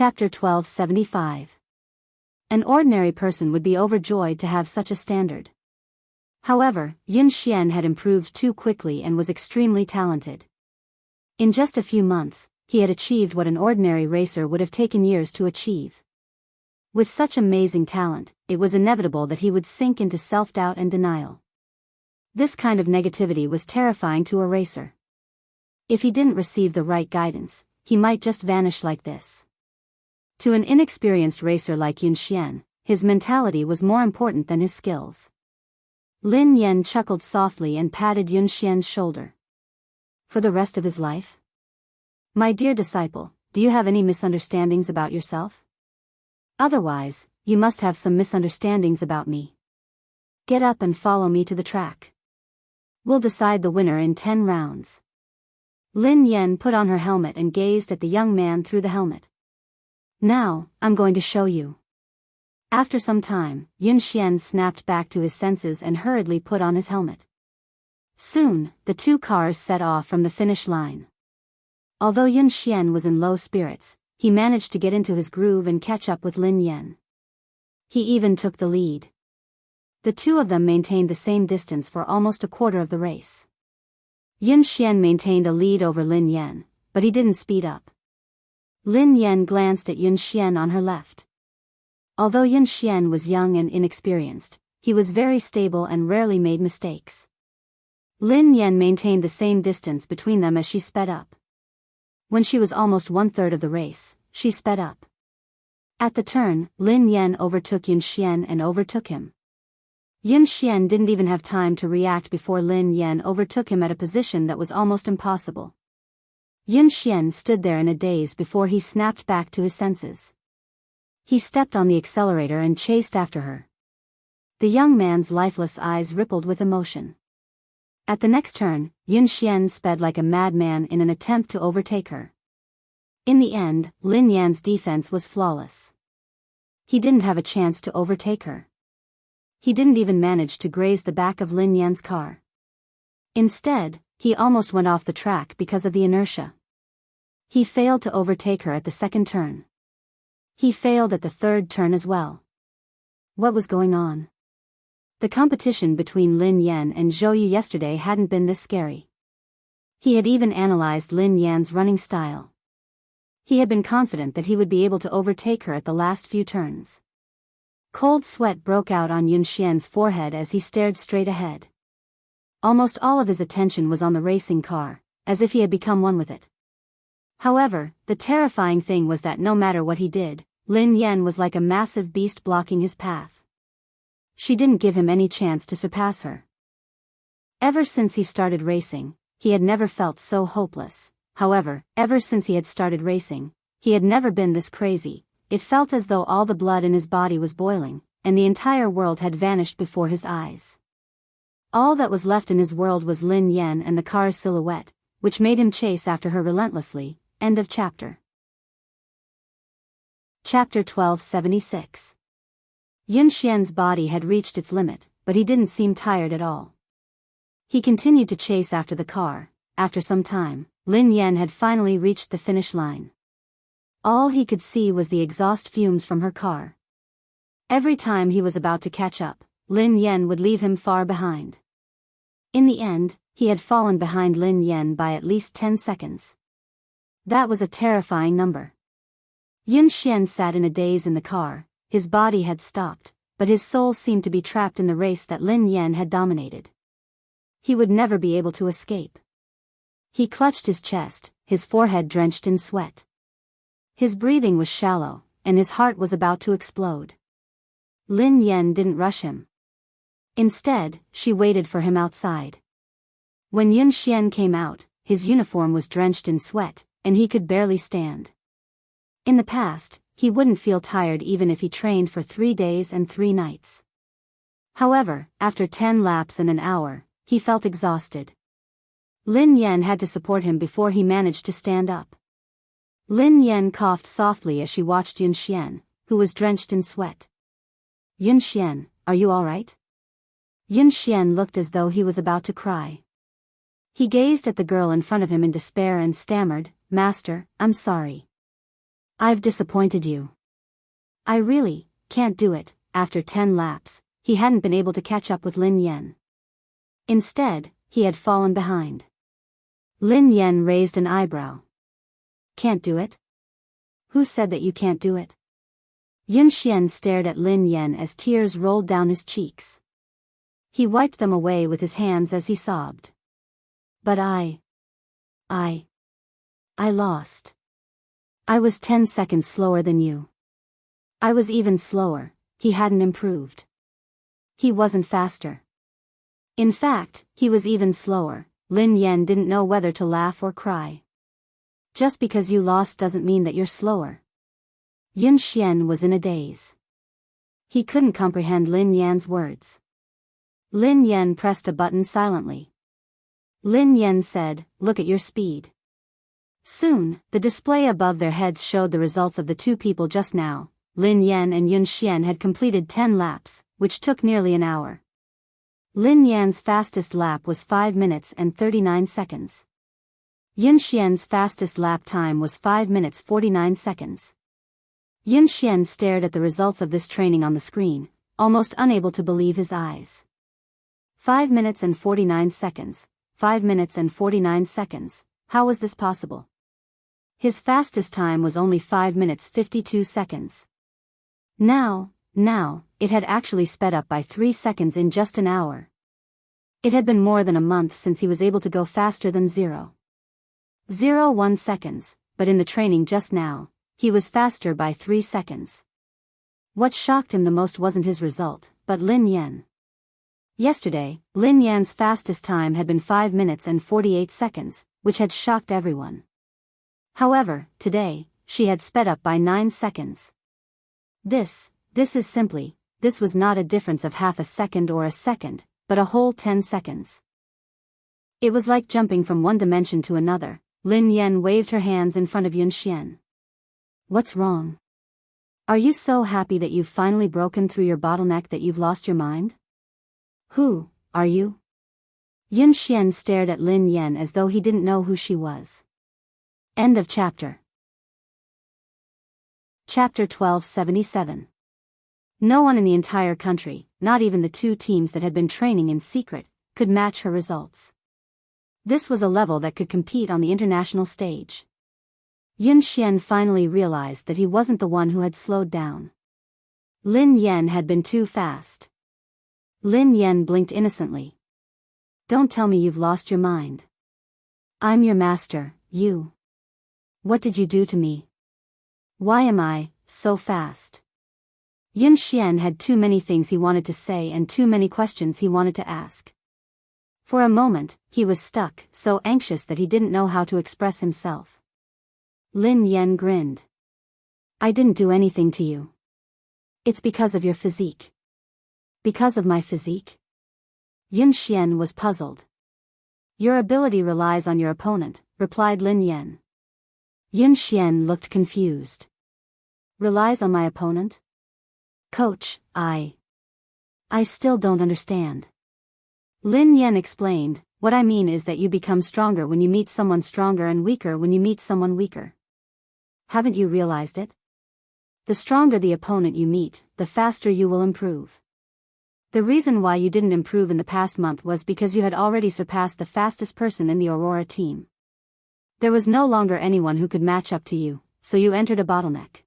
Chapter 1275. An ordinary person would be overjoyed to have such a standard. However, Yun Xian had improved too quickly and was extremely talented. In just a few months, he had achieved what an ordinary racer would have taken years to achieve. With such amazing talent, it was inevitable that he would sink into self-doubt and denial. This kind of negativity was terrifying to a racer. If he didn't receive the right guidance, he might just vanish like this. To an inexperienced racer like Yun Xian, his mentality was more important than his skills. Lin Yan chuckled softly and patted Yun Xian's shoulder. For the rest of his life? My dear disciple, do you have any misunderstandings about yourself? Otherwise, you must have some misunderstandings about me. Get up and follow me to the track. We'll decide the winner in 10 rounds. Lin Yan put on her helmet and gazed at the young man through the helmet. Now, I'm going to show you. After some time, Yun Xian snapped back to his senses and hurriedly put on his helmet. Soon, the two cars set off from the finish line. Although Yun Xian was in low spirits, he managed to get into his groove and catch up with Lin Yan. He even took the lead. The two of them maintained the same distance for almost a quarter of the race. Yun Xian maintained a lead over Lin Yan, but he didn't speed up. Lin Yan glanced at Yun Xian on her left. Although Yun Xian was young and inexperienced, he was very stable and rarely made mistakes. Lin Yan maintained the same distance between them as she sped up. When she was almost 1/3 of the race, she sped up. At the turn, Lin Yan overtook Yun Xian and overtook him. Yun Xian didn't even have time to react before Lin Yan overtook him at a position that was almost impossible. Yun Xian stood there in a daze before he snapped back to his senses. He stepped on the accelerator and chased after her. The young man's lifeless eyes rippled with emotion. At the next turn, Yun Xian sped like a madman in an attempt to overtake her. In the end, Lin Yan's defense was flawless. He didn't have a chance to overtake her. He didn't even manage to graze the back of Lin Yan's car. Instead, he almost went off the track because of the inertia. He failed to overtake her at the second turn. He failed at the third turn as well. What was going on? The competition between Lin Yan and Zhou Yu yesterday hadn't been this scary. He had even analyzed Lin Yan's running style. He had been confident that he would be able to overtake her at the last few turns. Cold sweat broke out on Yun Xian's forehead as he stared straight ahead. Almost all of his attention was on the racing car, as if he had become one with it. However, the terrifying thing was that no matter what he did, Lin Yan was like a massive beast blocking his path. She didn't give him any chance to surpass her. Ever since he started racing, he had never felt so hopeless. However, ever since he had started racing, he had never been this crazy. It felt as though all the blood in his body was boiling, and the entire world had vanished before his eyes. All that was left in his world was Lin Yan and the car's silhouette, which made him chase after her relentlessly. End of chapter. Chapter 1276. Yun Xian's body had reached its limit, but he didn't seem tired at all. He continued to chase after the car. After some time, Lin Yan had finally reached the finish line. All he could see was the exhaust fumes from her car. Every time he was about to catch up, Lin Yan would leave him far behind. In the end, he had fallen behind Lin Yan by at least 10 seconds. That was a terrifying number. Yun Xian sat in a daze in the car. His body had stopped, but his soul seemed to be trapped in the race that Lin Yan had dominated. He would never be able to escape. He clutched his chest, his forehead drenched in sweat. His breathing was shallow, and his heart was about to explode. Lin Yan didn't rush him. Instead, she waited for him outside. When Yun Xian came out, his uniform was drenched in sweat, and he could barely stand. In the past, he wouldn't feel tired even if he trained for 3 days and 3 nights. However, after 10 laps and an hour, he felt exhausted. Lin Yan had to support him before he managed to stand up. Lin Yan coughed softly as she watched Yun Xian, who was drenched in sweat. Yun Xian, are you all right? Yun Xian looked as though he was about to cry. He gazed at the girl in front of him in despair and stammered, "Master, I'm sorry." I've disappointed you. I really can't do it. After 10 laps, he hadn't been able to catch up with Lin Yan. Instead, he had fallen behind. Lin Yan raised an eyebrow. Can't do it? Who said that you can't do it? Yun Xian stared at Lin Yan as tears rolled down his cheeks. He wiped them away with his hands as he sobbed. But I lost. I was 10 seconds slower than you. I was even slower. He hadn't improved. He wasn't faster. In fact, he was even slower. Lin Yan didn't know whether to laugh or cry. Just because you lost doesn't mean that you're slower. Yun Xian was in a daze. He couldn't comprehend Lin Yan's words. Lin Yan pressed a button silently. Lin Yan said, "Look at your speed." Soon, the display above their heads showed the results of the two people just now. Lin Yan and Yun Xian had completed 10 laps, which took nearly an hour. Lin Yan's fastest lap was 5 minutes and 39 seconds. Yun Xian's fastest lap time was 5 minutes 49 seconds. Yun Xian stared at the results of this training on the screen, almost unable to believe his eyes. 5 minutes and 49 seconds, 5 minutes and 49 seconds, how was this possible? His fastest time was only 5 minutes 52 seconds. Now, it had actually sped up by 3 seconds in just an hour. It had been more than a month since he was able to go faster than 0.01 seconds, but in the training just now, he was faster by 3 seconds. What shocked him the most wasn't his result, but Lin Yan. Yesterday, Lin Yan's fastest time had been 5 minutes and 48 seconds, which had shocked everyone. However, today, she had sped up by 9 seconds. This was not a difference of half a second or a second, but a whole 10 seconds. It was like jumping from one dimension to another. Lin Yan waved her hands in front of Yun Xian. What's wrong? Are you so happy that you've finally broken through your bottleneck that you've lost your mind? Who are you? Yun Xian stared at Lin Yan as though he didn't know who she was. End of chapter. Chapter 1277. No one in the entire country, not even the two teams that had been training in secret, could match her results. This was a level that could compete on the international stage. Yun Xian finally realized that he wasn't the one who had slowed down. Lin Yan had been too fast. Lin Yan blinked innocently. Don't tell me you've lost your mind. I'm your master, you. What did you do to me? Why am I so fast? Yun Xian had too many things he wanted to say and too many questions he wanted to ask. For a moment, he was stuck, so anxious that he didn't know how to express himself. Lin Yan grinned. I didn't do anything to you. It's because of your physique. Because of my physique? Yun Xian was puzzled. Your ability relies on your opponent, replied Lin Yan. Yun Xian looked confused. Relies on my opponent? Coach, I still don't understand. Lin Yan explained, what I mean is that you become stronger when you meet someone stronger and weaker when you meet someone weaker. Haven't you realized it? The stronger the opponent you meet, the faster you will improve. The reason why you didn't improve in the past month was because you had already surpassed the fastest person in the Aurora team. There was no longer anyone who could match up to you, so you entered a bottleneck.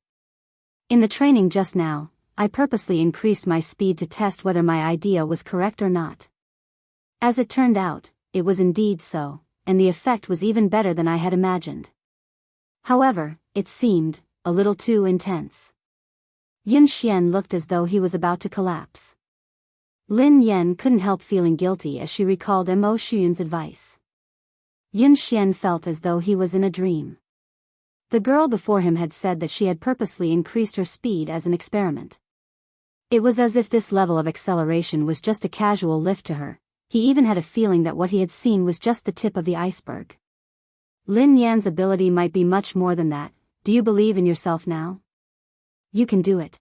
In the training just now, I purposely increased my speed to test whether my idea was correct or not. As it turned out, it was indeed so, and the effect was even better than I had imagined. However, it seemed a little too intense. Yun Xian looked as though he was about to collapse. Lin Yan couldn't help feeling guilty as she recalled Mo Shuyun's advice. Yun Xian felt as though he was in a dream. The girl before him had said that she had purposely increased her speed as an experiment. It was as if this level of acceleration was just a casual lift to her. He even had a feeling that what he had seen was just the tip of the iceberg. Lin Yan's ability might be much more than that. Do you believe in yourself now? You can do it.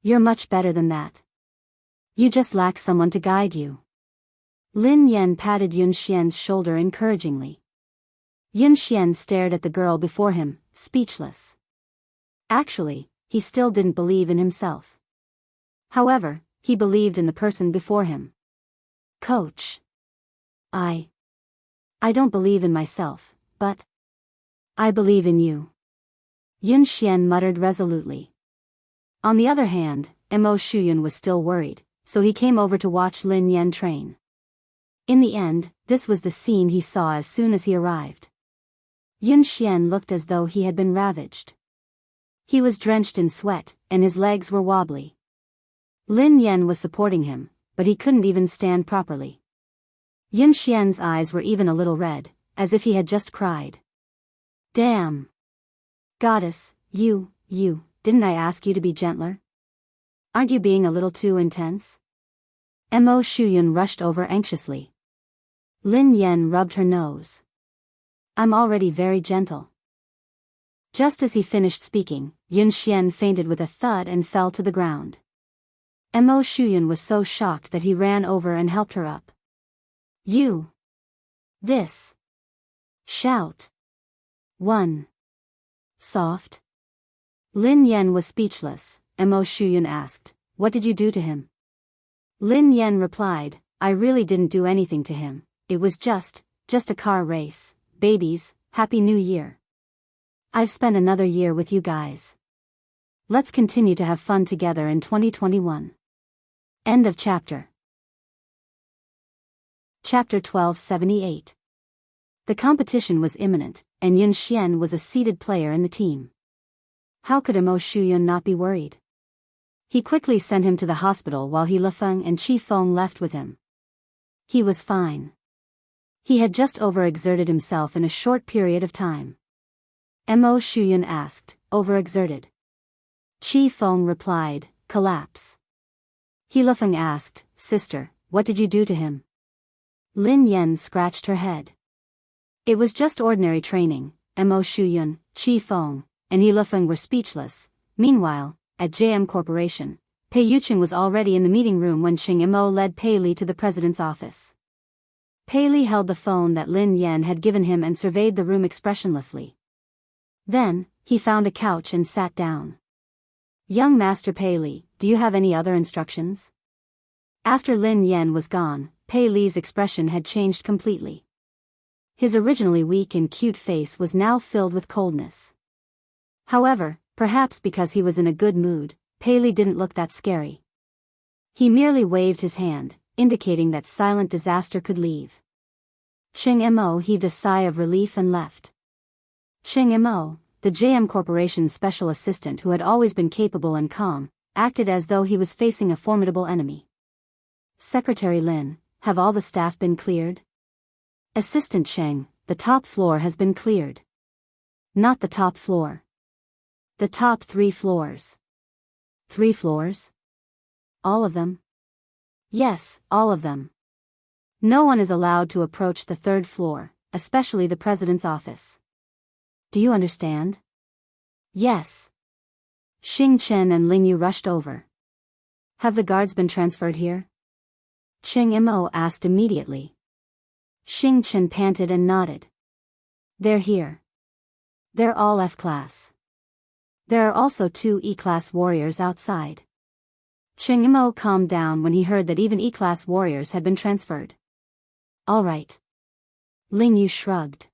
You're much better than that. You just lack someone to guide you. Lin Yan patted Yun Xian's shoulder encouragingly. Yun Xian stared at the girl before him, speechless. Actually, he still didn't believe in himself. However, he believed in the person before him. Coach. I don't believe in myself, but I believe in you. Yun Xian muttered resolutely. On the other hand, Mo Shuyun was still worried, so he came over to watch Lin Yan train. In the end, this was the scene he saw as soon as he arrived. Yun Xian looked as though he had been ravaged. He was drenched in sweat, and his legs were wobbly. Lin Yan was supporting him, but he couldn't even stand properly. Yun Xian's eyes were even a little red, as if he had just cried. Damn! Goddess, you, didn't I ask you to be gentler? Aren't you being a little too intense? Mo Shuyun rushed over anxiously. Lin Yan rubbed her nose. I'm already very gentle. Just as he finished speaking, Yun Xian fainted with a thud and fell to the ground. Mo Shuyun was so shocked that he ran over and helped her up. You! This! Shout! 1. Soft? Lin Yan was speechless. Mo Shuyun asked, what did you do to him? Lin Yan replied, I really didn't do anything to him. It was just a car race. Babies, Happy New Year. I've spent another year with you guys. Let's continue to have fun together in 2021. End of chapter. Chapter 1278. The competition was imminent, and Yun Xian was a seeded player in the team. How could Mo Shuyun not be worried? He quickly sent him to the hospital while He Lifeng and Qi Feng left with him. He was fine. He had just overexerted himself in a short period of time. Mo Shuyun asked, overexerted? Qi Feng replied, collapse. He Lifeng asked, sister, what did you do to him? Lin Yan scratched her head. It was just ordinary training. Mo Shuyun, Qi Feng, and He Lifeng were speechless. Meanwhile, at JM Corporation, Pei Yuqing was already in the meeting room when Qing Mo led Pei Li to the president's office. Pei Li held the phone that Lin Yan had given him and surveyed the room expressionlessly. Then, he found a couch and sat down. Young Master Pei Li, do you have any other instructions? After Lin Yan was gone, Pei Li's expression had changed completely. His originally weak and cute face was now filled with coldness. However, perhaps because he was in a good mood, Pei Li didn't look that scary. He merely waved his hand, indicating that silent disaster could leave. Qing Mo heaved a sigh of relief and left. Qing Mo, the JM Corporation's special assistant who had always been capable and calm, acted as though he was facing a formidable enemy. Secretary Lin, have all the staff been cleared? Assistant Cheng, the top floor has been cleared. Not the top floor. The top 3 floors. 3 floors? All of them? Yes, all of them. No one is allowed to approach the 3rd floor, especially the president's office. Do you understand? Yes. Xing Chen and Ling Yu rushed over. Have the guards been transferred here? Qing Mo asked immediately. Xing Chen panted and nodded. They're here. They're all F-class. There are also 2 E-class warriors outside. Qing Mo calmed down when he heard that even E-class warriors had been transferred. All right. Ling Yu shrugged.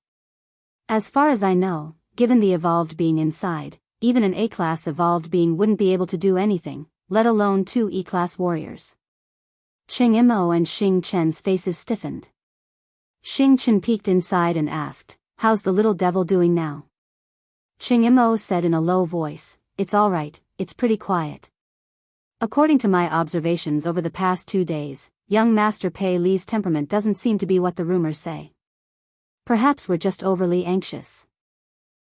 As far as I know, given the evolved being inside, even an A-class evolved being wouldn't be able to do anything, let alone 2 E-class warriors. Qing Mo and Xing Chen's faces stiffened. Xing Chen peeked inside and asked, how's the little devil doing now? Qing Mo said in a low voice, it's all right, it's pretty quiet. According to my observations over the past 2 days, young Master Pei Li's temperament doesn't seem to be what the rumors say. Perhaps we're just overly anxious.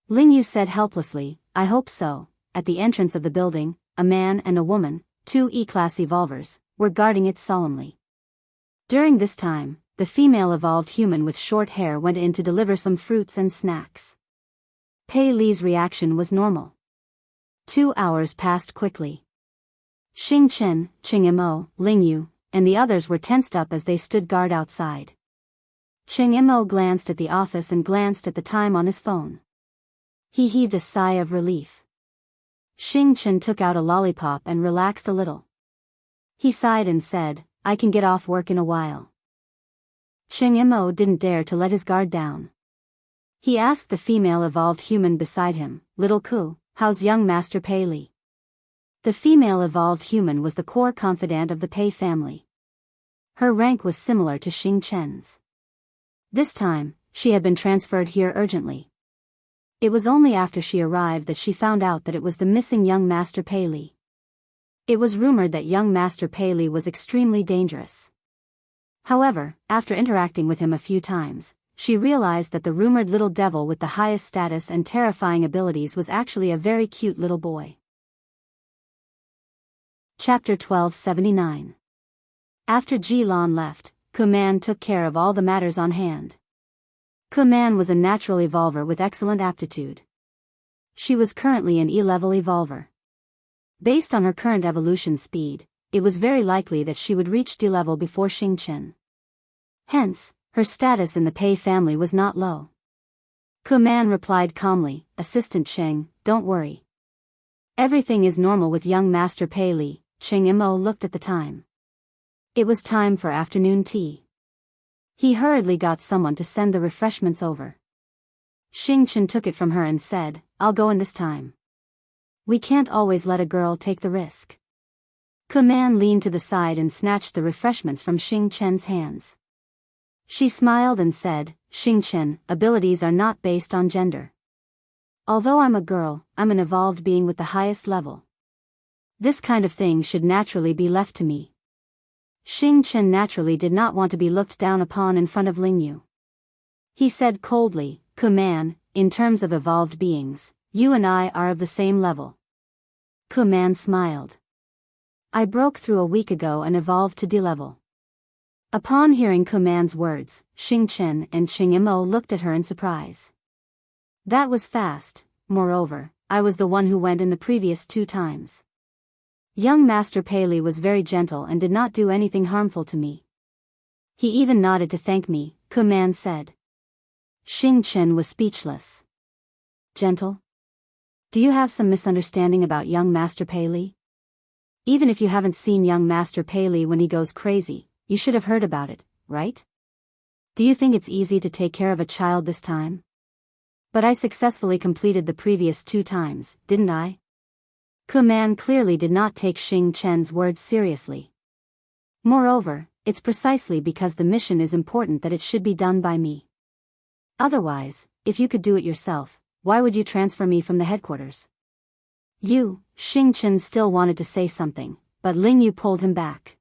Ling Yu said helplessly, I hope so. At the entrance of the building, a man and a woman, 2 E-class evolvers, were guarding it solemnly. During this time, the female evolved human with short hair went in to deliver some fruits and snacks. Pei Li's reaction was normal. 2 hours passed quickly. Xing Chen, Qing Mo, Ling Yu, and the others were tensed up as they stood guard outside. Qing Mo glanced at the office and glanced at the time on his phone. He heaved a sigh of relief. Xing Chen took out a lollipop and relaxed a little. He sighed and said, I can get off work in a while. Cheng Mo didn't dare to let his guard down. He asked the female evolved human beside him, Little Ku, how's young Master Pei Li? The female evolved human was the core confidant of the Pei family. Her rank was similar to Xing Chen's. This time, she had been transferred here urgently. It was only after she arrived that she found out that it was the missing young Master Pei Li. It was rumored that young Master Pei Li was extremely dangerous. However, after interacting with him a few times, she realized that the rumored little devil with the highest status and terrifying abilities was actually a very cute little boy. Chapter 1279. After Ji Lan left, Kuman took care of all the matters on hand. Kuman was a natural evolver with excellent aptitude. She was currently an E-level evolver. Based on her current evolution speed, it was very likely that she would reach D-level before Xing Chen. Hence, her status in the Pei family was not low. Kuman replied calmly, Assistant Cheng, don't worry. Everything is normal with young Master Pei Li. Cheng Mo looked at the time. It was time for afternoon tea. He hurriedly got someone to send the refreshments over. Xing Chen took it from her and said, I'll go in this time. We can't always let a girl take the risk. Kuman leaned to the side and snatched the refreshments from Xing Chen's hands. She smiled and said, Xing Chen, abilities are not based on gender. Although I'm a girl, I'm an evolved being with the highest level. This kind of thing should naturally be left to me. Xing Chen naturally did not want to be looked down upon in front of Lingyu. He said coldly, Kuman, in terms of evolved beings, you and I are of the same level. Kuman smiled. I broke through a week ago and evolved to D-level. Upon hearing Kuman's words, Xing Chen and Cheng Mo looked at her in surprise. That was fast. Moreover, I was the one who went in the previous 2 times. Young Master Pei Li was very gentle and did not do anything harmful to me. He even nodded to thank me, Kuman said. Xing Chen was speechless. Gentle? Do you have some misunderstanding about young Master Pei Li? Even if you haven't seen young Master Pei Li when he goes crazy, you should have heard about it, right? Do you think it's easy to take care of a child this time? But I successfully completed the previous 2 times, didn't I? Kuman clearly did not take Xing Chen's words seriously. Moreover, it's precisely because the mission is important that it should be done by me. Otherwise, if you could do it yourself, why would you transfer me from the headquarters? Xing Chen still wanted to say something, but Lingyu pulled him back.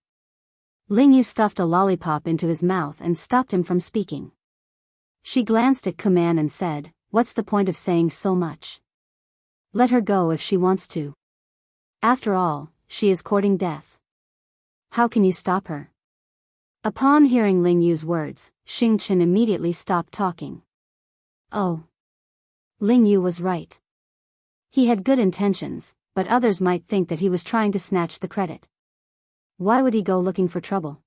Lingyu stuffed a lollipop into his mouth and stopped him from speaking. She glanced at Kuman and said, What's the point of saying so much? Let her go if she wants to. After all, she is courting death. How can you stop her? Upon hearing Lingyu's words, Xing Chen immediately stopped talking. Oh. Lingyu was right. He had good intentions, but others might think that he was trying to snatch the credit. Why would he go looking for trouble?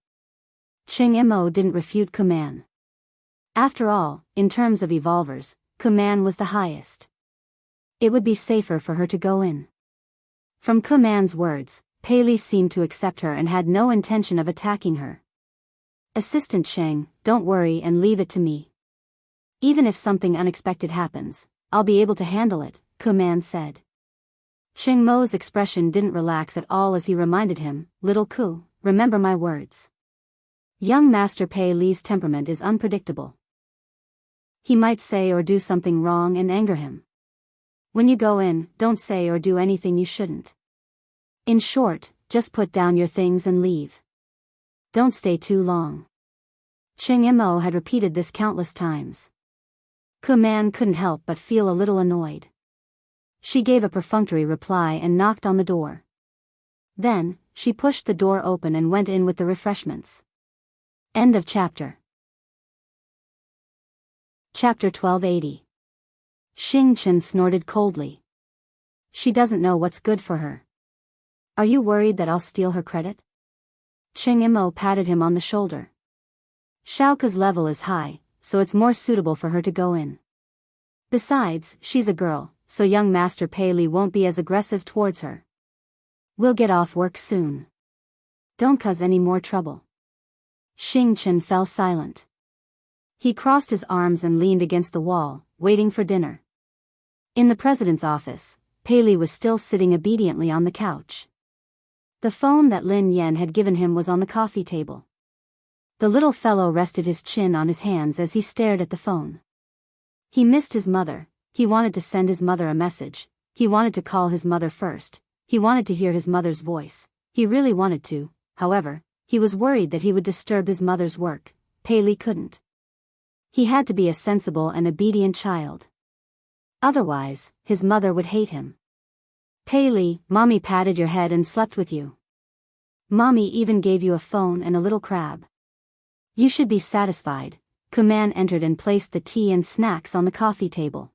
Cheng Mo didn't refute Kuman. After all, in terms of evolvers, Kuman was the highest. It would be safer for her to go in. From Kuman's words, Pei Li seemed to accept her and had no intention of attacking her. Assistant Cheng, don't worry and leave it to me. Even if something unexpected happens, I'll be able to handle it, Kuman said. Cheng Mo's expression didn't relax at all as he reminded him, Little Ku, remember my words. Young Master Pei Li's temperament is unpredictable. He might say or do something wrong and anger him. When you go in, don't say or do anything you shouldn't. In short, just put down your things and leave. Don't stay too long. Cheng Mo had repeated this countless times. Kuman couldn't help but feel a little annoyed. She gave a perfunctory reply and knocked on the door. Then, she pushed the door open and went in with the refreshments. End of chapter. Chapter 1280. Xing Chen snorted coldly. She doesn't know what's good for her. Are you worried that I'll steal her credit? Cheng Mo patted him on the shoulder. Xiaoke's level is high, so it's more suitable for her to go in. Besides, she's a girl, so young Master Pei Li won't be as aggressive towards her. We'll get off work soon. Don't cause any more trouble. Xing Chen fell silent. He crossed his arms and leaned against the wall, waiting for dinner. In the president's office, Pei Li was still sitting obediently on the couch. The phone that Lin Yan had given him was on the coffee table. The little fellow rested his chin on his hands as he stared at the phone. He missed his mother, he wanted to send his mother a message, he wanted to call his mother first, he wanted to hear his mother's voice, he really wanted to, however, he was worried that he would disturb his mother's work. Pei Li couldn't. He had to be a sensible and obedient child. Otherwise, his mother would hate him. Pei Li, Mommy patted your head and slept with you. Mommy even gave you a phone and a little crab. You should be satisfied. Kuman entered and placed the tea and snacks on the coffee table.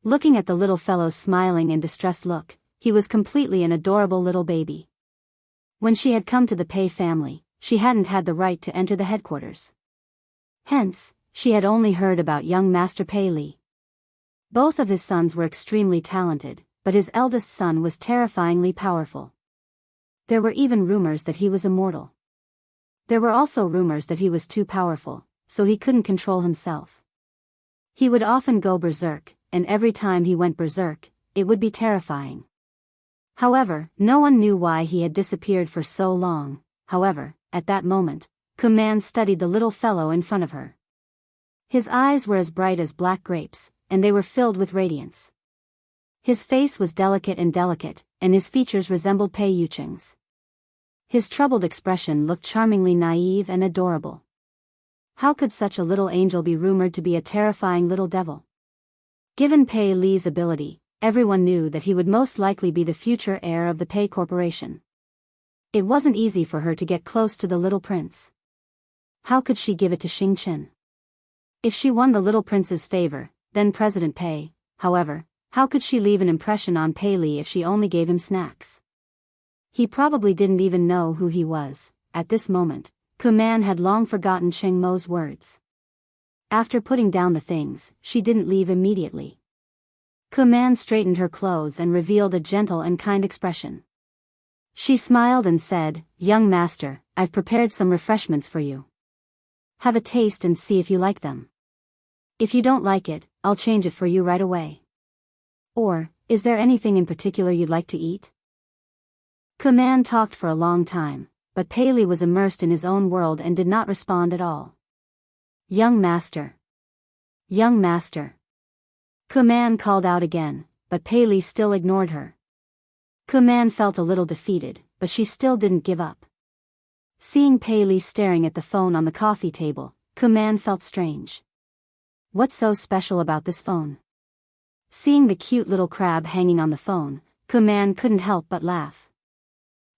Looking at the little fellow's smiling and distressed look, he was completely an adorable little baby. When she had come to the Pei family, she hadn't had the right to enter the headquarters. Hence, she had only heard about young Master Pei Li. Both of his sons were extremely talented, but his eldest son was terrifyingly powerful. There were even rumors that he was immortal. There were also rumors that he was too powerful, so he couldn't control himself. He would often go berserk, and every time he went berserk, it would be terrifying. However, no one knew why he had disappeared for so long. However, at that moment, Kuman studied the little fellow in front of her. His eyes were as bright as black grapes, and they were filled with radiance. His face was delicate, and his features resembled Pei Yucheng's. His troubled expression looked charmingly naive and adorable. How could such a little angel be rumored to be a terrifying little devil? Given Pei Li's ability, everyone knew that he would most likely be the future heir of the Pei Corporation. It wasn't easy for her to get close to the little prince. How could she give it to Xing Chen? If she won the little prince's favor, then President Pei, however, how could she leave an impression on Pei Li if she only gave him snacks? He probably didn't even know who he was. At this moment, Kuman had long forgotten Cheng Mo's words. After putting down the things, she didn't leave immediately. Kuman straightened her clothes and revealed a gentle and kind expression. She smiled and said, "Young master, I've prepared some refreshments for you. Have a taste and see if you like them. If you don't like it, I'll change it for you right away. Or, is there anything in particular you'd like to eat?" Kuman talked for a long time, but Pei Li was immersed in his own world and did not respond at all. "Young master. Young master." Kuman called out again, but Pei Li still ignored her. Kuman felt a little defeated, but she still didn't give up. Seeing Pei Li staring at the phone on the coffee table, Kuman felt strange. What's so special about this phone? Seeing the cute little crab hanging on the phone, Kuman couldn't help but laugh.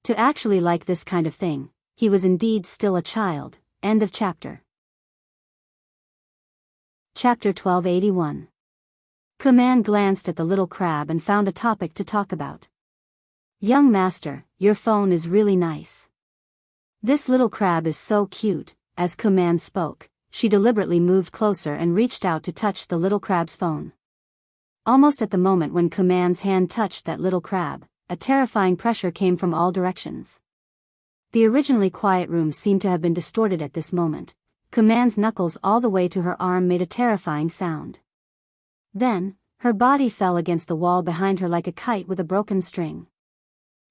To actually like this kind of thing, he was indeed still a child. End of chapter. Chapter 1281. Kuman glanced at the little crab and found a topic to talk about. "Young master, your phone is really nice. This little crab is so cute." As Kuman spoke, she deliberately moved closer and reached out to touch the little crab's phone. Almost at the moment when Kuman's hand touched that little crab, a terrifying pressure came from all directions. The originally quiet room seemed to have been distorted at this moment. Kuman's knuckles all the way to her arm made a terrifying sound. Then, her body fell against the wall behind her like a kite with a broken string.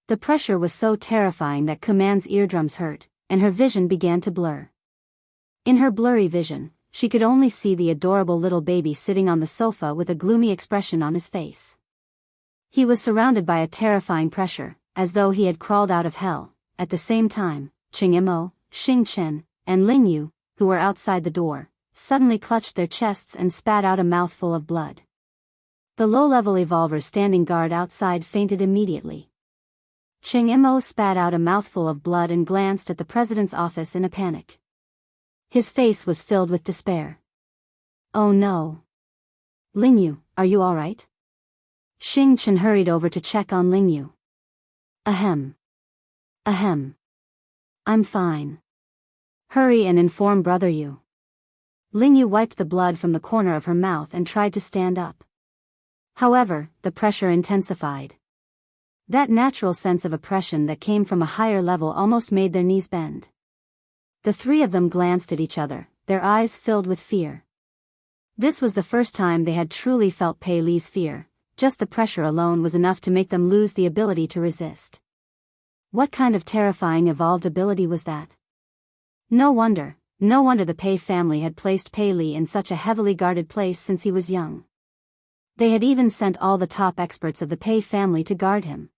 The pressure was so terrifying that Kuman's eardrums hurt, and her vision began to blur. In her blurry vision, she could only see the adorable little baby sitting on the sofa with a gloomy expression on his face. He was surrounded by a terrifying pressure, as though he had crawled out of hell. At the same time, Cheng Mo, Xing Chen, and Ling Yu, who were outside the door, suddenly clutched their chests and spat out a mouthful of blood. The low-level evolver standing guard outside fainted immediately. Cheng Mo spat out a mouthful of blood and glanced at the president's office in a panic. His face was filled with despair. "Oh no. Ling Yu, are you all right?" Xing Chen hurried over to check on Ling Yu. Ahem. Ahem. I'm fine. Hurry and inform Brother Yu." Ling Yu wiped the blood from the corner of her mouth and tried to stand up. However, the pressure intensified. That natural sense of oppression that came from a higher level almost made their knees bend. The three of them glanced at each other, their eyes filled with fear. This was the first time they had truly felt Pei Li's fear. Just the pressure alone was enough to make them lose the ability to resist. What kind of terrifying evolved ability was that? No wonder the Pei family had placed Pei Li in such a heavily guarded place since he was young. They had even sent all the top experts of the Pei family to guard him.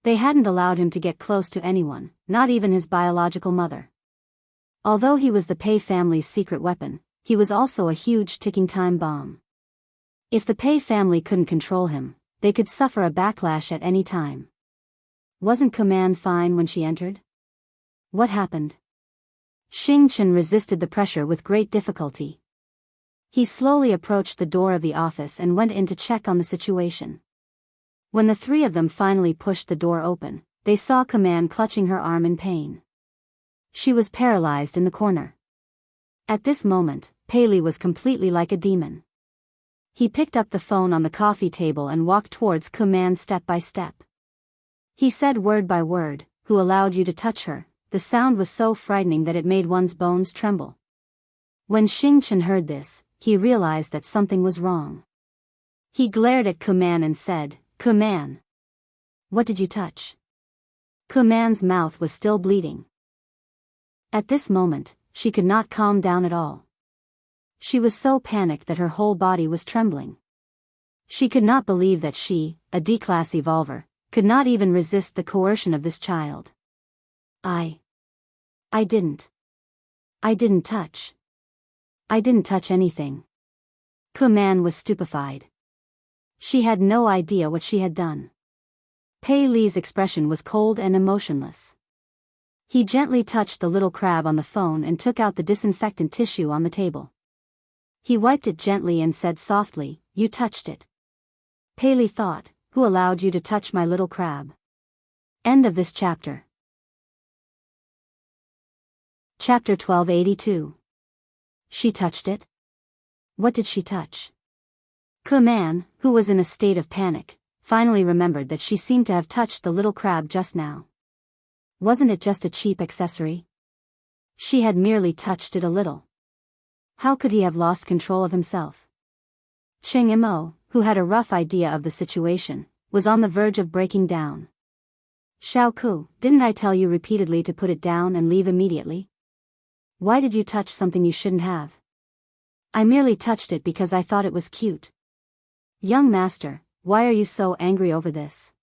They hadn't allowed him to get close to anyone, not even his biological mother. Although he was the Pei family's secret weapon, he was also a huge ticking time bomb. If the Pei family couldn't control him, they could suffer a backlash at any time. Wasn't Command fine when she entered? What happened? Xing Chen resisted the pressure with great difficulty. He slowly approached the door of the office and went in to check on the situation. When the three of them finally pushed the door open, they saw Command clutching her arm in pain. She was paralyzed in the corner. At this moment, Pei Li was completely like a demon. He picked up the phone on the coffee table and walked towards Command step by step. He said word by word, "Who allowed you to touch her?" The sound was so frightening that it made one's bones tremble. When Xing Chen heard this, he realized that something was wrong. He glared at Command and said, "Command, what did you touch?" Command's mouth was still bleeding. At this moment, she could not calm down at all. She was so panicked that her whole body was trembling. She could not believe that she, a D-class evolver, could not even resist the coercion of this child. I didn't touch. I didn't touch anything." Command was stupefied. She had no idea what she had done. Pei Li's expression was cold and emotionless. He gently touched the little crab on the phone and took out the disinfectant tissue on the table. He wiped it gently and said softly, "You touched it." Pei Li thought, "Who allowed you to touch my little crab?" End of this chapter. Chapter 1282. She touched it? What did she touch? Command, who was in a state of panic, finally remembered that she seemed to have touched the little crab just now. Wasn't it just a cheap accessory? She had merely touched it a little. How could he have lost control of himself? Cheng Imo, who had a rough idea of the situation, was on the verge of breaking down. "Xiao Ku, didn't I tell you repeatedly to put it down and leave immediately? Why did you touch something you shouldn't have?" "I merely touched it because I thought it was cute." "Young master, why are you so angry over this?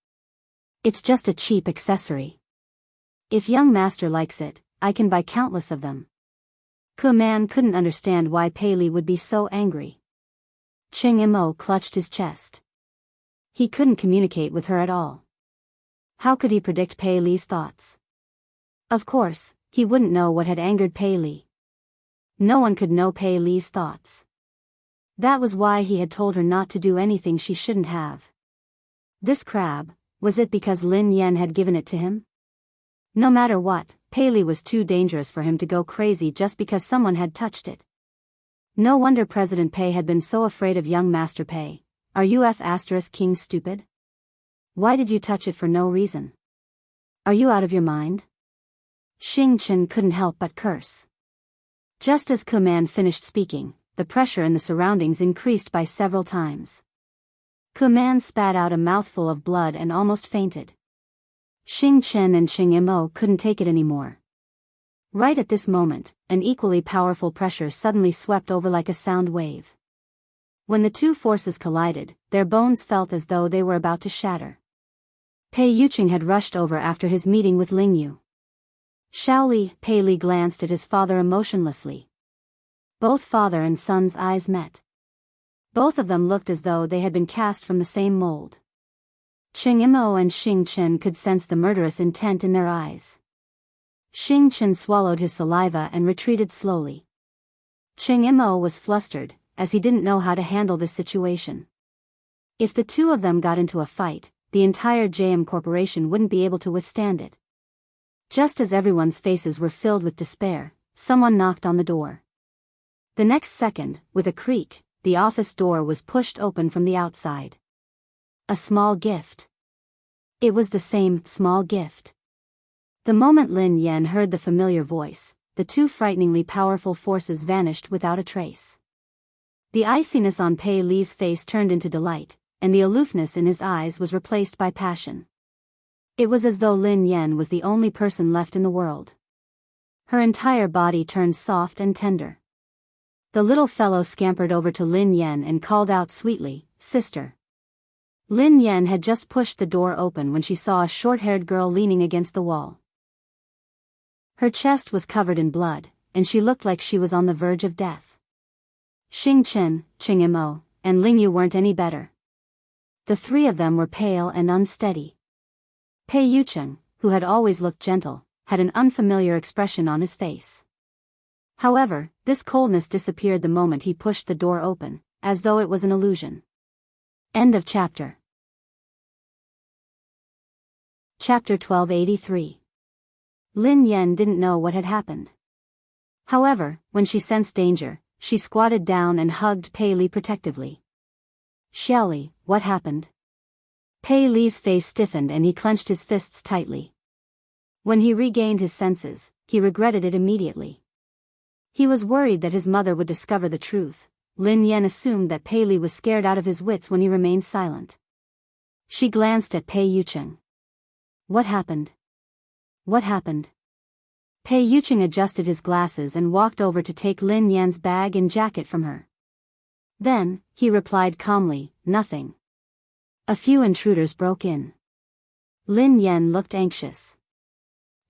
It's just a cheap accessory. If young master likes it, I can buy countless of them." Command couldn't understand why Pei Li would be so angry. Cheng Imo clutched his chest. He couldn't communicate with her at all. How could he predict Pei Li's thoughts? Of course, he wouldn't know what had angered Pei Li. No one could know Pei Li's thoughts. That was why he had told her not to do anything she shouldn't have. This crab, was it because Lin Yan had given it to him? No matter what, Pei Li was too dangerous for him to go crazy just because someone had touched it. No wonder President Pei had been so afraid of young Master Pei. Are you King stupid? Why did you touch it for no reason? Are you out of your mind? Xing Chen couldn't help but curse. Just as Command finished speaking, the pressure in the surroundings increased by several times. Command spat out a mouthful of blood and almost fainted. Xing Chen and Cheng Imo couldn't take it anymore. Right at this moment, an equally powerful pressure suddenly swept over like a sound wave. When the two forces collided, their bones felt as though they were about to shatter. Pei Yuqing had rushed over after his meeting with Ling Yu. Shaoli, Pei Li glanced at his father emotionlessly. Both father and son's eyes met. Both of them looked as though they had been cast from the same mold. Cheng Imo and Xing Chen could sense the murderous intent in their eyes. Xing Chen swallowed his saliva and retreated slowly. Cheng Imo was flustered, as he didn't know how to handle this situation. If the two of them got into a fight, the entire JM Corporation wouldn't be able to withstand it. Just as everyone's faces were filled with despair, someone knocked on the door. The next second, with a creak, the office door was pushed open from the outside. A small gift. It was the same small gift. The moment Lin Yan heard the familiar voice, the two frighteningly powerful forces vanished without a trace. The iciness on Pei Li's face turned into delight, and the aloofness in his eyes was replaced by passion. It was as though Lin Yan was the only person left in the world. Her entire body turned soft and tender. The little fellow scampered over to Lin Yan and called out sweetly, "Sister." Lin Yan had just pushed the door open when she saw a short-haired girl leaning against the wall. Her chest was covered in blood, and she looked like she was on the verge of death. Xing Chen, Qing Mo, and Ling Yu weren't any better. The three of them were pale and unsteady. Pei Yucheng, who had always looked gentle, had an unfamiliar expression on his face. However, this coldness disappeared the moment he pushed the door open, as though it was an illusion. End of chapter. Chapter 1283. Lin Yan didn't know what had happened. However, when she sensed danger, she squatted down and hugged Pei Li protectively. "Xiaoli, what happened?" Pei Li's face stiffened and he clenched his fists tightly. When he regained his senses, he regretted it immediately. He was worried that his mother would discover the truth. Lin Yan assumed that Pei Li was scared out of his wits when he remained silent. She glanced at Pei Yucheng. "What happened? What happened?" Pei Yucheng adjusted his glasses and walked over to take Lin Yan's bag and jacket from her. Then, he replied calmly, "Nothing. A few intruders broke in." Lin Yan looked anxious.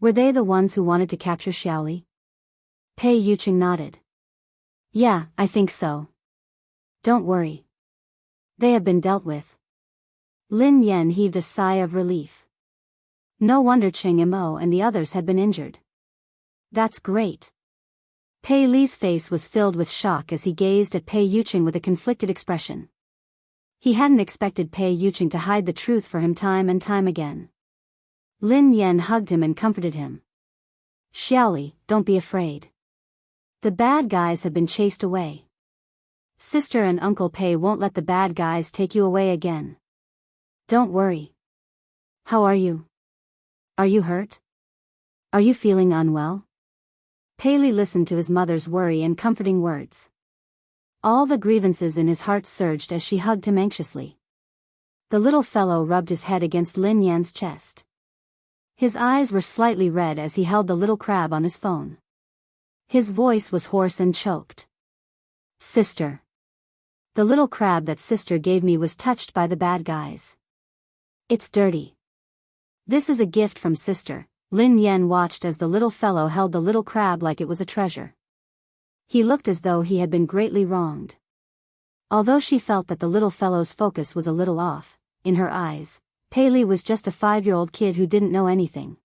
"Were they the ones who wanted to capture Xiaoli?" Pei Yucheng nodded. "Yeah, I think so. Don't worry. They have been dealt with." Lin Yan heaved a sigh of relief. No wonder Qing Mo and the others had been injured. "That's great." Pei Li's face was filled with shock as he gazed at Pei Yucheng with a conflicted expression. He hadn't expected Pei Yucheng to hide the truth for him time and time again. Lin Yan hugged him and comforted him. "Xiaoli, don't be afraid. The bad guys have been chased away. Sister and Uncle Pei won't let the bad guys take you away again. Don't worry. How are you? Are you hurt? Are you feeling unwell?" Pei Li listened to his mother's worry and comforting words. All the grievances in his heart surged as she hugged him anxiously. The little fellow rubbed his head against Lin Yan's chest. His eyes were slightly red as he held the little crab on his phone. His voice was hoarse and choked. "Sister. The little crab that sister gave me was touched by the bad guys. It's dirty. This is a gift from sister." Lin Yan watched as the little fellow held the little crab like it was a treasure. He looked as though he had been greatly wronged. Although she felt that the little fellow's focus was a little off, in her eyes, Pei Li was just a 5-year-old kid who didn't know anything.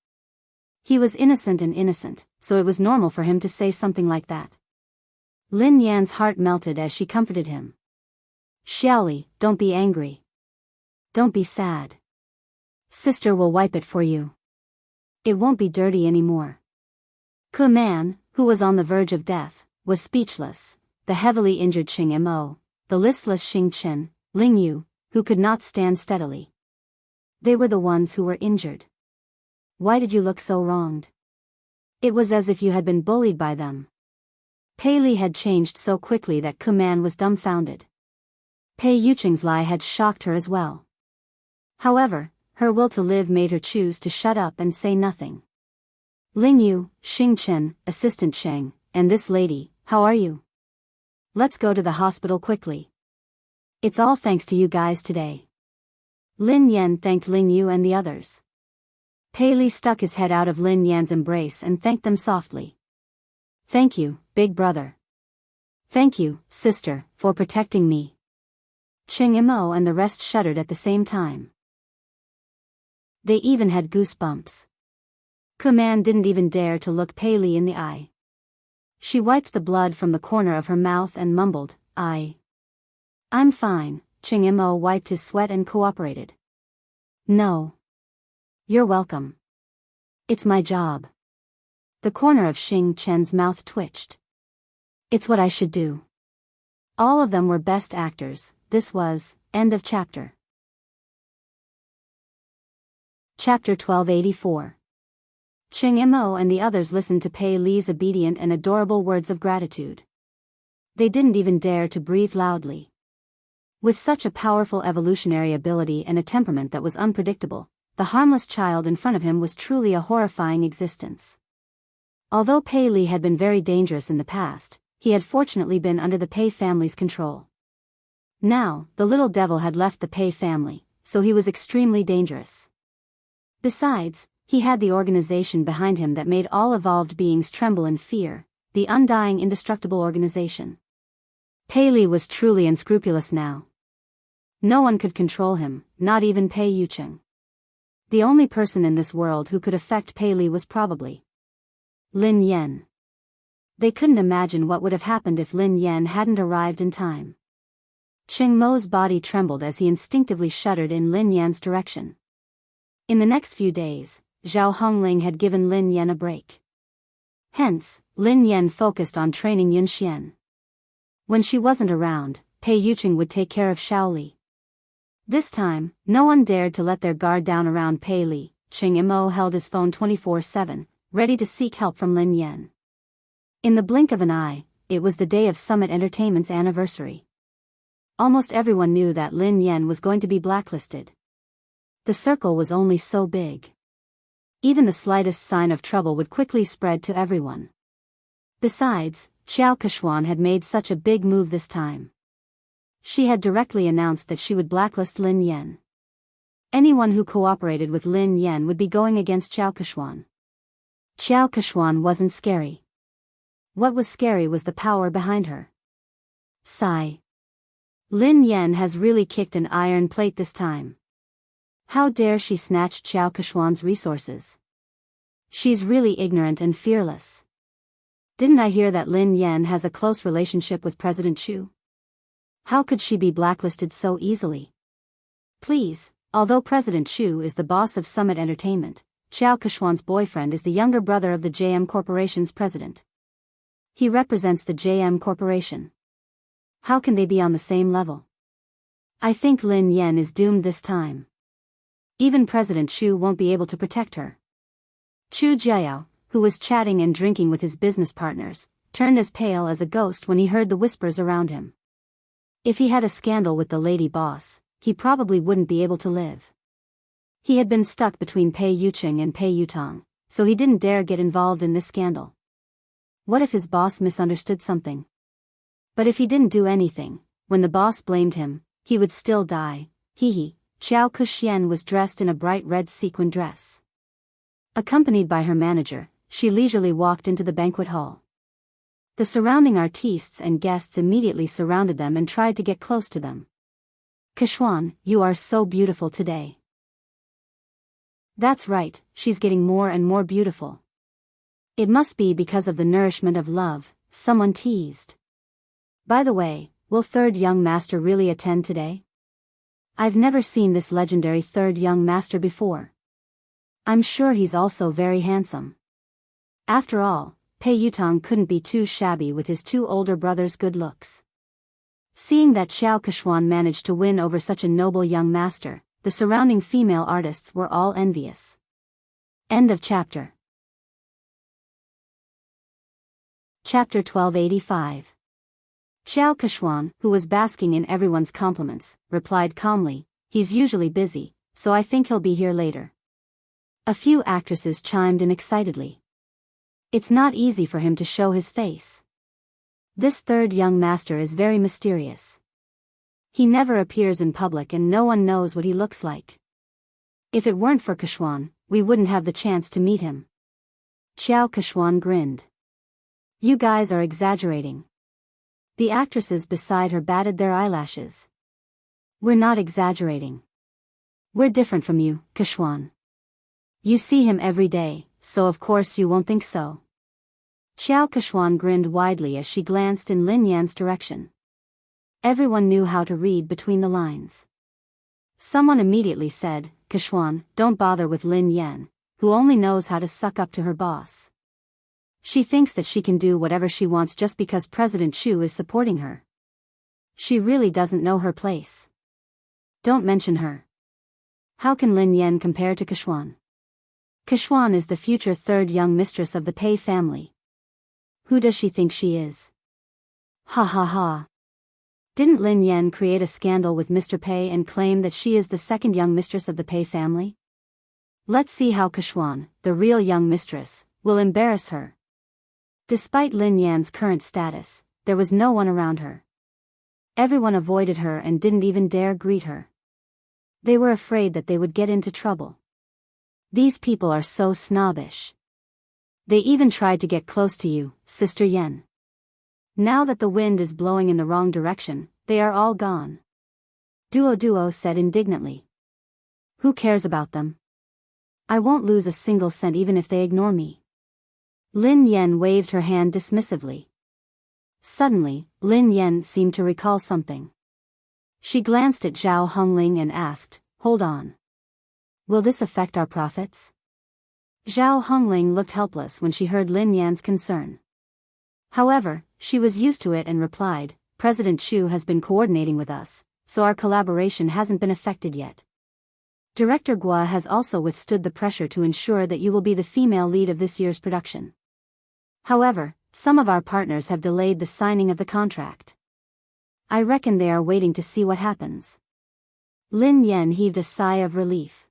He was innocent, so it was normal for him to say something like that. Lin Yan's heart melted as she comforted him. "Xiaoli, don't be angry. Don't be sad. Sister will wipe it for you. It won't be dirty anymore." Ke Man, who was on the verge of death, was speechless. The heavily injured Qing Mo, the listless Xing Chen, Ling Yu, who could not stand steadily. They were the ones who were injured. "Why did you look so wronged? It was as if you had been bullied by them." Pei Li had changed so quickly that Ke Man was dumbfounded. Pei Yucheng's lie had shocked her as well. However, her will to live made her choose to shut up and say nothing. "Ling Yu, Xing Chen, Assistant Cheng, and this lady, how are you? Let's go to the hospital quickly. It's all thanks to you guys today." Lin Yan thanked Ling Yu and the others. Pei Li stuck his head out of Lin Yan's embrace and thanked them softly. "Thank you, big brother. Thank you, sister, for protecting me." Qing Mo and the rest shuddered at the same time. They even had goosebumps. Ke Man didn't even dare to look Pei Li in the eye. She wiped the blood from the corner of her mouth and mumbled, I'm fine." Qing Mo wiped his sweat and cooperated. "No. You're welcome. It's my job." The corner of Xing Chen's mouth twitched. "It's what I should do." All of them were best actors. This was, end of chapter. Chapter 1284. Ching Mo and the others listened to Pei Li's obedient and adorable words of gratitude. They didn't even dare to breathe loudly. With such a powerful evolutionary ability and a temperament that was unpredictable, the harmless child in front of him was truly a horrifying existence. Although Pei Li had been very dangerous in the past, he had fortunately been under the Pei family's control. Now, the little devil had left the Pei family, so he was extremely dangerous. Besides, he had the organization behind him that made all evolved beings tremble in fear, the undying indestructible organization. Pei Li was truly unscrupulous now. No one could control him, not even Pei Yucheng. The only person in this world who could affect Pei Li was probably Lin Yan. They couldn't imagine what would have happened if Lin Yan hadn't arrived in time. Ching Mo's body trembled as he instinctively shuddered in Lin Yan's direction. In the next few days, Zhao Hongling had given Lin Yan a break. Hence, Lin Yan focused on training Yun Xian. When she wasn't around, Pei Yucheng would take care of Shaoli. This time, no one dared to let their guard down around Pei Li. Ching Mo held his phone 24/7, ready to seek help from Lin Yan. In the blink of an eye, it was the day of Summit Entertainment's anniversary. Almost everyone knew that Lin Yan was going to be blacklisted. The circle was only so big. Even the slightest sign of trouble would quickly spread to everyone. Besides, Xiao Kechuan had made such a big move this time. She had directly announced that she would blacklist Lin Yan. Anyone who cooperated with Lin Yan would be going against Xiao Kechuan. Xiao Kechuan wasn't scary. What was scary was the power behind her. Sigh. Lin Yan has really kicked an iron plate this time. How dare she snatch Xiao Kechuan's resources? She's really ignorant and fearless. Didn't I hear that Lin Yan has a close relationship with President Chu? How could she be blacklisted so easily? Please, although President Chu is the boss of Summit Entertainment, Xiao Kechuan's boyfriend is the younger brother of the JM Corporation's president. He represents the JM Corporation. How can they be on the same level? I think Lin Yan is doomed this time. Even President Chu won't be able to protect her. Chu Jiao, who was chatting and drinking with his business partners, turned as pale as a ghost when he heard the whispers around him. If he had a scandal with the lady boss, he probably wouldn't be able to live. He had been stuck between Pei Yucheng and Pei Yutong, so he didn't dare get involved in this scandal. What if his boss misunderstood something? But if he didn't do anything, when the boss blamed him, he would still die. Hee. Xiao Kexian was dressed in a bright red sequin dress. Accompanied by her manager, she leisurely walked into the banquet hall. The surrounding artistes and guests immediately surrounded them and tried to get close to them. Kechuan, you are so beautiful today. That's right, she's getting more and more beautiful. It must be because of the nourishment of love, someone teased. By the way, will third young master really attend today? I've never seen this legendary third young master before. I'm sure he's also very handsome. After all, Pei Yutong couldn't be too shabby with his two older brothers' good looks. Seeing that Xiao Kechuan managed to win over such a noble young master, the surrounding female artists were all envious. End of chapter. Chapter 1285. Xiao Kechuan, who was basking in everyone's compliments, replied calmly, "He's usually busy, so I think he'll be here later." A few actresses chimed in excitedly. It's not easy for him to show his face. This third young master is very mysterious. He never appears in public and no one knows what he looks like. If it weren't for Kechuan, we wouldn't have the chance to meet him. Xiao Kechuan grinned. You guys are exaggerating. The actresses beside her batted their eyelashes. We're not exaggerating. We're different from you, Kechuan. You see him every day, so of course you won't think so. Xiao Kechuan grinned widely as she glanced in Lin Yan's direction. Everyone knew how to read between the lines. Someone immediately said, Kechuan, don't bother with Lin Yan, who only knows how to suck up to her boss. She thinks that she can do whatever she wants just because President Chu is supporting her. She really doesn't know her place. Don't mention her. How can Lin Yan compare to Keshuan? Keshuan is the future third young mistress of the Pei family. Who does she think she is? Ha ha ha. Didn't Lin Yan create a scandal with Mr. Pei and claim that she is the second young mistress of the Pei family? Let's see how Keshuan, the real young mistress, will embarrass her. Despite Lin Yan's current status, there was no one around her. Everyone avoided her and didn't even dare greet her. They were afraid that they would get into trouble. These people are so snobbish. They even tried to get close to you, Sister Yen. Now that the wind is blowing in the wrong direction, they are all gone. Duo said indignantly. Who cares about them? I won't lose a single cent even if they ignore me. Lin Yan waved her hand dismissively. Suddenly, Lin Yan seemed to recall something. She glanced at Zhao Hongling and asked, "Hold on. Will this affect our profits?" Zhao Hongling looked helpless when she heard Lin Yan's concern. However, she was used to it and replied, "President Chu has been coordinating with us, so our collaboration hasn't been affected yet. Director Gua has also withstood the pressure to ensure that you will be the female lead of this year's production. However, some of our partners have delayed the signing of the contract. I reckon they are waiting to see what happens." Lin Yan heaved a sigh of relief.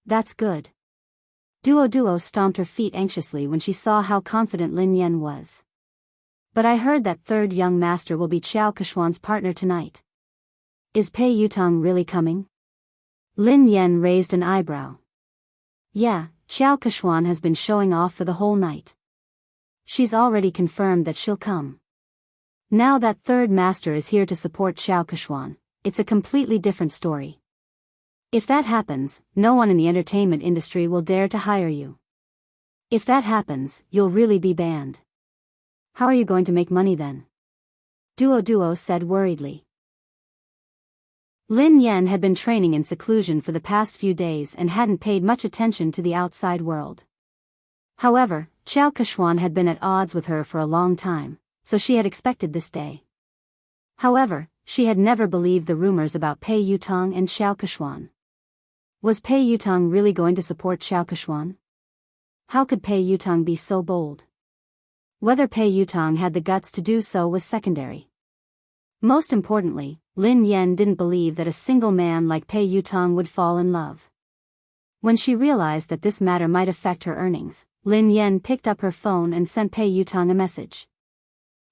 That's good. Duo stomped her feet anxiously when she saw how confident Lin Yan was. But I heard that third young master will be Qiao Keshuan's partner tonight. Is Pei Yutong really coming? Lin Yan raised an eyebrow. Yeah, Qiao Keshuan has been showing off for the whole night. She's already confirmed that she'll come. Now that third master is here to support Qiao Keshuan, it's a completely different story. If that happens, no one in the entertainment industry will dare to hire you. If that happens, you'll really be banned. How are you going to make money then? Duo said worriedly. Lin Yan had been training in seclusion for the past few days and hadn't paid much attention to the outside world. However, Qiao Keshuan had been at odds with her for a long time, so she had expected this day. However, she had never believed the rumors about Pei Yutong and Qiao Keshuan. Was Pei Yutong really going to support Qiao Keshuan? How could Pei Yutong be so bold? Whether Pei Yutong had the guts to do so was secondary. Most importantly, Lin Yan didn't believe that a single man like Pei Yutong would fall in love. When she realized that this matter might affect her earnings, Lin Yan picked up her phone and sent Pei Yutong a message.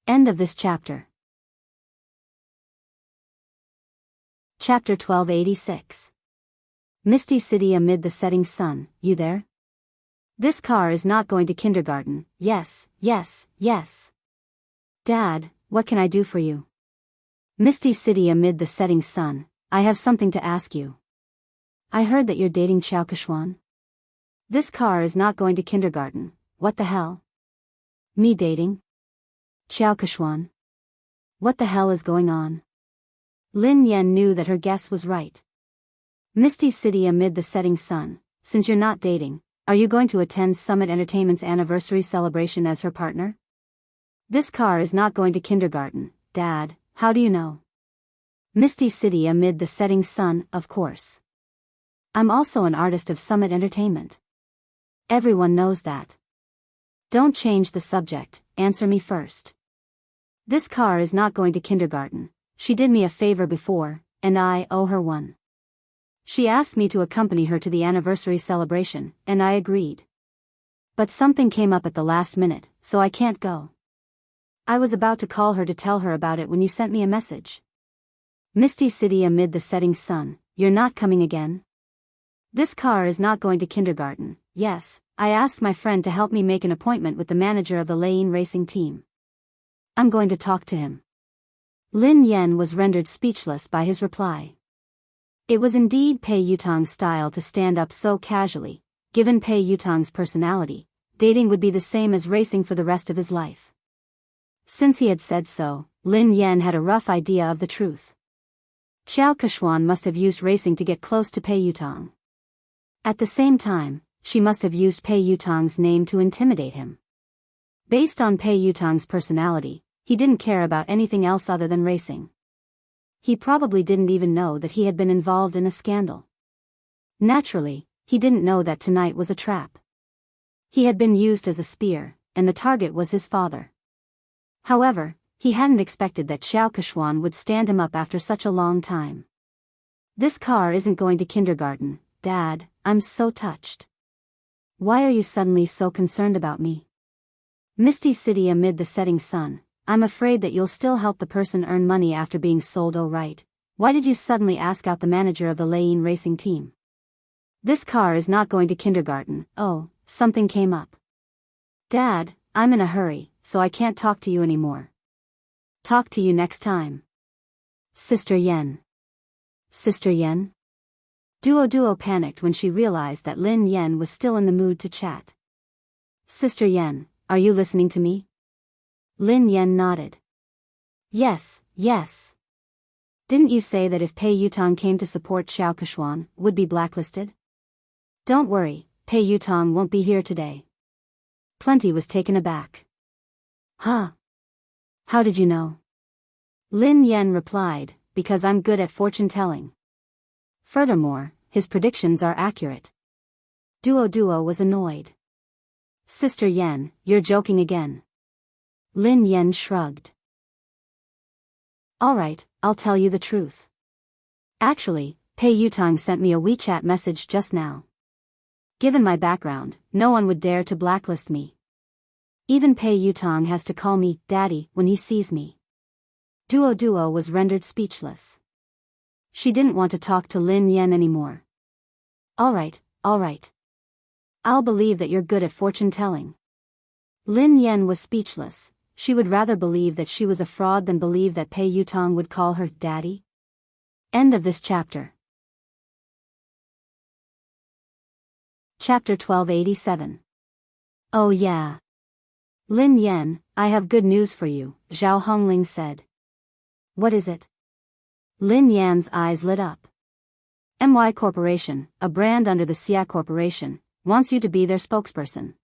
End of this chapter. Chapter 1286. Misty City amid the setting sun, you there? This car is not going to kindergarten, yes. Dad, what can I do for you? Misty City amid the setting sun, I have something to ask you. I heard that you're dating Qiao Keshuan. This car is not going to kindergarten, what the hell? Me dating? Qiao Keshuan? What the hell is going on? Lin Yan knew that her guess was right. Misty City amid the setting sun, since you're not dating, are you going to attend Summit Entertainment's anniversary celebration as her partner? This car is not going to kindergarten, Dad, how do you know? Misty City amid the setting sun, of course. I'm also an artist of Summit Entertainment. Everyone knows that. Don't change the subject, answer me first. This car is not going to kindergarten. She did me a favor before, and I owe her one. She asked me to accompany her to the anniversary celebration, and I agreed. But something came up at the last minute, so I can't go. I was about to call her to tell her about it when you sent me a message. Misty City amid the setting sun, you're not coming again? This car is not going to kindergarten, yes, I asked my friend to help me make an appointment with the manager of the Lane racing team. I'm going to talk to him. Lin Yan was rendered speechless by his reply. It was indeed Pei Yutong's style to stand up so casually. Given Pei Yutong's personality, dating would be the same as racing for the rest of his life. Since he had said so, Lin Yan had a rough idea of the truth. Qiao Keshuan must have used racing to get close to Pei Yutong. At the same time, she must have used Pei Yutong's name to intimidate him. Based on Pei Yutong's personality, he didn't care about anything else other than racing. He probably didn't even know that he had been involved in a scandal. Naturally, he didn't know that tonight was a trap. He had been used as a spear, and the target was his father. However, he hadn't expected that Xiao Keshuan would stand him up after such a long time. This car isn't going to kindergarten, Dad, I'm so touched. Why are you suddenly so concerned about me? Misty City amid the setting sun, I'm afraid that you'll still help the person earn money after being sold. Oh right, why did you suddenly ask out the manager of the Lane racing team? This car is not going to kindergarten. Oh, something came up. Dad, I'm in a hurry, so I can't talk to you anymore. Talk to you next time. Sister Yen. Sister Yen? Duo panicked when she realized that Lin Yen was still in the mood to chat. Sister Yen, are you listening to me? Lin Yen nodded. Yes. Didn't you say that if Pei Yutong came to support Xiao Keshuan, would be blacklisted? Don't worry, Pei Yutong won't be here today. Plenty was taken aback. Huh? How did you know? Lin Yen replied, because I'm good at fortune-telling. Furthermore, his predictions are accurate. Duo was annoyed. Sister Yen, you're joking again. Lin Yen shrugged. Alright, I'll tell you the truth. Actually, Pei Yutong sent me a WeChat message just now. Given my background, no one would dare to blacklist me. Even Pei Yutong has to call me Daddy when he sees me. Duo was rendered speechless. She didn't want to talk to Lin Yen anymore. Alright. I'll believe that you're good at fortune-telling. Lin Yen was speechless. She would rather believe that she was a fraud than believe that Pei Yutong would call her Daddy. End of this chapter. Chapter 1287. Oh yeah. Lin Yen, I have good news for you, Zhao Hongling said. What is it? Lin Yan's eyes lit up. MY Corporation, a brand under the Xia Corporation, wants you to be their spokesperson.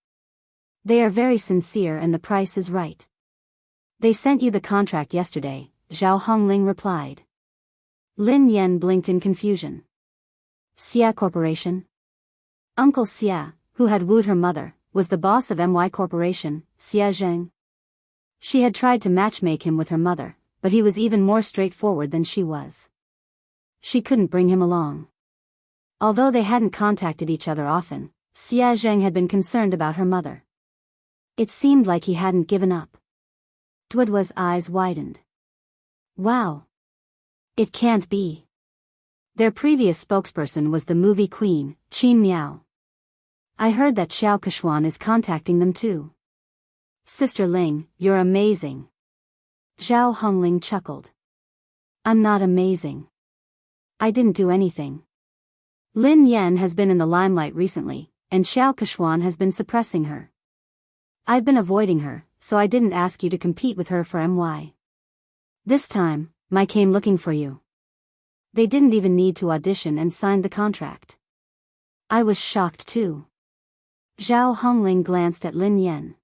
They are very sincere and the price is right. They sent you the contract yesterday, Zhao Hongling replied. Lin Yen blinked in confusion. Xia Corporation? Uncle Xia, who had wooed her mother, was the boss of MY Corporation, Xia Zheng. She had tried to matchmake him with her mother, but he was even more straightforward than she was. She couldn't bring him along. Although they hadn't contacted each other often, Xia Zheng had been concerned about her mother. It seemed like he hadn't given up. Duoduo's eyes widened. Wow. It can't be. Their previous spokesperson was the movie queen, Qin Miao. I heard that Xiao Keshuan is contacting them too. Sister Ling, you're amazing. Zhao Hongling chuckled. I'm not amazing. I didn't do anything. Lin Yen has been in the limelight recently, and Xiao Keshuan has been suppressing her. I've been avoiding her, so I didn't ask you to compete with her for MY. This time, I came looking for you. They didn't even need to audition and signed the contract. I was shocked too. Zhao Hongling glanced at Lin Yen.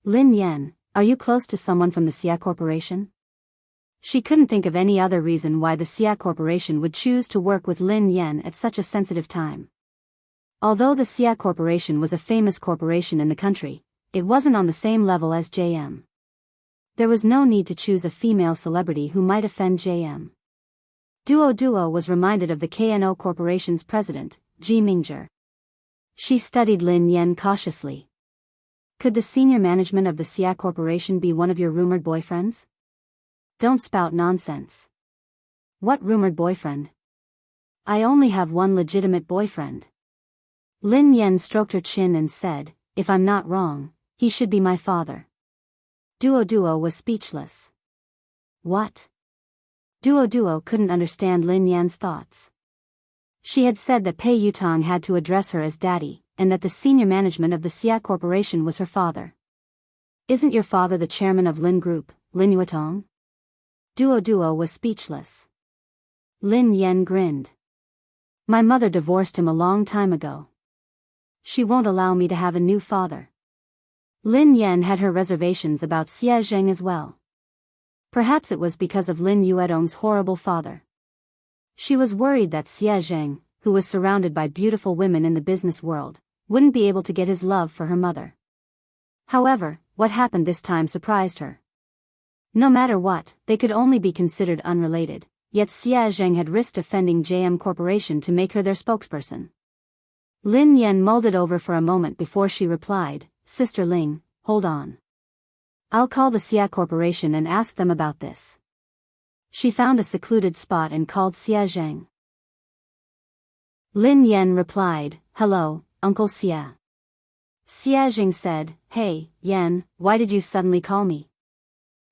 Lin Yen, are you close to someone from the Xia Corporation? She couldn't think of any other reason why the Xia Corporation would choose to work with Lin Yen at such a sensitive time. Although the Xia Corporation was a famous corporation in the country, it wasn't on the same level as JM. There was no need to choose a female celebrity who might offend JM. Duo was reminded of the KNO Corporation's president, Ji Mingzhi. She studied Lin Yen cautiously. Could the senior management of the Xia Corporation be one of your rumored boyfriends? Don't spout nonsense. What rumored boyfriend? I only have one legitimate boyfriend. Lin Yen stroked her chin and said, if I'm not wrong, he should be my father. Duo was speechless. What? Duo couldn't understand Lin Yan's thoughts. She had said that Pei Yutong had to address her as daddy, and that the senior management of the Xia Corporation was her father. Isn't your father the chairman of Lin Group, Lin Yutong? Duo was speechless. Lin Yen grinned. My mother divorced him a long time ago. She won't allow me to have a new father. Lin Yen had her reservations about Xia Zheng as well. Perhaps it was because of Lin Yuedong's horrible father. She was worried that Xia Zheng, who was surrounded by beautiful women in the business world, wouldn't be able to get his love for her mother. However, what happened this time surprised her. No matter what, they could only be considered unrelated, yet Xia Zheng had risked offending JM Corporation to make her their spokesperson. Lin Yan mulled it over for a moment before she replied, "Sister Ling, hold on. I'll call the Xia Corporation and ask them about this." She found a secluded spot and called Xia Zheng. Lin Yan replied, "Hello, Uncle Xia." Xia Zheng said, "Hey, Yan, why did you suddenly call me?"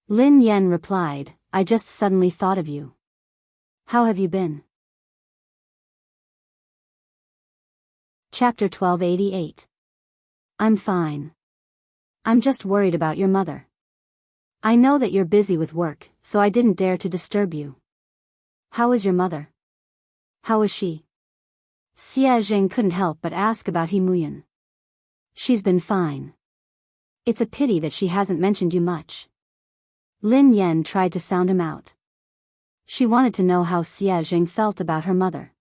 Lin Yan replied, "I just suddenly thought of you. How have you been?" Chapter 1288. I'm fine. I'm just worried about your mother. I know that you're busy with work, so I didn't dare to disturb you. How is your mother? How is she? Xia Zheng couldn't help but ask about Himuyan. She's been fine. It's a pity that she hasn't mentioned you much. Lin Yan tried to sound him out. She wanted to know how Xia Zheng felt about her mother.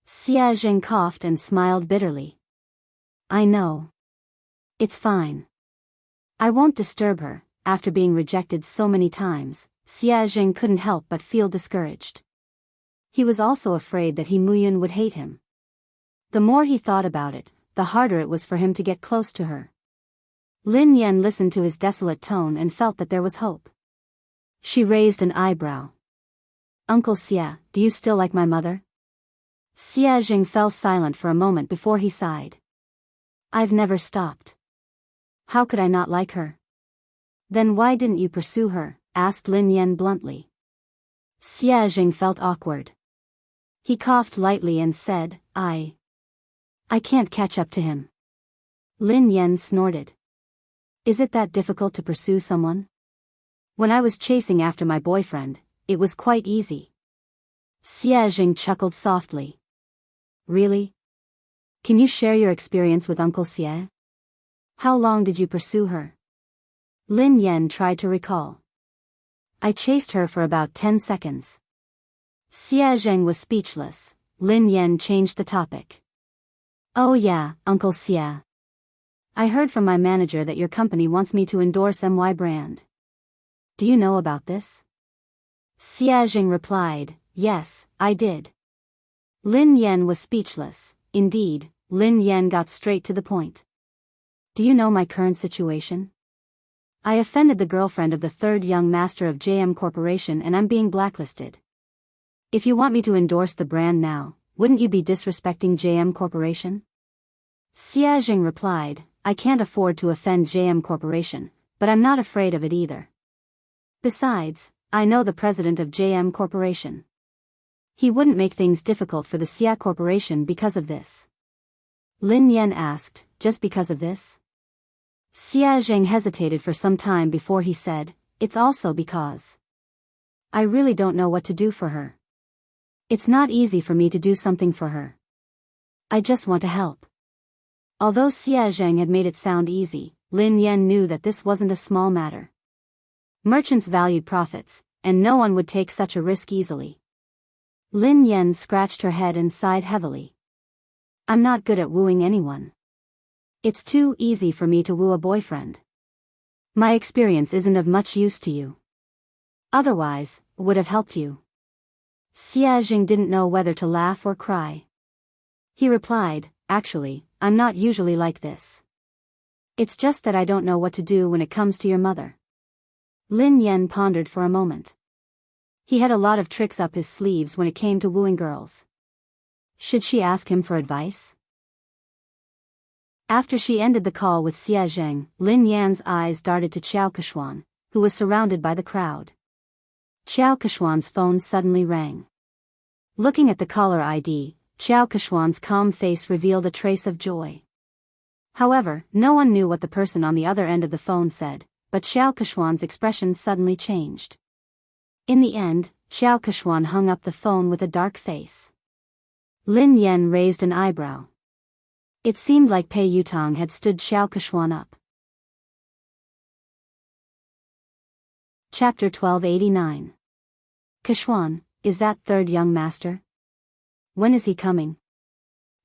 Xia Zheng coughed and smiled bitterly. I know. It's fine. I won't disturb her. After being rejected so many times, Xia Zheng couldn't help but feel discouraged. He was also afraid that Himuyan would hate him. The more he thought about it, the harder it was for him to get close to her. Lin Yan listened to his desolate tone and felt that there was hope. She raised an eyebrow. Uncle Xia, do you still like my mother? Xia Zheng fell silent for a moment before he sighed. I've never stopped. How could I not like her? Then why didn't you pursue her? Asked Lin Yan bluntly. Xia Zheng felt awkward. He coughed lightly and said, I can't catch up to him. Lin Yan snorted. Is it that difficult to pursue someone? When I was chasing after my boyfriend, it was quite easy. Xia Zheng chuckled softly. Really? Can you share your experience with Uncle Xie? How long did you pursue her? Lin Yan tried to recall. I chased her for about 10 seconds. Xia Zheng was speechless. Lin Yan changed the topic. Oh yeah, Uncle Xia. I heard from my manager that your company wants me to endorse MY brand. Do you know about this? Xia Zheng replied, yes, I did. Lin Yan was speechless. Indeed, Lin Yan got straight to the point. Do you know my current situation? I offended the girlfriend of the third young master of JM Corporation and I'm being blacklisted. If you want me to endorse the brand now, wouldn't you be disrespecting JM Corporation? Xia Zheng replied, I can't afford to offend JM Corporation, but I'm not afraid of it either. Besides, I know the president of JM Corporation. He wouldn't make things difficult for the Xia Corporation because of this. Lin Yan asked, just because of this? Xia Zheng hesitated for some time before he said, it's also because. I really don't know what to do for her. It's not easy for me to do something for her. I just want to help. Although Xia Zheng had made it sound easy, Lin Yan knew that this wasn't a small matter. Merchants valued profits, and no one would take such a risk easily. Lin Yan scratched her head and sighed heavily. I'm not good at wooing anyone. It's too easy for me to woo a boyfriend. My experience isn't of much use to you. Otherwise, would have helped you. Xia Zheng didn't know whether to laugh or cry. He replied, actually, I'm not usually like this. It's just that I don't know what to do when it comes to your mother. Lin Yan pondered for a moment. He had a lot of tricks up his sleeves when it came to wooing girls. Should she ask him for advice? After she ended the call with Xia Zheng, Lin Yan's eyes darted to Qiao Keshuan, who was surrounded by the crowd. Qiao Keshuan's phone suddenly rang. Looking at the caller ID, Qiao Keshuan's calm face revealed a trace of joy. However, no one knew what the person on the other end of the phone said, but Qiao Keshuan's expression suddenly changed. In the end, Qiao Keshuan hung up the phone with a dark face. Lin Yan raised an eyebrow. It seemed like Pei Yutong had stood Qiao Keshuan up. Chapter 1289. Keshuan, is that third young master? When is he coming?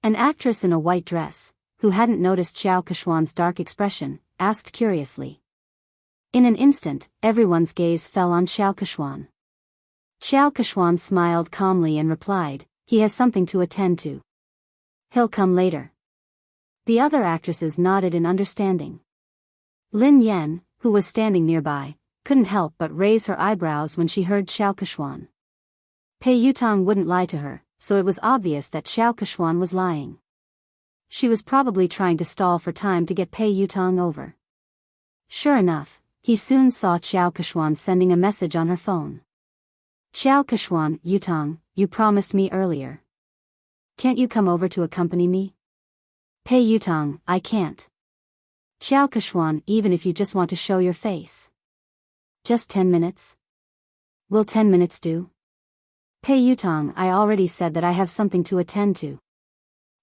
An actress in a white dress, who hadn't noticed Xiao Keshuan's dark expression, asked curiously. In an instant, everyone's gaze fell on Xiao Keshuan. Xiao Keshuan smiled calmly and replied, "He has something to attend to. He'll come later." The other actresses nodded in understanding. Lin Yan, who was standing nearby, couldn't help but raise her eyebrows when she heard Xiao Keshuan. Pei Yutang wouldn't lie to her, so it was obvious that Xiao Keshuan was lying. She was probably trying to stall for time to get Pei Yutang over. Sure enough, he soon saw Xiao Keshuan sending a message on her phone. "Xiao Keshuan, Yutang, you promised me earlier. Can't you come over to accompany me?" "Pei Yutang, I can't." "Xiao Keshuan, even if you just want to show your face." "Just 10 minutes? Will 10 minutes do?" "Pei Yutang, I already said that I have something to attend to.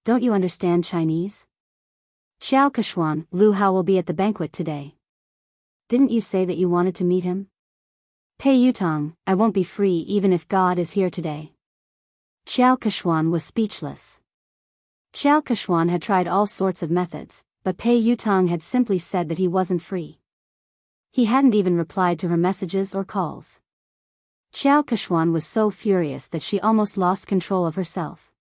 Don't you understand Chinese?" "Xiao Keshuan, Lu Hao will be at the banquet today. Didn't you say that you wanted to meet him?" "Pei Yutang, I won't be free even if God is here today." Xiao Keshuan was speechless. Xiao Keshuan had tried all sorts of methods, but Pei Yutang had simply said that he wasn't free. He hadn't even replied to her messages or calls. Xiao Keshuan was so furious that she almost lost control of herself.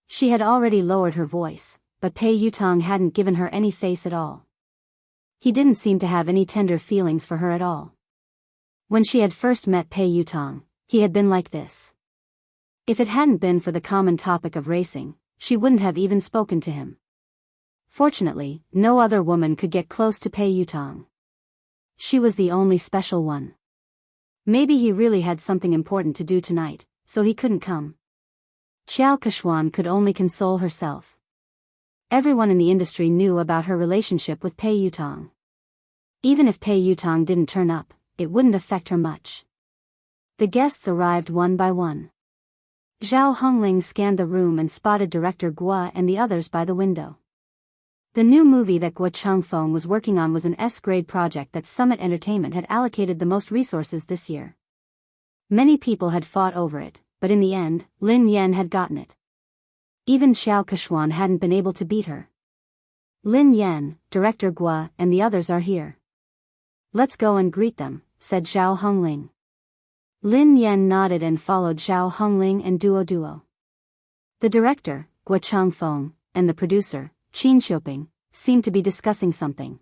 She had already lowered her voice, but Pei Yutang hadn't given her any face at all. He didn't seem to have any tender feelings for her at all. When she had first met Pei Yutang, he had been like this. If it hadn't been for the common topic of racing, she wouldn't have even spoken to him. Fortunately, no other woman could get close to Pei Yutang. She was the only special one. Maybe he really had something important to do tonight, so he couldn't come. Xiao Keshuan could only console herself. Everyone in the industry knew about her relationship with Pei Yutang. Even if Pei Yutang didn't turn up, it wouldn't affect her much. The guests arrived one by one. Zhao Hongling scanned the room and spotted director Guo and the others by the window. The new movie that Guo Changfeng was working on was an S-grade project that Summit Entertainment had allocated the most resources this year. Many people had fought over it, but in the end, Lin Yan had gotten it. Even Xiao Keshuan hadn't been able to beat her. "Lin Yan, director Guo, and the others are here. Let's go and greet them," said Zhao Hongling. Lin Yan nodded and followed Zhao Hongling and Duo. The director, Guo Changfeng, and the producer, Qin Xiuping, seemed to be discussing something.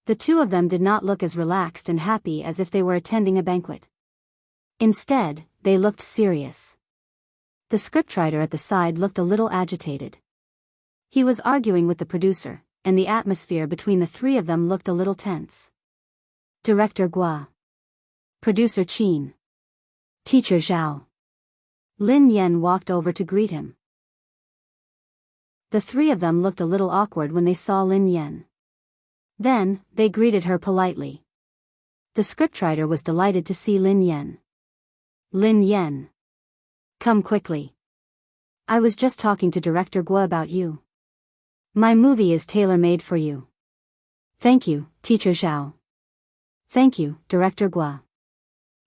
The two of them did not look as relaxed and happy as if they were attending a banquet. Instead, they looked serious. The scriptwriter at the side looked a little agitated. He was arguing with the producer, and the atmosphere between the three of them looked a little tense. Director Guo. Producer Qin. Teacher Zhao. Lin Yan walked over to greet him. The three of them looked a little awkward when they saw Lin Yan. Then, they greeted her politely. The scriptwriter was delighted to see Lin Yan. "Lin Yan. Come quickly. I was just talking to Director Guo about you. My movie is tailor-made for you." "Thank you, Teacher Zhao." "Thank you, Director Guo.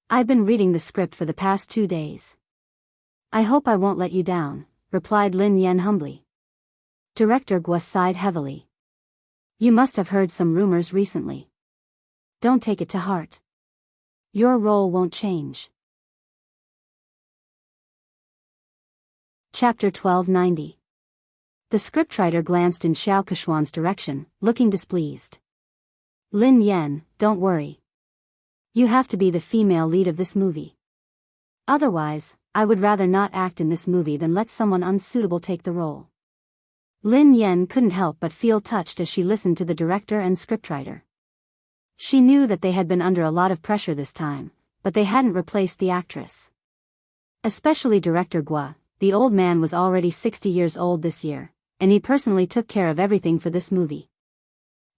I've been reading the script for the past 2 days. I hope I won't let you down," replied Lin Yan humbly. Director Guo sighed heavily. "You must have heard some rumors recently. Don't take it to heart. Your role won't change." Chapter 1290. The scriptwriter glanced in Xiao Keshuan's direction, looking displeased. "Lin Yan, don't worry. You have to be the female lead of this movie. Otherwise, I would rather not act in this movie than let someone unsuitable take the role." Lin Yan couldn't help but feel touched as she listened to the director and scriptwriter. She knew that they had been under a lot of pressure this time, but they hadn't replaced the actress. Especially Director Guo. The old man was already 60 years old this year, and he personally took care of everything for this movie.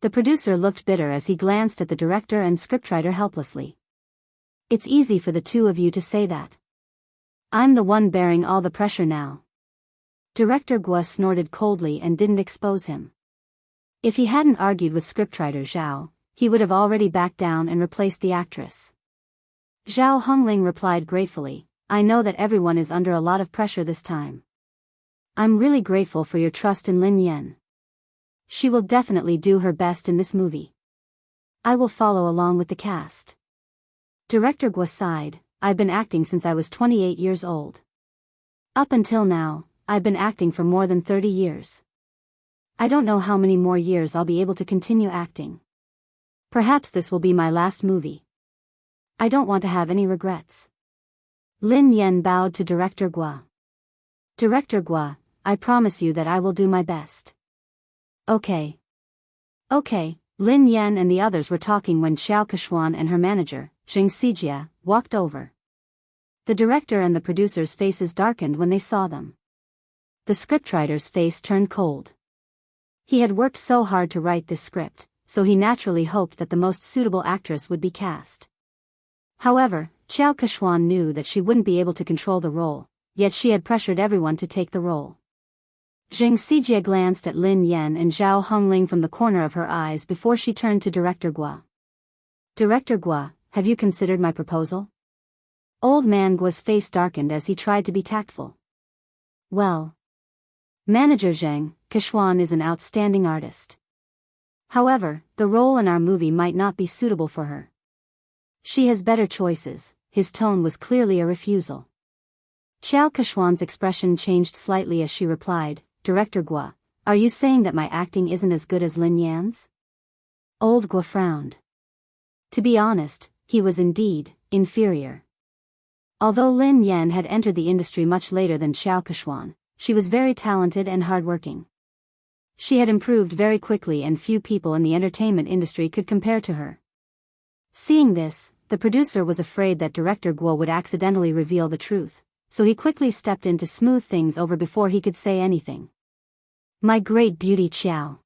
The producer looked bitter as he glanced at the director and scriptwriter helplessly. "It's easy for the two of you to say that. I'm the one bearing all the pressure now." Director Guo snorted coldly and didn't expose him. If he hadn't argued with scriptwriter Zhao, he would have already backed down and replaced the actress. Zhao Hongling replied gratefully, "I know that everyone is under a lot of pressure this time. I'm really grateful for your trust in Lin Yan. She will definitely do her best in this movie. I will follow along with the cast. Director Guo sighed, I've been acting since I was 28 years old. Up until now, I've been acting for more than 30 years. I don't know how many more years I'll be able to continue acting. Perhaps this will be my last movie. I don't want to have any regrets. Lin Yan bowed to Director Guo. Director Guo, I promise you that I will do my best. Okay. Okay, Lin Yan and the others were talking when Xiao Kechuan and her manager, Zheng Xijia, walked over. The director and the producer's faces darkened when they saw them. The scriptwriter's face turned cold. He had worked so hard to write this script, so he naturally hoped that the most suitable actress would be cast. However, Xiao Kechuan knew that she wouldn't be able to control the role, yet she had pressured everyone to take the role. Zheng Xijia glanced at Lin Yan and Zhao Hongling from the corner of her eyes before she turned to Director Guo. Director Guo, have you considered my proposal? Old man Guo's face darkened as he tried to be tactful. Well, Manager Zheng, Kechuan is an outstanding artist. However, the role in our movie might not be suitable for her. She has better choices. His tone was clearly a refusal. Xiao Kechuan's expression changed slightly as she replied, Director Guo, are you saying that my acting isn't as good as Lin Yan's? Old Guo frowned. To be honest, he was indeed inferior. Although Lin Yan had entered the industry much later than Xiao Kechuan, she was very talented and hardworking. She had improved very quickly and few people in the entertainment industry could compare to her. Seeing this, the producer was afraid that Director Guo would accidentally reveal the truth, so he quickly stepped in to smooth things over before he could say anything. My great beauty Xiao.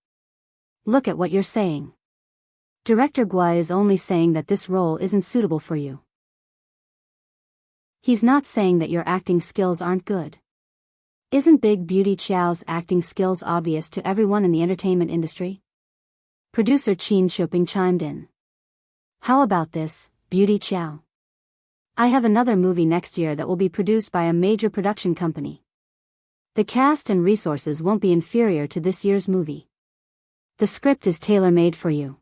Look at what you're saying. Director Guo is only saying that this role isn't suitable for you. He's not saying that your acting skills aren't good. Isn't Big Beauty Xiao's acting skills obvious to everyone in the entertainment industry? Producer Qin Shuping chimed in. How about this, Beauty Xiao? I have another movie next year that will be produced by a major production company. The cast and resources won't be inferior to this year's movie. The script is tailor-made for you.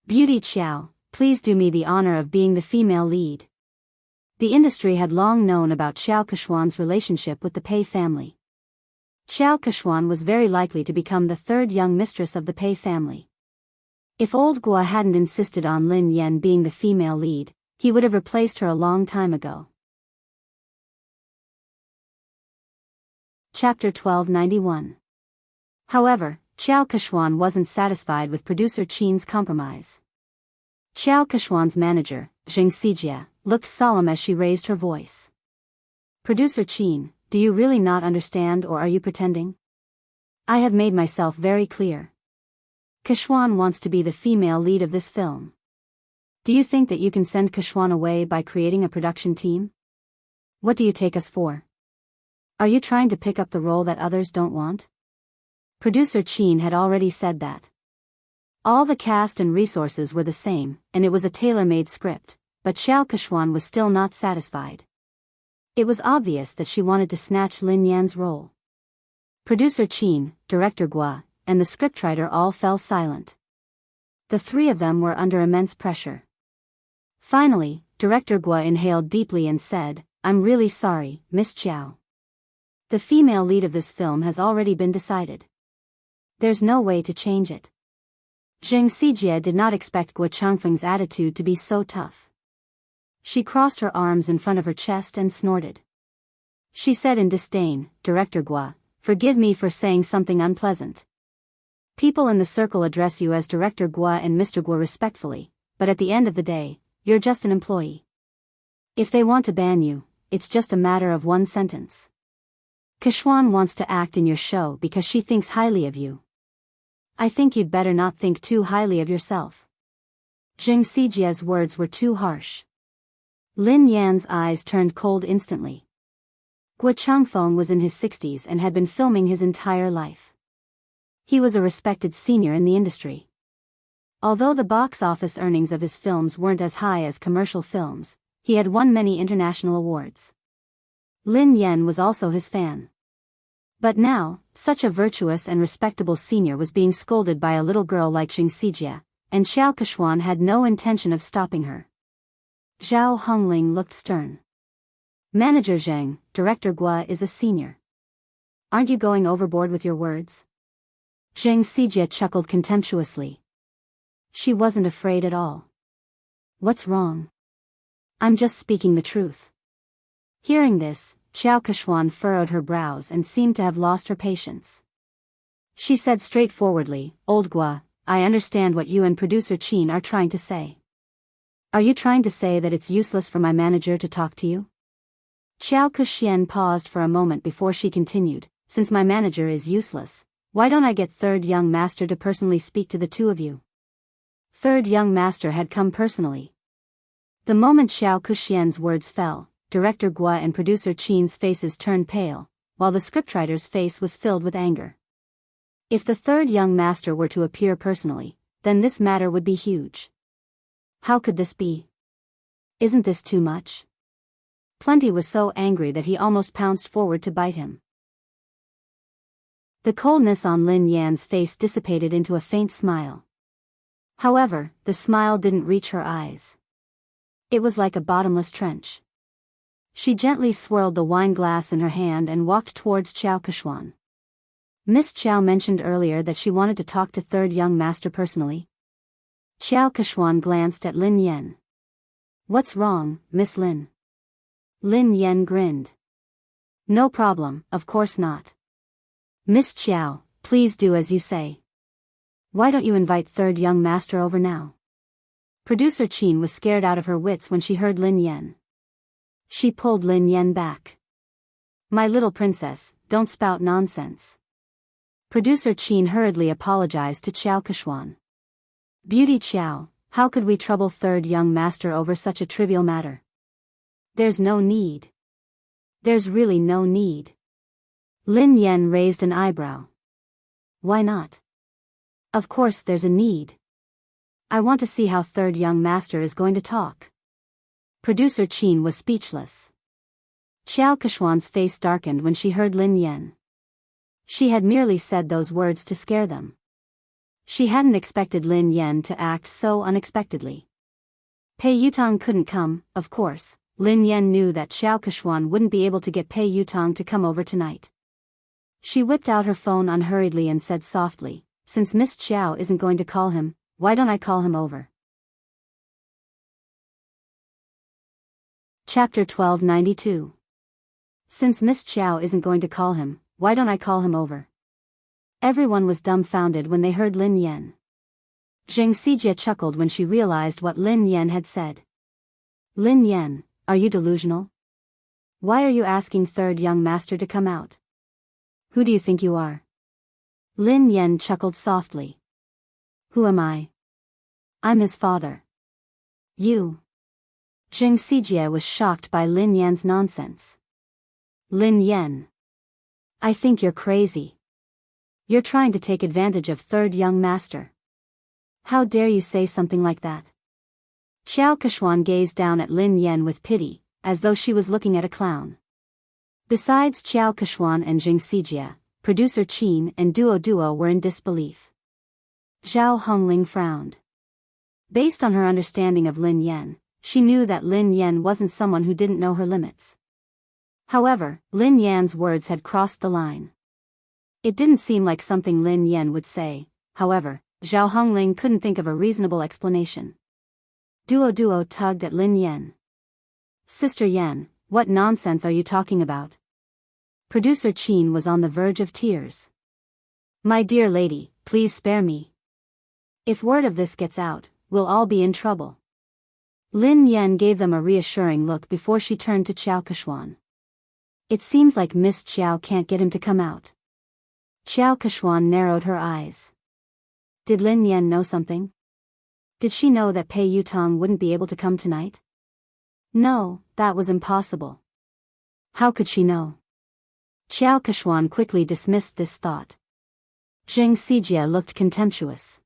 Beauty Xiao, please do me the honor of being the female lead. The industry had long known about Xiao Kechuan's relationship with the Pei family. Xiao Kechuan was very likely to become the third young mistress of the Pei family. If old Guo hadn't insisted on Lin Yan being the female lead, he would have replaced her a long time ago. Chapter 1291. However, Xiao Kechuan wasn't satisfied with producer Qin's compromise. Xiao Kechuan's manager, Zheng Xijia, looked solemn as she raised her voice. Producer Qin, do you really not understand or are you pretending? I have made myself very clear. Kechuan wants to be the female lead of this film. Do you think that you can send Kechuan away by creating a production team? What do you take us for? Are you trying to pick up the role that others don't want? Producer Qin had already said that. All the cast and resources were the same, and it was a tailor-made script, but Xiao Kechuan was still not satisfied. It was obvious that she wanted to snatch Lin Yan's role. Producer Qin, Director Guo, and the scriptwriter all fell silent. The three of them were under immense pressure. Finally, Director Guo inhaled deeply and said, I'm really sorry, Miss Xiao. The female lead of this film has already been decided. There's no way to change it. Zheng Xijia did not expect Guo Changfeng's attitude to be so tough. She crossed her arms in front of her chest and snorted. She said in disdain, Director Guo, forgive me for saying something unpleasant. People in the circle address you as Director Guo and Mr. Guo respectfully, but at the end of the day, you're just an employee. If they want to ban you, it's just a matter of one sentence. Kechuan wants to act in your show because she thinks highly of you. I think you'd better not think too highly of yourself. Zheng Xijia's words were too harsh. Lin Yan's eyes turned cold instantly. Guo Changfeng was in his 60s and had been filming his entire life. He was a respected senior in the industry. Although the box office earnings of his films weren't as high as commercial films, he had won many international awards. Lin Yan was also his fan. But now, such a virtuous and respectable senior was being scolded by a little girl like Xing Xijie, and Xiao Keshuan had no intention of stopping her. Zhao Hongling looked stern. Manager Zheng, Director Gua is a senior. Aren't you going overboard with your words? Xing Xijie chuckled contemptuously. She wasn't afraid at all. What's wrong? I'm just speaking the truth. Hearing this, Xiao Keshuan furrowed her brows and seemed to have lost her patience. She said straightforwardly, Old Gua, I understand what you and producer Qin are trying to say. Are you trying to say that it's useless for my manager to talk to you? Xiao Kexian paused for a moment before she continued, since my manager is useless, why don't I get Third Young Master to personally speak to the two of you? Third Young Master had come personally. The moment Xiao Kexian's words fell, Director Gua and producer Qin's faces turned pale, while the scriptwriter's face was filled with anger. If the Third Young Master were to appear personally, then this matter would be huge. How could this be? Isn't this too much? Plenty was so angry that he almost pounced forward to bite him. The coldness on Lin Yan's face dissipated into a faint smile. However, the smile didn't reach her eyes. It was like a bottomless trench. She gently swirled the wine glass in her hand and walked towards Xiao Keshuan. Miss Qiao mentioned earlier that she wanted to talk to Third Young Master personally. Xiao Keshuan glanced at Lin Yan. What's wrong, Miss Lin? Lin Yan grinned. No problem, of course not. Miss Qiao, please do as you say. Why don't you invite Third Young Master over now? Producer Qin was scared out of her wits when she heard Lin Yan. She pulled Lin Yan back. My little princess, don't spout nonsense. Producer Qin hurriedly apologized to Xiao Keshuan. Beauty Qiao, how could we trouble Third Young Master over such a trivial matter? There's no need. There's really no need. Lin Yan raised an eyebrow. Why not? Of course there's a need. I want to see how Third Young Master is going to talk. Producer Qin was speechless. Xiao Keshuan's face darkened when she heard Lin Yan. She had merely said those words to scare them. She hadn't expected Lin Yan to act so unexpectedly. Pei Yutang couldn't come, of course. Lin Yan knew that Xiao Keshuan wouldn't be able to get Pei Yutang to come over tonight. She whipped out her phone unhurriedly and said softly, since Miss Qiao isn't going to call him, why don't I call him over? Chapter 1292. Since Miss Qiao isn't going to call him, why don't I call him over? Everyone was dumbfounded when they heard Lin Yan. Zheng Xijie chuckled when she realized what Lin Yan had said. Lin Yan, are you delusional? Why are you asking Third Young Master to come out? Who do you think you are? Lin Yan chuckled softly. Who am I? I'm his father. You. Zheng Xijie was shocked by Lin Yan's nonsense. Lin Yan. I think you're crazy. You're trying to take advantage of Third Young Master. How dare you say something like that? Xiao Keshuan gazed down at Lin Yan with pity, as though she was looking at a clown. Besides Xiao Keshuan and Zheng Xijie, producer Qin and Duo were in disbelief. Zhao Hongling frowned. Based on her understanding of Lin Yan, she knew that Lin Yan wasn't someone who didn't know her limits. However, Lin Yan's words had crossed the line. It didn't seem like something Lin Yan would say. However, Zhao Hongling couldn't think of a reasonable explanation. Duo tugged at Lin Yan. Sister Yan, what nonsense are you talking about? Producer Qin was on the verge of tears. My dear lady, please spare me. If word of this gets out, we'll all be in trouble. Lin Yan gave them a reassuring look before she turned to Xiao Keshuan. It seems like Miss Qiao can't get him to come out. Xiao Keshuan narrowed her eyes. Did Lin Yan know something? Did she know that Pei Yutang wouldn't be able to come tonight? No, that was impossible. How could she know? Xiao Keshuan quickly dismissed this thought. Zheng Xijie looked contemptuous.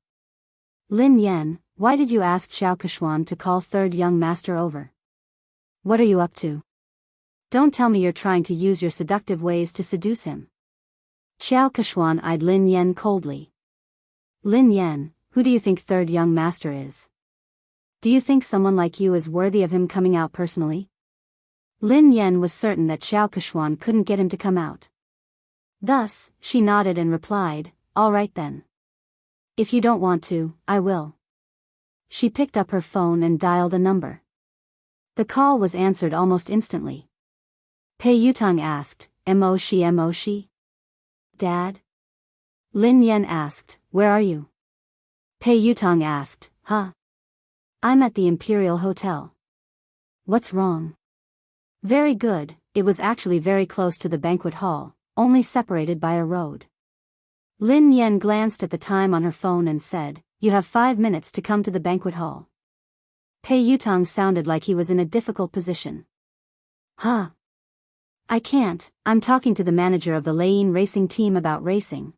Lin Yan, why did you ask Xiao Keshuan to call Third Young Master over? What are you up to? Don't tell me you're trying to use your seductive ways to seduce him. Xiao Keshuan eyed Lin Yan coldly. Lin Yan, who do you think third young master is? Do you think someone like you is worthy of him coming out personally? Lin Yan was certain that Xiao Keshuan couldn't get him to come out. Thus, she nodded and replied, all right then. If you don't want to, I will. She picked up her phone and dialed a number. The call was answered almost instantly. Pei Yutang asked, Mo shi? Dad? Lin Yan asked, where are you? Pei Yutang asked, huh? I'm at the Imperial Hotel. What's wrong? Very good, it was actually very close to the banquet hall, only separated by a road. Lin Yan glanced at the time on her phone and said, you have 5 minutes to come to the banquet hall. Pei Yutang sounded like he was in a difficult position. Huh? I can't, I'm talking to the manager of the Lane racing team about racing.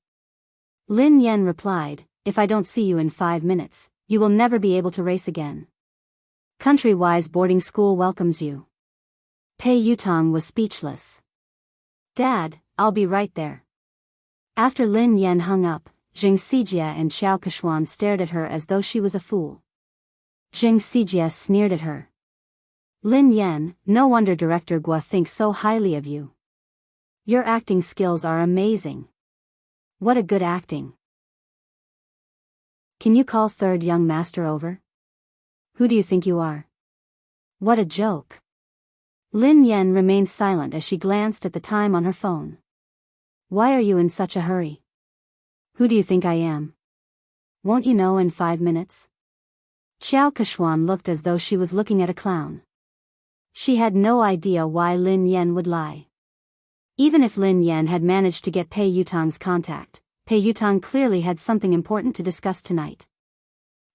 Lin Yan replied, if I don't see you in 5 minutes, you will never be able to race again. Country-wise boarding school welcomes you. Pei Yutang was speechless. Dad, I'll be right there. After Lin Yan hung up, Zheng Xijie and Xiao Keshuan stared at her as though she was a fool. Zheng Xijie sneered at her. Lin Yan, no wonder Director Guo thinks so highly of you. Your acting skills are amazing. What a good acting. Can you call third young master over? Who do you think you are? What a joke. Lin Yan remained silent as she glanced at the time on her phone. Why are you in such a hurry? Who do you think I am? Won't you know in 5 minutes? Xiao Keshuan looked as though she was looking at a clown. She had no idea why Lin Yan would lie. Even if Lin Yan had managed to get Pei Yutang's contact, Pei Yutang clearly had something important to discuss tonight.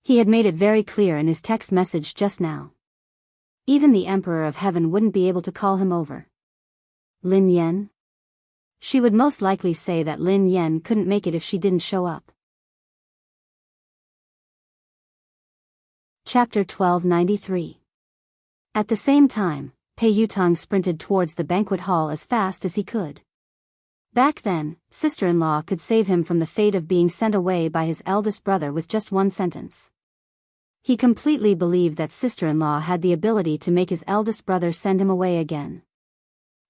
He had made it very clear in his text message just now. Even the Emperor of Heaven wouldn't be able to call him over. Lin Yan? She would most likely say that Lin Yan couldn't make it if she didn't show up. Chapter 1293. At the same time, Pei Yutang sprinted towards the banquet hall as fast as he could. Back then, sister-in-law could save him from the fate of being sent away by his eldest brother with just one sentence. He completely believed that sister-in-law had the ability to make his eldest brother send him away again.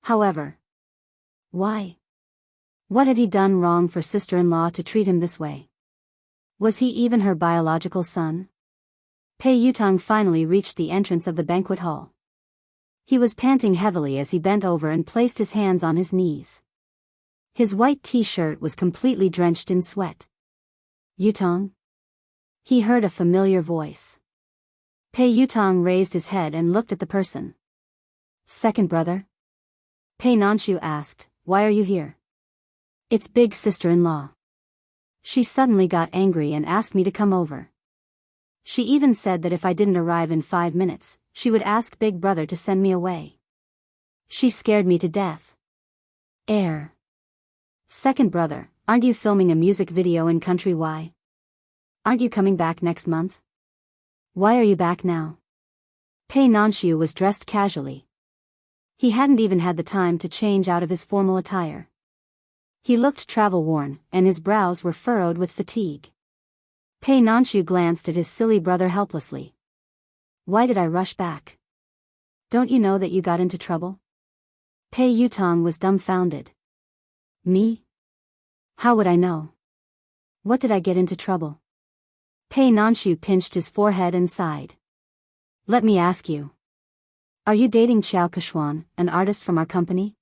However, why? What had he done wrong for sister-in-law to treat him this way? Was he even her biological son? Pei Yutang finally reached the entrance of the banquet hall. He was panting heavily as he bent over and placed his hands on his knees. His white t-shirt was completely drenched in sweat. Yutang? He heard a familiar voice. Pei Yutang raised his head and looked at the person. Second brother? Pei Nanshu asked, why are you here? It's big sister-in-law. She suddenly got angry and asked me to come over. She even said that if I didn't arrive in 5 minutes, she would ask big brother to send me away. She scared me to death. Second brother, aren't you filming a music video in Country Y? Aren't you coming back next month? Why are you back now? Pei Nanshu was dressed casually. He hadn't even had the time to change out of his formal attire. He looked travel-worn, and his brows were furrowed with fatigue. Pei Nanshu glanced at his silly brother helplessly. Why did I rush back? Don't you know that you got into trouble? Pei Yutang was dumbfounded. Me? How would I know? What did I get into trouble? Pei Nanshu pinched his forehead and sighed. Let me ask you. Are you dating Xiao Keshuan, an artist from our company?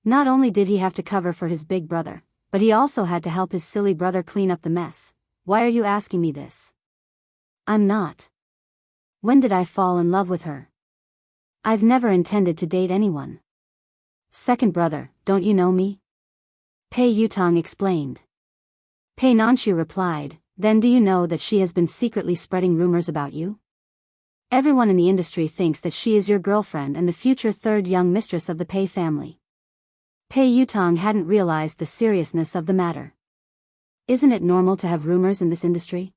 Not only did he have to cover for his big brother, but he also had to help his silly brother clean up the mess. Why are you asking me this? I'm not. When did I fall in love with her? I've never intended to date anyone. Second brother, don't you know me? Pei Yutang explained. Pei Nanshu replied, then do you know that she has been secretly spreading rumors about you? Everyone in the industry thinks that she is your girlfriend and the future third young mistress of the Pei family. Pei Yutang hadn't realized the seriousness of the matter. Isn't it normal to have rumors in this industry?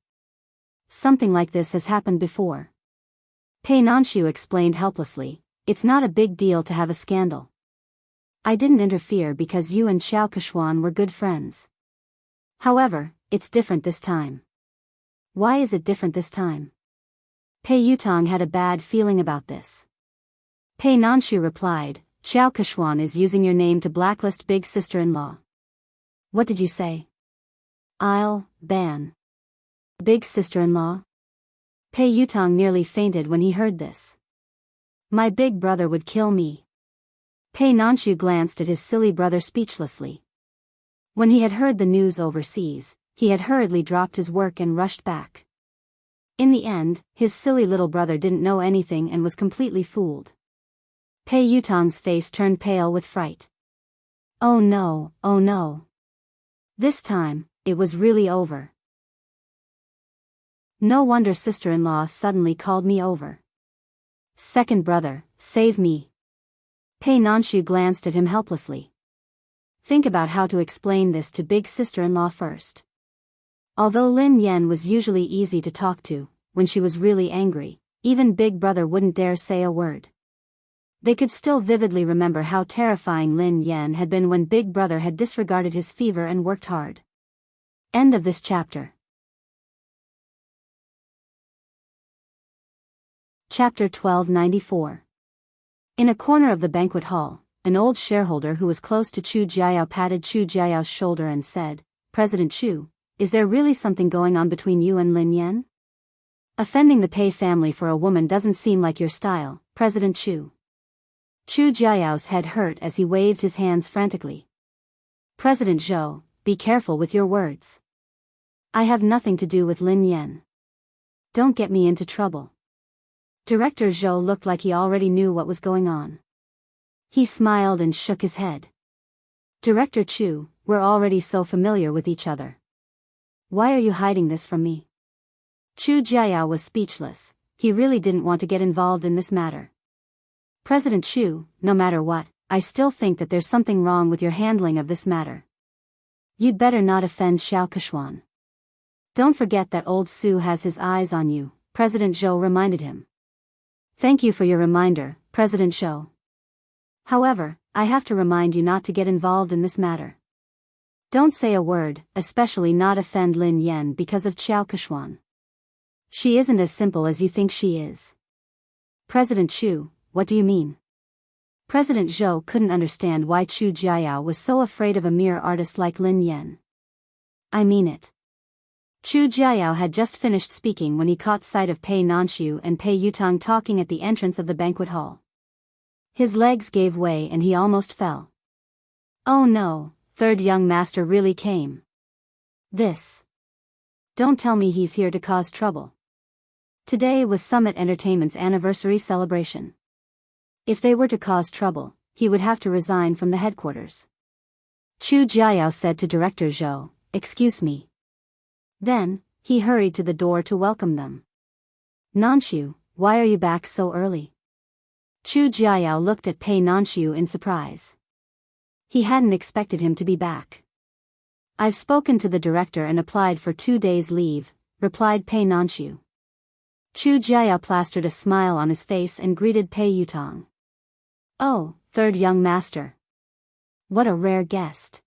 Something like this has happened before. Pei Nanshu explained helplessly, it's not a big deal to have a scandal. I didn't interfere because you and Xiao Keshuan were good friends. However, it's different this time. Why is it different this time? Pei Yutong had a bad feeling about this. Pei Nanshu replied, Xiao Keshuan is using your name to blacklist big sister-in-law. What did you say? I'll ban big sister-in-law? Pei Yutong nearly fainted when he heard this. My big brother would kill me. Pei Nanshu glanced at his silly brother speechlessly. When he had heard the news overseas, he had hurriedly dropped his work and rushed back. In the end, his silly little brother didn't know anything and was completely fooled. Pei Yutong's face turned pale with fright. Oh no, oh no. This time, it was really over. No wonder sister-in-law suddenly called me over. Second brother, save me. Pei Nanshu glanced at him helplessly. Think about how to explain this to big sister-in-law first. Although Lin Yan was usually easy to talk to, when she was really angry, even big brother wouldn't dare say a word. They could still vividly remember how terrifying Lin Yan had been when big brother had disregarded his fever and worked hard. End of this chapter. Chapter 1294. In a corner of the banquet hall, an old shareholder who was close to Chu Jiayao patted Chu Jiayao's shoulder and said, President Chu, is there really something going on between you and Lin Yan? Offending the Pei family for a woman doesn't seem like your style, President Chu. Chu Jiayao's head hurt as he waved his hands frantically. President Zhou, be careful with your words. I have nothing to do with Lin Yan. Don't get me into trouble. Director Zhou looked like he already knew what was going on. He smiled and shook his head. Director Chu, we're already so familiar with each other. Why are you hiding this from me? Chu Jiayao was speechless. He really didn't want to get involved in this matter. President Chu, no matter what, I still think that there's something wrong with your handling of this matter. You'd better not offend Xiao Keshuan. Don't forget that old Su has his eyes on you, President Zhou reminded him. Thank you for your reminder, President Zhou. However, I have to remind you not to get involved in this matter. Don't say a word, especially not offend Lin Yan because of Xiao Keshuan. She isn't as simple as you think she is. President Chu, what do you mean? President Zhou couldn't understand why Chu Jiayao was so afraid of a mere artist like Lin Yan. I mean it. Chu Jiayao had just finished speaking when he caught sight of Pei Nanshu and Pei Yutong talking at the entrance of the banquet hall. His legs gave way and he almost fell. Oh no, third young master really came. This. Don't tell me he's here to cause trouble. Today was Summit Entertainment's anniversary celebration. If they were to cause trouble, he would have to resign from the headquarters. Chu Jiayao said to Director Zhou, Excuse me. Then, he hurried to the door to welcome them. Nanshu, why are you back so early? Chu Jiayao looked at Pei Nanshu in surprise. He hadn't expected him to be back. I've spoken to the director and applied for 2 days' leave, replied Pei Nanshu. Chu Jiayao plastered a smile on his face and greeted Pei Yutong. Oh, third young master. What a rare guest.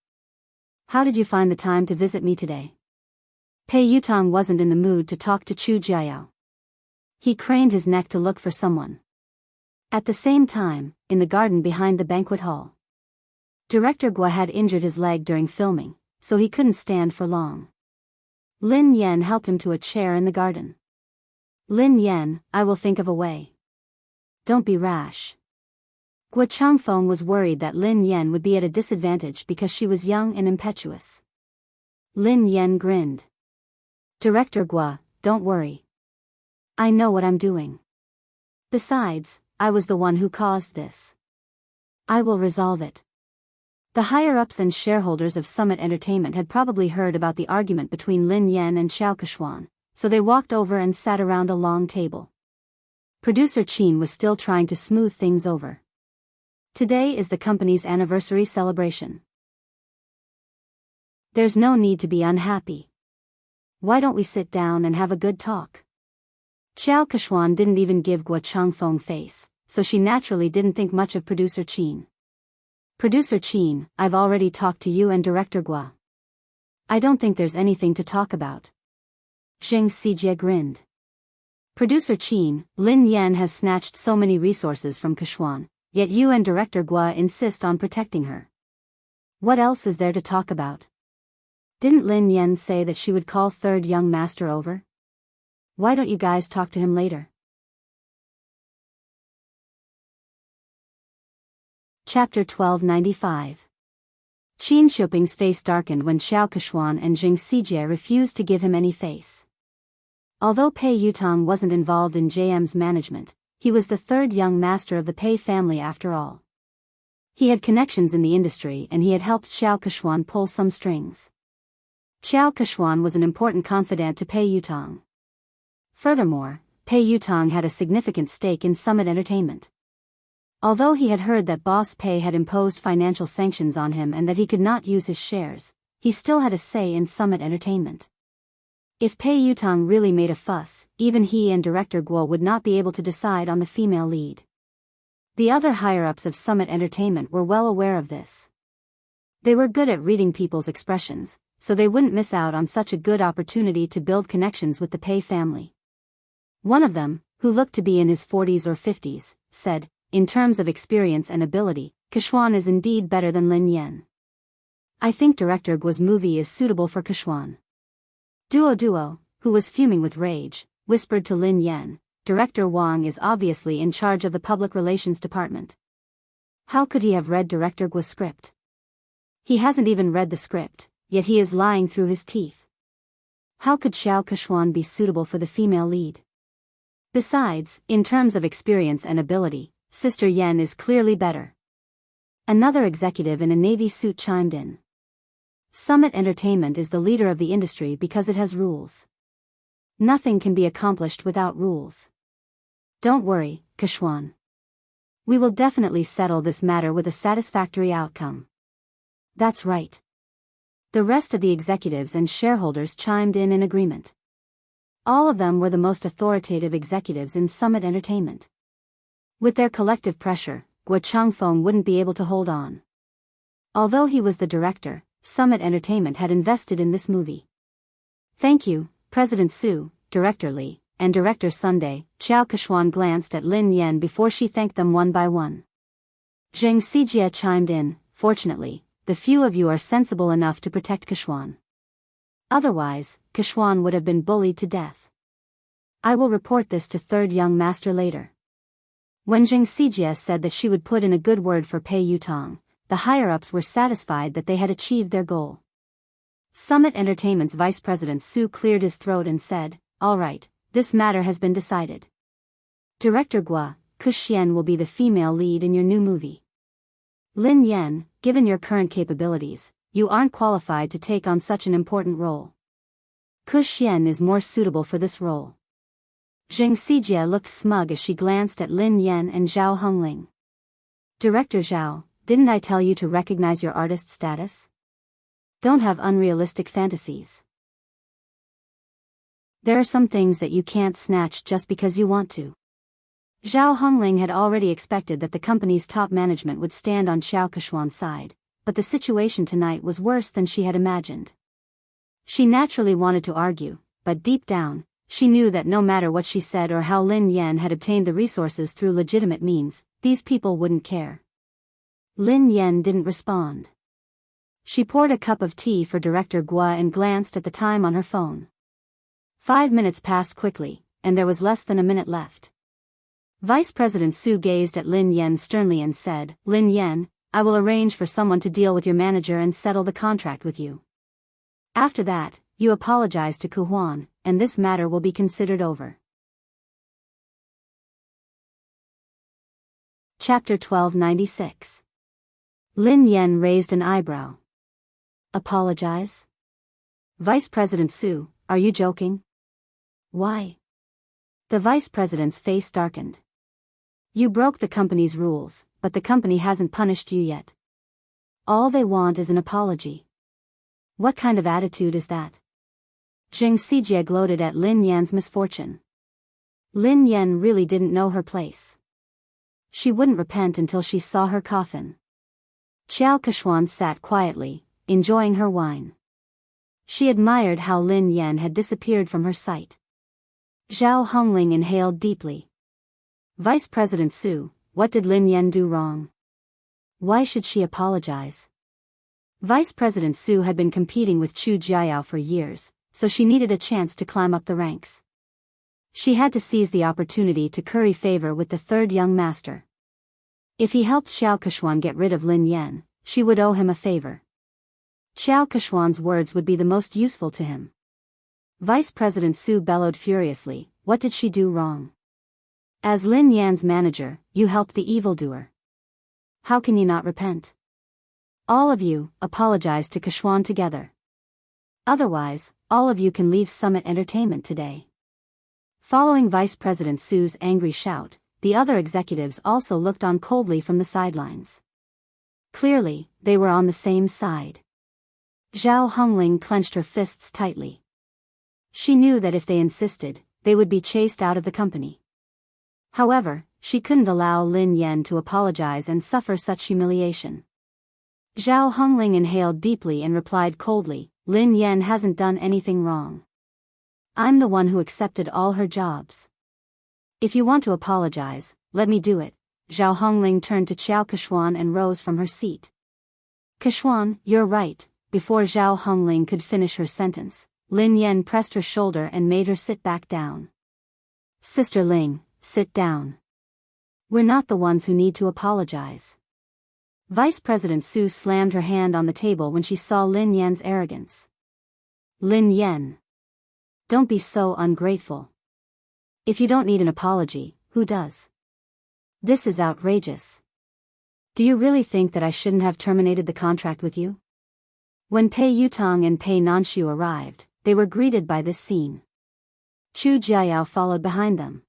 How did you find the time to visit me today? Pei Yutong wasn't in the mood to talk to Chu Jiayao. He craned his neck to look for someone. At the same time, in the garden behind the banquet hall, Director Gua had injured his leg during filming, so he couldn't stand for long. Lin Yan helped him to a chair in the garden. Lin Yan, I will think of a way. Don't be rash. Gua Changfeng was worried that Lin Yan would be at a disadvantage because she was young and impetuous. Lin Yan grinned. Director Gua, don't worry. I know what I'm doing. Besides, I was the one who caused this. I will resolve it. The higher-ups and shareholders of Summit Entertainment had probably heard about the argument between Lin Yan and Xiao Keshuan, so they walked over and sat around a long table. Producer Qin was still trying to smooth things over. Today is the company's anniversary celebration. There's no need to be unhappy. Why don't we sit down and have a good talk? Xiao Keshuan didn't even give Gua Changfeng face, so she naturally didn't think much of producer Qin. Producer Qin, I've already talked to you and Director Gua. I don't think there's anything to talk about. Zheng Xijie grinned. Producer Qin, Lin Yan has snatched so many resources from Keshuan, yet you and Director Gua insist on protecting her. What else is there to talk about? Didn't Lin Yan say that she would call third young master over? Why don't you guys talk to him later? Chapter 1295. Qin Shuping's face darkened when Xiao Keshuan and Zheng Xijie refused to give him any face. Although Pei Yutong wasn't involved in JM's management, he was the third young master of the Pei family after all. He had connections in the industry and he had helped Xiao Keshuan pull some strings. Xiao Keshuan was an important confidant to Pei Yutong. Furthermore, Pei Yutong had a significant stake in Summit Entertainment. Although he had heard that Boss Pei had imposed financial sanctions on him and that he could not use his shares, he still had a say in Summit Entertainment. If Pei Yutong really made a fuss, even he and Director Guo would not be able to decide on the female lead. The other higher-ups of Summit Entertainment were well aware of this. They were good at reading people's expressions, so they wouldn't miss out on such a good opportunity to build connections with the Pei family. One of them, who looked to be in his 40s or 50s, said, in terms of experience and ability, Keshuan is indeed better than Lin Yan. I think Director Guo's movie is suitable for Keshuan. Duo, who was fuming with rage, whispered to Lin Yan, Director Wang is obviously in charge of the public relations department. How could he have read Director Guo's script? He hasn't even read the script, yet he is lying through his teeth. How could Xiao Keshuan be suitable for the female lead? Besides, in terms of experience and ability, Sister Yen is clearly better. Another executive in a navy suit chimed in. Summit Entertainment is the leader of the industry because it has rules. Nothing can be accomplished without rules. Don't worry, Keshuan. We will definitely settle this matter with a satisfactory outcome. That's right. The rest of the executives and shareholders chimed in agreement. All of them were the most authoritative executives in Summit Entertainment. With their collective pressure, Guo Changfeng wouldn't be able to hold on. Although he was the director, Summit Entertainment had invested in this movie. Thank you, President Su, Director Li, and Director Sunday. Xiao Keshuan glanced at Lin Yan before she thanked them one by one. Zheng Xijie chimed in, fortunately, the few of you are sensible enough to protect Keshuan. Otherwise, Keshuan would have been bullied to death. I will report this to third young master later. When Zheng Xijie said that she would put in a good word for Pei Yutong, the higher-ups were satisfied that they had achieved their goal. Summit Entertainment's Vice President Su cleared his throat and said, all right, this matter has been decided. Director Gua, Kuxian will be the female lead in your new movie. Lin Yan, given your current capabilities, you aren't qualified to take on such an important role. Kuxian is more suitable for this role. Zheng Xijie looked smug as she glanced at Lin Yan and Zhao Hongling. Director Zhao, didn't I tell you to recognize your artist status? Don't have unrealistic fantasies. There are some things that you can't snatch just because you want to. Zhao Hongling had already expected that the company's top management would stand on Xiao Keshuan's side, but the situation tonight was worse than she had imagined. She naturally wanted to argue, but deep down, she knew that no matter what she said or how Lin Yan had obtained the resources through legitimate means, these people wouldn't care. Lin Yan didn't respond. She poured a cup of tea for Director Gua and glanced at the time on her phone. 5 minutes passed quickly, and there was less than a minute left. Vice President Su gazed at Lin Yan sternly and said, Lin Yan, I will arrange for someone to deal with your manager and settle the contract with you. After that, you apologize to Ku Huan, and this matter will be considered over. Chapter 1296. Lin Yan raised an eyebrow. Apologize? Vice President Su, are you joking? Why? The Vice President's face darkened. You broke the company's rules, but the company hasn't punished you yet. All they want is an apology. What kind of attitude is that? Zheng Xijie gloated at Lin Yan's misfortune. Lin Yan really didn't know her place. She wouldn't repent until she saw her coffin. Xiao Keshuan sat quietly, enjoying her wine. She admired how Lin Yan had disappeared from her sight. Zhao Hongling inhaled deeply. Vice President Su, what did Lin Yan do wrong? Why should she apologize? Vice President Su had been competing with Chu Jiayao for years, so she needed a chance to climb up the ranks. She had to seize the opportunity to curry favor with the third young master. If he helped Xiao Keshuan get rid of Lin Yan, she would owe him a favor. Xiao Keshuan's words would be the most useful to him. Vice President Su bellowed furiously, what did she do wrong? As Lin Yan's manager, you helped the evildoer. How can you not repent? All of you, apologize to Keshuan together. Otherwise, all of you can leave Summit Entertainment today. Following Vice President Su's angry shout, the other executives also looked on coldly from the sidelines. Clearly, they were on the same side. Zhao Hongling clenched her fists tightly. She knew that if they insisted, they would be chased out of the company. However, she couldn't allow Lin Yan to apologize and suffer such humiliation. Zhao Hongling inhaled deeply and replied coldly, Lin Yan hasn't done anything wrong. I'm the one who accepted all her jobs. If you want to apologize, let me do it. Zhao Hongling turned to Xiao Keshuan and rose from her seat. Keshuan, you're right. Before Zhao Hongling could finish her sentence, Lin Yan pressed her shoulder and made her sit back down. Sister Ling, sit down. We're not the ones who need to apologize. Vice President Su slammed her hand on the table when she saw Lin Yan's arrogance. Lin Yan. Don't be so ungrateful. If you don't need an apology, who does? This is outrageous. Do you really think that I shouldn't have terminated the contract with you? When Pei Yutong and Pei Nanshu arrived, they were greeted by this scene. Chu Jiayao followed behind them.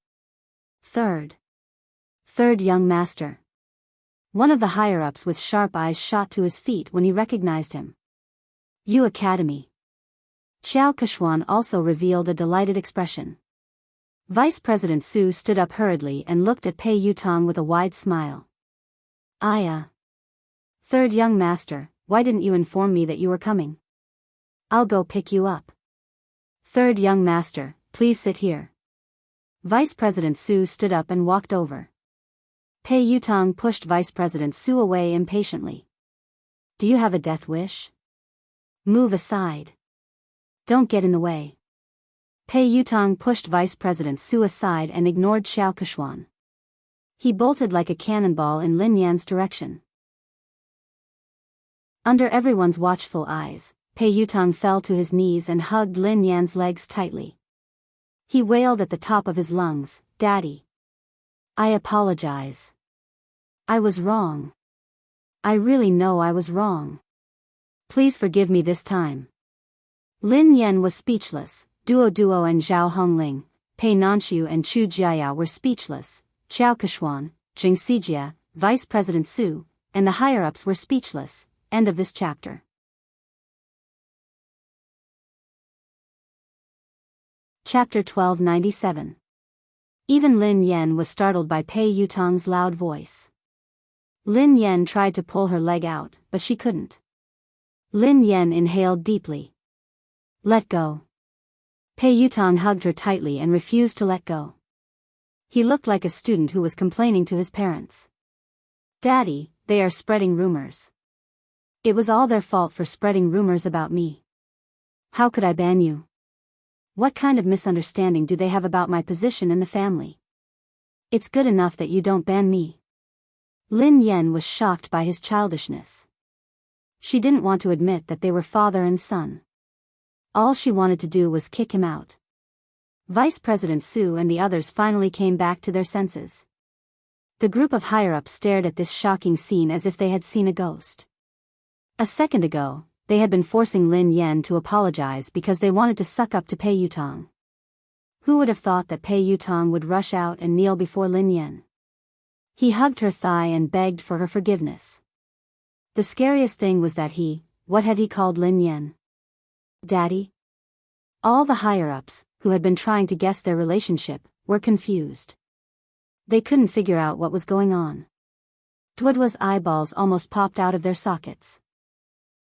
Third young master. One of the higher-ups with sharp eyes shot to his feet when he recognized him. Yu Academy. Xiao Keshuan also revealed a delighted expression. Vice President Su stood up hurriedly and looked at Pei Yutong with a wide smile. Third young master, why didn't you inform me that you were coming? I'll go pick you up. Third young master, please sit here. Vice President Su stood up and walked over. Pei Yutong pushed Vice President Su away impatiently. Do you have a death wish? Move aside. Don't get in the way. Pei Yutong pushed Vice President Su aside and ignored Xiao Keshuan. He bolted like a cannonball in Lin Yan's direction. Under everyone's watchful eyes, Pei Yutong fell to his knees and hugged Lin Yan's legs tightly. He wailed at the top of his lungs, Daddy. I apologize. I was wrong. I really know I was wrong. Please forgive me this time. Lin Yan was speechless. Duo and Zhao Hongling, Pei Nanshu and Chu Jiayao were speechless. Xiao Keshuan, Jing Sijia, Vice President Su, and the higher-ups were speechless. End of this chapter. Chapter 1297. Even Lin Yan was startled by Pei Yutong's loud voice. Lin Yan tried to pull her leg out, but she couldn't. Lin Yan inhaled deeply. Let go. Pei Yutong hugged her tightly and refused to let go. He looked like a student who was complaining to his parents. Daddy, they are spreading rumors. It was all their fault for spreading rumors about me. How could I ban you? What kind of misunderstanding do they have about my position in the family? It's good enough that you don't ban me. Lin Yan was shocked by his childishness. She didn't want to admit that they were father and son. All she wanted to do was kick him out. Vice President Su and the others finally came back to their senses. The group of higher-ups stared at this shocking scene as if they had seen a ghost. A second ago, they had been forcing Lin Yan to apologize because they wanted to suck up to Pei Yutong. Who would have thought that Pei Yutong would rush out and kneel before Lin Yan? He hugged her thigh and begged for her forgiveness. The scariest thing was that what had he called Lin Yan? Daddy? All the higher-ups, who had been trying to guess their relationship, were confused. They couldn't figure out what was going on. Duodwa's eyeballs almost popped out of their sockets.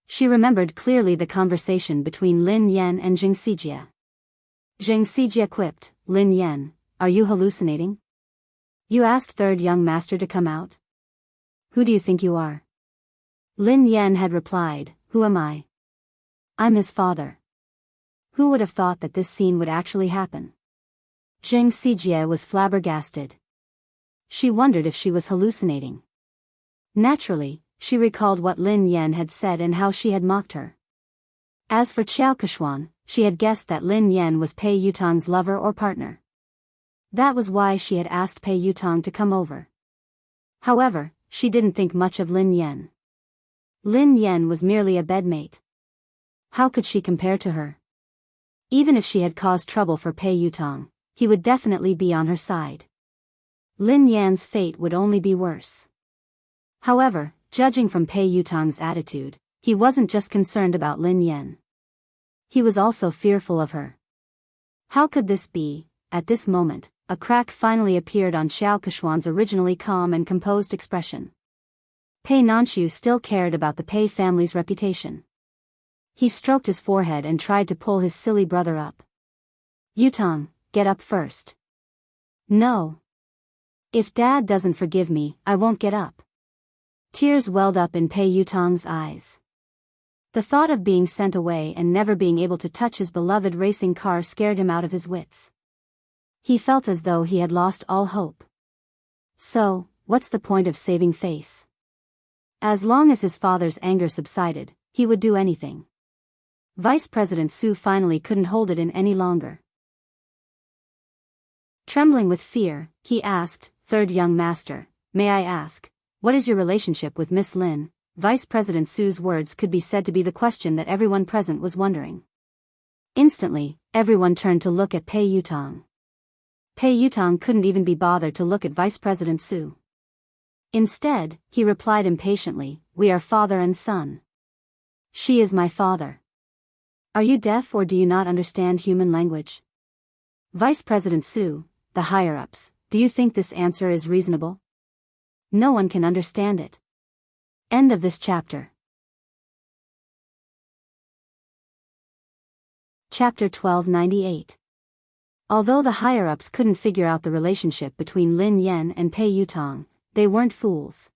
She remembered clearly the conversation between Lin Yan and Jing Sijie. Jing Sijie quipped, "Lin Yan, are you hallucinating? You asked third young master to come out? Who do you think you are?" Lin Yan had replied, "Who am I? I'm his father." Who would have thought that this scene would actually happen? Jing Sijie was flabbergasted. She wondered if she was hallucinating. Naturally, she recalled what Lin Yan had said and how she had mocked her. As for Xiao Keshuan, she had guessed that Lin Yan was Pei Yutong's lover or partner. That was why she had asked Pei Yutong to come over. However, she didn't think much of Lin Yan. Lin Yan was merely a bedmate. How could she compare to her? Even if she had caused trouble for Pei Yutong, he would definitely be on her side. Lin Yan's fate would only be worse. However, judging from Pei Yutong's attitude, he wasn't just concerned about Lin Yan. He was also fearful of her. How could this be? At this moment, a crack finally appeared on Xiao Keshuan's originally calm and composed expression. Pei Nanxiu still cared about the Pei family's reputation. He stroked his forehead and tried to pull his silly brother up. "Yutong, get up first." "No. If Dad doesn't forgive me, I won't get up." Tears welled up in Pei Yutong's eyes. The thought of being sent away and never being able to touch his beloved racing car scared him out of his wits. He felt as though he had lost all hope. So, what's the point of saving face? As long as his father's anger subsided, he would do anything. Vice President Su finally couldn't hold it in any longer. Trembling with fear, he asked, "Third young master, may I ask, what is your relationship with Miss Lin?" Vice President Su's words could be said to be the question that everyone present was wondering. Instantly, everyone turned to look at Pei Yutong. Pei Yutong couldn't even be bothered to look at Vice President Su. Instead, he replied impatiently, "We are father and son. She is my father. Are you deaf or do you not understand human language?" Vice President Su, the higher-ups, do you think this answer is reasonable? No one can understand it. End of this chapter. Chapter 1298. Although the higher-ups couldn't figure out the relationship between Lin Yan and Pei Yutong, they weren't fools.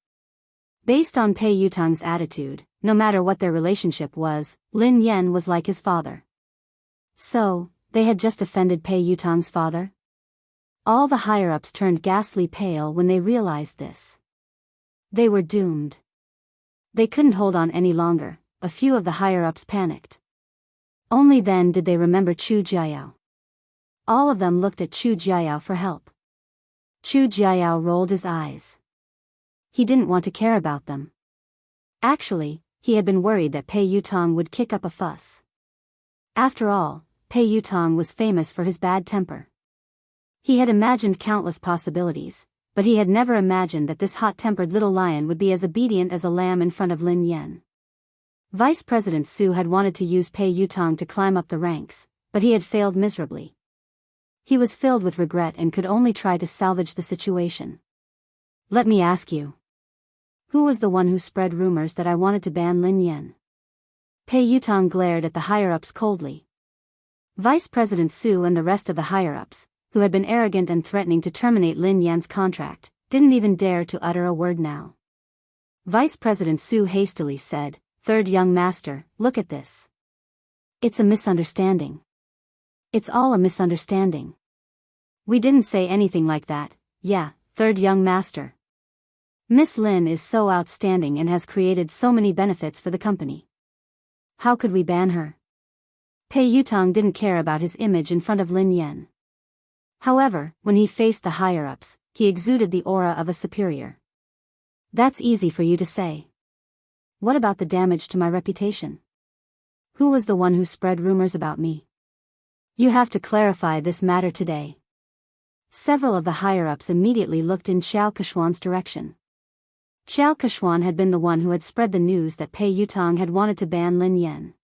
Based on Pei Yutong's attitude, no matter what their relationship was, Lin Yan was like his father. So, they had just offended Pei Yutong's father? All the higher-ups turned ghastly pale when they realized this. They were doomed. They couldn't hold on any longer. A few of the higher-ups panicked. Only then did they remember Chu Jiayao. All of them looked at Chu Jiayao for help. Chu Jiayao rolled his eyes. He didn't want to care about them. Actually, he had been worried that Pei Yutong would kick up a fuss. After all, Pei Yutong was famous for his bad temper. He had imagined countless possibilities, but he had never imagined that this hot-tempered little lion would be as obedient as a lamb in front of Lin Yan. Vice President Su had wanted to use Pei Yutong to climb up the ranks, but he had failed miserably. He was filled with regret and could only try to salvage the situation. "Let me ask you. Who was the one who spread rumors that I wanted to ban Lin Yan?" Pei Yutong glared at the higher-ups coldly. Vice President Su and the rest of the higher-ups, who had been arrogant and threatening to terminate Lin Yan's contract, didn't even dare to utter a word now. Vice President Su hastily said, "Third young master, look at this. It's a misunderstanding. It's all a misunderstanding. We didn't say anything like that, yeah, third young master. Miss Lin is so outstanding and has created so many benefits for the company. How could we ban her?" Pei Yutong didn't care about his image in front of Lin Yan. However, when he faced the higher-ups, he exuded the aura of a superior. "That's easy for you to say. What about the damage to my reputation? Who was the one who spread rumors about me? You have to clarify this matter today." Several of the higher-ups immediately looked in Xiao Keshuan's direction. Xiao Keshuan had been the one who had spread the news that Pei Yutong had wanted to ban Lin Yan.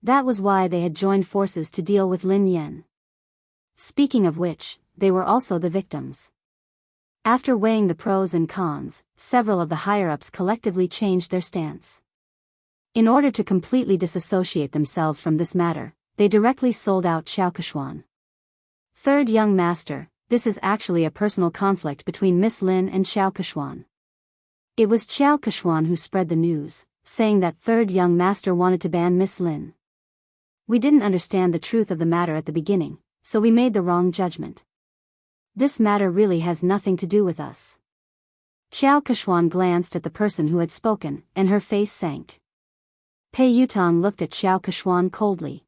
That was why they had joined forces to deal with Lin Yan. Speaking of which, they were also the victims. After weighing the pros and cons, several of the higher-ups collectively changed their stance. In order to completely disassociate themselves from this matter, they directly sold out Xiao Kechuan. Third young master, this is actually a personal conflict between Miss Lin and Xiao Kechuan. It was Xiao Kechuan who spread the news, saying that third young master wanted to ban Miss Lin. We didn't understand the truth of the matter at the beginning, so we made the wrong judgment. This matter really has nothing to do with us. Xiao Kechuan glanced at the person who had spoken, and her face sank. Pei Yutong looked at Xiao Kechuan coldly.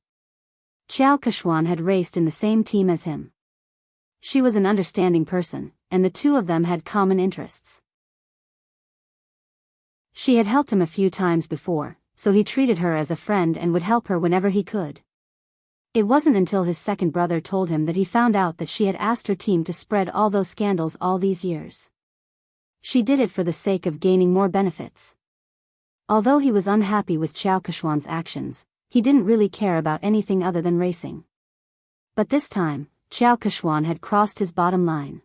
Xiao Kechuan had raced in the same team as him. She was an understanding person, and the two of them had common interests. She had helped him a few times before, so he treated her as a friend and would help her whenever he could. It wasn't until his second brother told him that he found out that she had asked her team to spread all those scandals all these years. She did it for the sake of gaining more benefits. Although he was unhappy with Xiao Kechuan's actions, he didn't really care about anything other than racing. But this time, Xiao Kechuan had crossed his bottom line.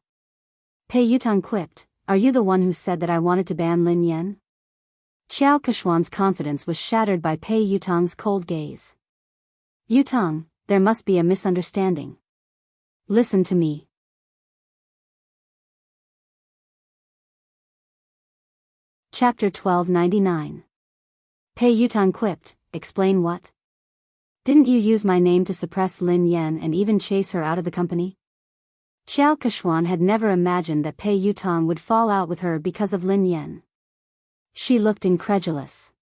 Pei Yutong quipped, "Are you the one who said that I wanted to ban Lin Yan?" Xiao Kechuan's confidence was shattered by Pei Yutong's cold gaze. "Yutong, there must be a misunderstanding. Listen to me." Chapter 1299. Pei Yutong quipped, "Explain what? Didn't you use my name to suppress Lin Yan and even chase her out of the company?" Xiao Kechuan had never imagined that Pei Yutong would fall out with her because of Lin Yan. She looked incredulous.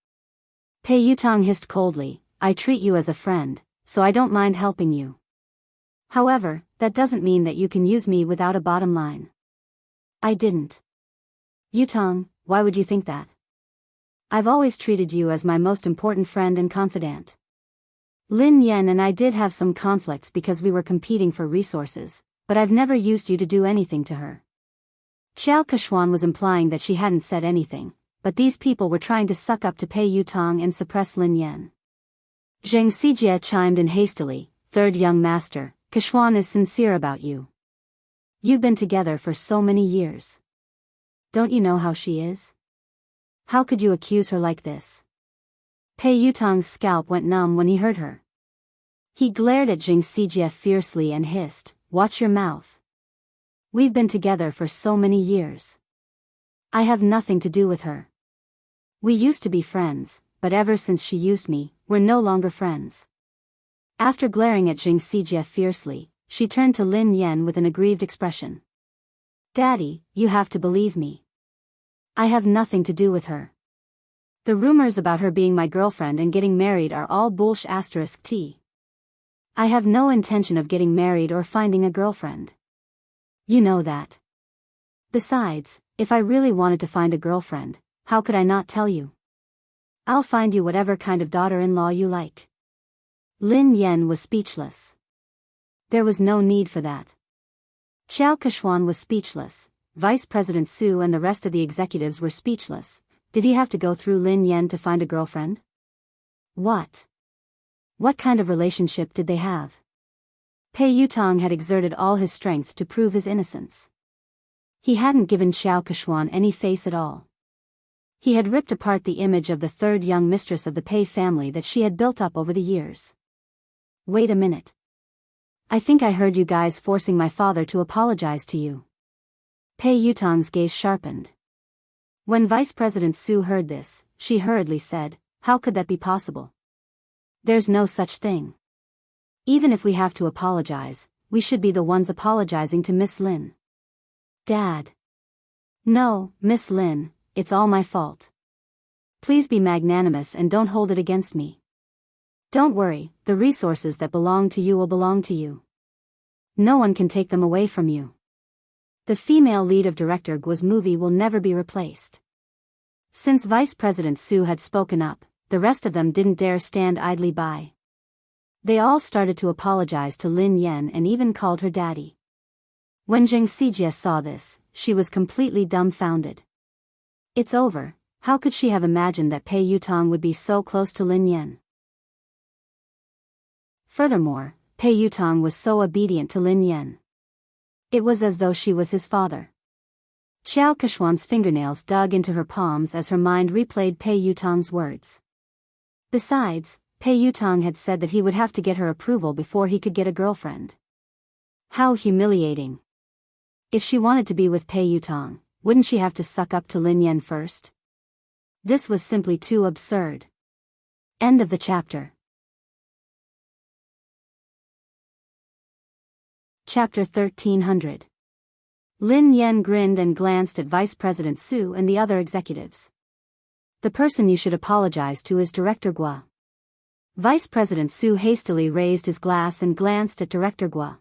Pei Yutong hissed coldly, "I treat you as a friend, so I don't mind helping you. However, that doesn't mean that you can use me without a bottom line." "I didn't." "Yutong, why would you think that? I've always treated you as my most important friend and confidant. Lin Yan and I did have some conflicts because we were competing for resources, but I've never used you to do anything to her." Xiao Kechuan was implying that she hadn't said anything, but these people were trying to suck up to Pei Yutong and suppress Lin Yan. Zheng Xijie chimed in hastily, "Third young master, Kechuan is sincere about you. You've been together for so many years. Don't you know how she is? How could you accuse her like this?" Pei Yutong's scalp went numb when he heard her. He glared at Zheng Xijie fiercely and hissed, "Watch your mouth. We've been together for so many years. I have nothing to do with her. We used to be friends, but ever since she used me, we're no longer friends." After glaring at Zheng Xijie fiercely, she turned to Lin Yan with an aggrieved expression. "Daddy, you have to believe me. I have nothing to do with her. The rumors about her being my girlfriend and getting married are all bullsh*. I have no intention of getting married or finding a girlfriend. You know that. Besides, if I really wanted to find a girlfriend, how could I not tell you? I'll find you whatever kind of daughter-in-law you like." Lin Yan was speechless. There was no need for that. Xiao Kechuan was speechless. Vice President Su and the rest of the executives were speechless. Did he have to go through Lin Yan to find a girlfriend? What? What kind of relationship did they have? Pei Yutong had exerted all his strength to prove his innocence. He hadn't given Xiao Kechuan any face at all. He had ripped apart the image of the third young mistress of the Pei family that she had built up over the years. "Wait a minute. I think I heard you guys forcing my father to apologize to you." Pei Yutong's gaze sharpened. When Vice President Su heard this, she hurriedly said, "How could that be possible? There's no such thing. Even if we have to apologize, we should be the ones apologizing to Miss Lin." "Dad." "No, Miss Lin, it's all my fault. Please be magnanimous and don't hold it against me. Don't worry, the resources that belong to you will belong to you. No one can take them away from you. The female lead of Director Guo's movie will never be replaced." Since Vice President Su had spoken up, the rest of them didn't dare stand idly by. They all started to apologize to Lin Yan and even called her daddy. When Zheng Xijie saw this, she was completely dumbfounded. It's over. How could she have imagined that Pei Yutong would be so close to Lin Yan? Furthermore, Pei Yutong was so obedient to Lin Yan. It was as though she was his father. Xiao Keshuan's fingernails dug into her palms as her mind replayed Pei Yutong's words. Besides, Pei Yutong had said that he would have to get her approval before he could get a girlfriend. How humiliating. If she wanted to be with Pei Yutong, wouldn't she have to suck up to Lin Yan first? This was simply too absurd. End of the chapter. Chapter 1300. Lin Yan grinned and glanced at Vice President Su and the other executives. The person you should apologize to is Director Gua. Vice President Su hastily raised his glass and glanced at Director Gua.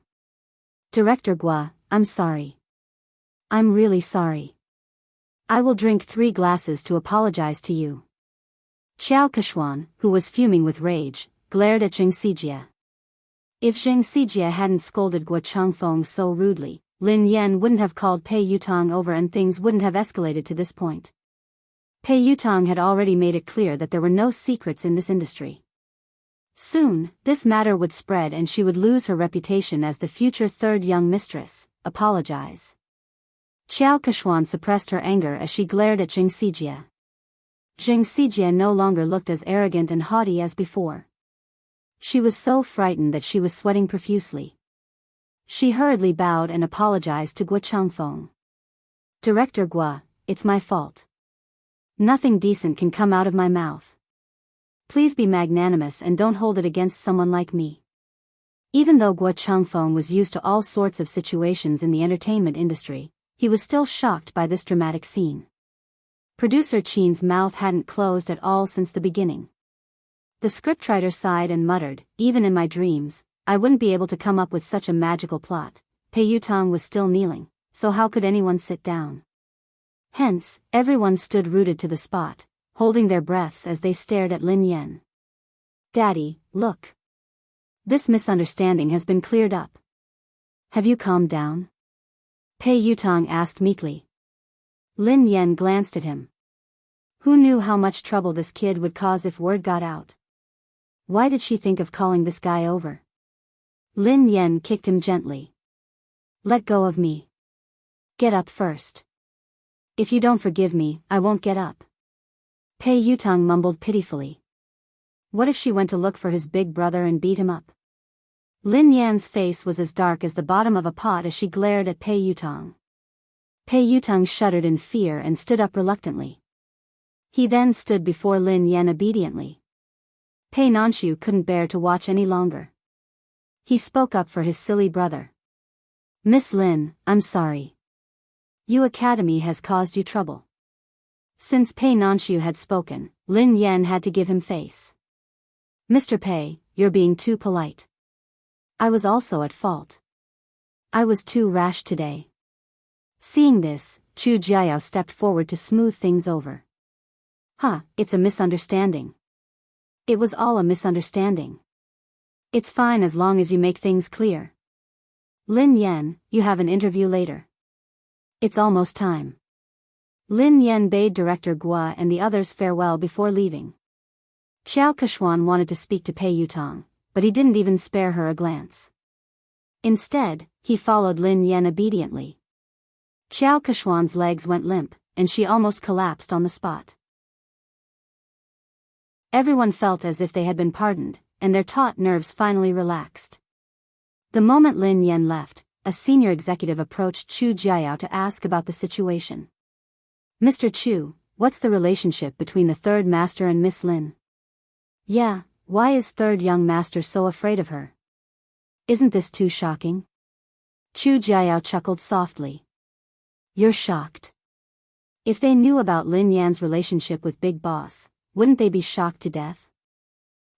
Director Gua, I'm sorry. I'm really sorry. I will drink 3 glasses to apologize to you. Xiao Keshuan, who was fuming with rage, glared at Zheng Sijie. If Zheng Sijie hadn't scolded Guo Changfeng so rudely, Lin Yan wouldn't have called Pei Yutong over and things wouldn't have escalated to this point. Pei Yutong had already made it clear that there were no secrets in this industry. Soon, this matter would spread and she would lose her reputation as the future third young mistress. Apologize. Xiao Keshuan suppressed her anger as she glared at Zheng Sijie. Zheng Sijie no longer looked as arrogant and haughty as before. She was so frightened that she was sweating profusely. She hurriedly bowed and apologized to Guo Changfeng. Director Gua, it's my fault. Nothing decent can come out of my mouth. Please be magnanimous and don't hold it against someone like me. Even though Guo Changfeng was used to all sorts of situations in the entertainment industry, he was still shocked by this dramatic scene. Producer Qin's mouth hadn't closed at all since the beginning. The scriptwriter sighed and muttered, even in my dreams, I wouldn't be able to come up with such a magical plot. Pei Yutong was still kneeling, so how could anyone sit down? Hence, everyone stood rooted to the spot, holding their breaths as they stared at Lin Yan. Daddy, look. This misunderstanding has been cleared up. Have you calmed down? Pei Yutong asked meekly. Lin Yan glanced at him. Who knew how much trouble this kid would cause if word got out? Why did she think of calling this guy over? Lin Yan kicked him gently. Let go of me. Get up first. If you don't forgive me, I won't get up. Pei Yutong mumbled pitifully. What if she went to look for his big brother and beat him up? Lin Yan's face was as dark as the bottom of a pot as she glared at Pei Yutong. Pei Yutong shuddered in fear and stood up reluctantly. He then stood before Lin Yan obediently. Pei Nanshu couldn't bear to watch any longer. He spoke up for his silly brother. Miss Lin, I'm sorry. Yu Academy has caused you trouble. Since Pei Nanshu had spoken, Lin Yan had to give him face. Mr. Pei, you're being too polite. I was also at fault. I was too rash today. Seeing this, Chu Jiao stepped forward to smooth things over. It's a misunderstanding. It was all a misunderstanding. It's fine as long as you make things clear. Lin Yan, you have an interview later. It's almost time. Lin Yan bade Director Gua and the others farewell before leaving. Xiao Keshuan wanted to speak to Pei Yutong, but he didn't even spare her a glance. Instead, he followed Lin Yan obediently. Xiao Keshuan's legs went limp, and she almost collapsed on the spot. Everyone felt as if they had been pardoned, and their taut nerves finally relaxed. The moment Lin Yan left, a senior executive approached Chu Jiao to ask about the situation. Mr. Chu, what's the relationship between the third master and Miss Lin? Yeah, why is third young master so afraid of her? Isn't this too shocking? Chu Jiao chuckled softly. You're shocked. If they knew about Lin Yan's relationship with Big Boss, wouldn't they be shocked to death?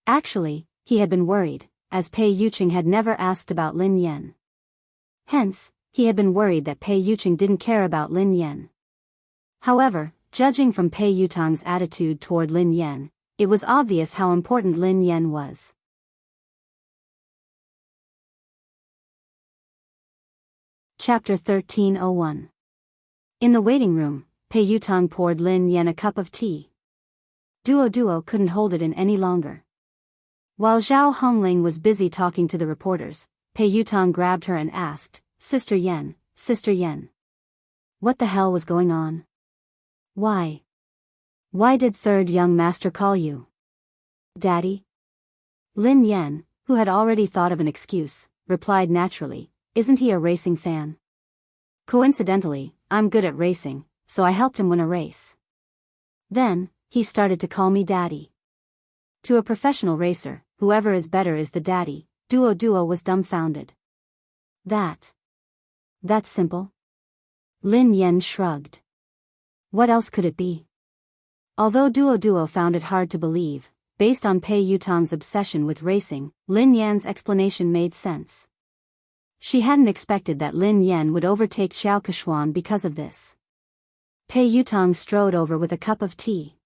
Actually, he had been worried, as Pei Yuqing had never asked about Lin Yan. Hence, he had been worried that Pei Yuqing didn't care about Lin Yan. However, judging from Pei Yutong's attitude toward Lin Yan, it was obvious how important Lin Yan was. Chapter 1301. In the waiting room, Pei Yutong poured Lin Yan a cup of tea. Duo couldn't hold it in any longer. While Zhao Hongling was busy talking to the reporters, Pei Yutong grabbed her and asked, Sister Yan, What the hell was going on? Why? Why did third young master call you? Daddy? Lin Yan, who had already thought of an excuse, replied naturally, isn't he a racing fan? Coincidentally, I'm good at racing, so I helped him win a race. Then, he started to call me daddy. To a professional racer, whoever is better is the daddy. Duo was dumbfounded. That's simple? Lin Yan shrugged. What else could it be? Although Duo found it hard to believe, based on Pei Yutong's obsession with racing, Lin Yan's explanation made sense. She hadn't expected that Lin Yan would overtake Xiao Keshuan because of this. Pei Yutong strode over with a cup of tea.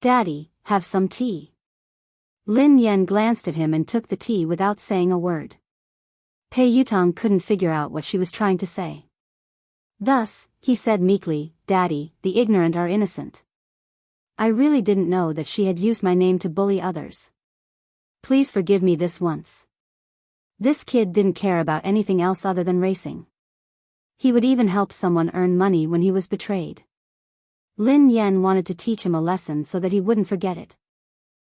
Daddy, have some tea. Lin Yan glanced at him and took the tea without saying a word. Pei Yutong couldn't figure out what she was trying to say. Thus, he said meekly, Daddy, the ignorant are innocent. I really didn't know that she had used my name to bully others. Please forgive me this once. This kid didn't care about anything else other than racing. He would even help someone earn money when he was betrayed. Lin Yan wanted to teach him a lesson so that he wouldn't forget it.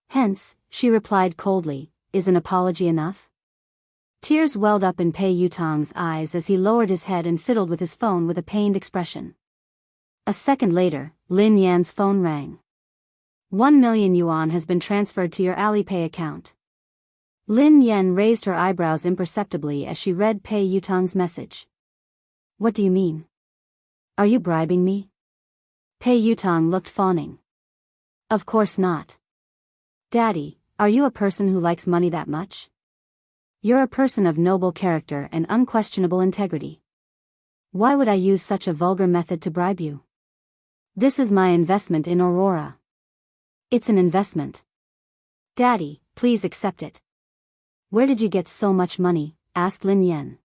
Hence, she replied coldly, is an apology enough? Tears welled up in Pei Yutong's eyes as he lowered his head and fiddled with his phone with a pained expression. A second later, Lin Yan's phone rang. 1 million yuan has been transferred to your Alipay account. Lin Yan raised her eyebrows imperceptibly as she read Pei Yutong's message. What do you mean? Are you bribing me? Pei Yutong looked fawning. Of course not. Daddy, are you a person who likes money that much? You're a person of noble character and unquestionable integrity. Why would I use such a vulgar method to bribe you? This is my investment in Aurora. It's an investment. Daddy, please accept it. Where did you get so much money? Asked Lin Yan.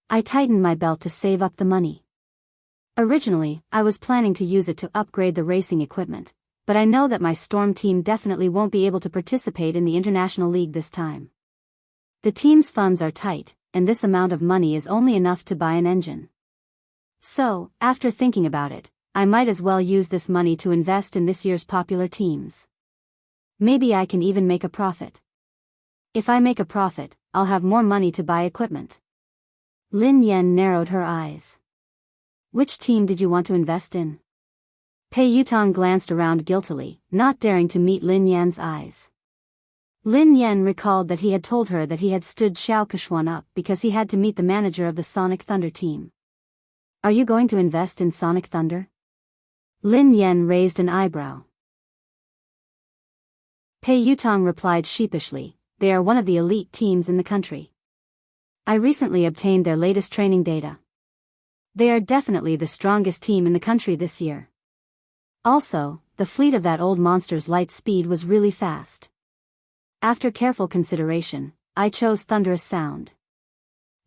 I tightened my belt to save up the money. Originally, I was planning to use it to upgrade the racing equipment, but I know that my Storm team definitely won't be able to participate in the International League this time. The team's funds are tight, and this amount of money is only enough to buy an engine. So, after thinking about it, I might as well use this money to invest in this year's popular teams. Maybe I can even make a profit. If I make a profit, I'll have more money to buy equipment. Lin Yan narrowed her eyes. Which team did you want to invest in? Pei Yutong glanced around guiltily, not daring to meet Lin Yan's eyes. Lin Yan recalled that he had told her that he had stood Xiao Keshuan up because he had to meet the manager of the Sonic Thunder team. Are you going to invest in Sonic Thunder? Lin Yan raised an eyebrow. Pei Yutong replied sheepishly, they are one of the elite teams in the country. I recently obtained their latest training data. They are definitely the strongest team in the country this year. Also, the fleet of that old monster's light speed was really fast. After careful consideration, I chose Thunderous Sound.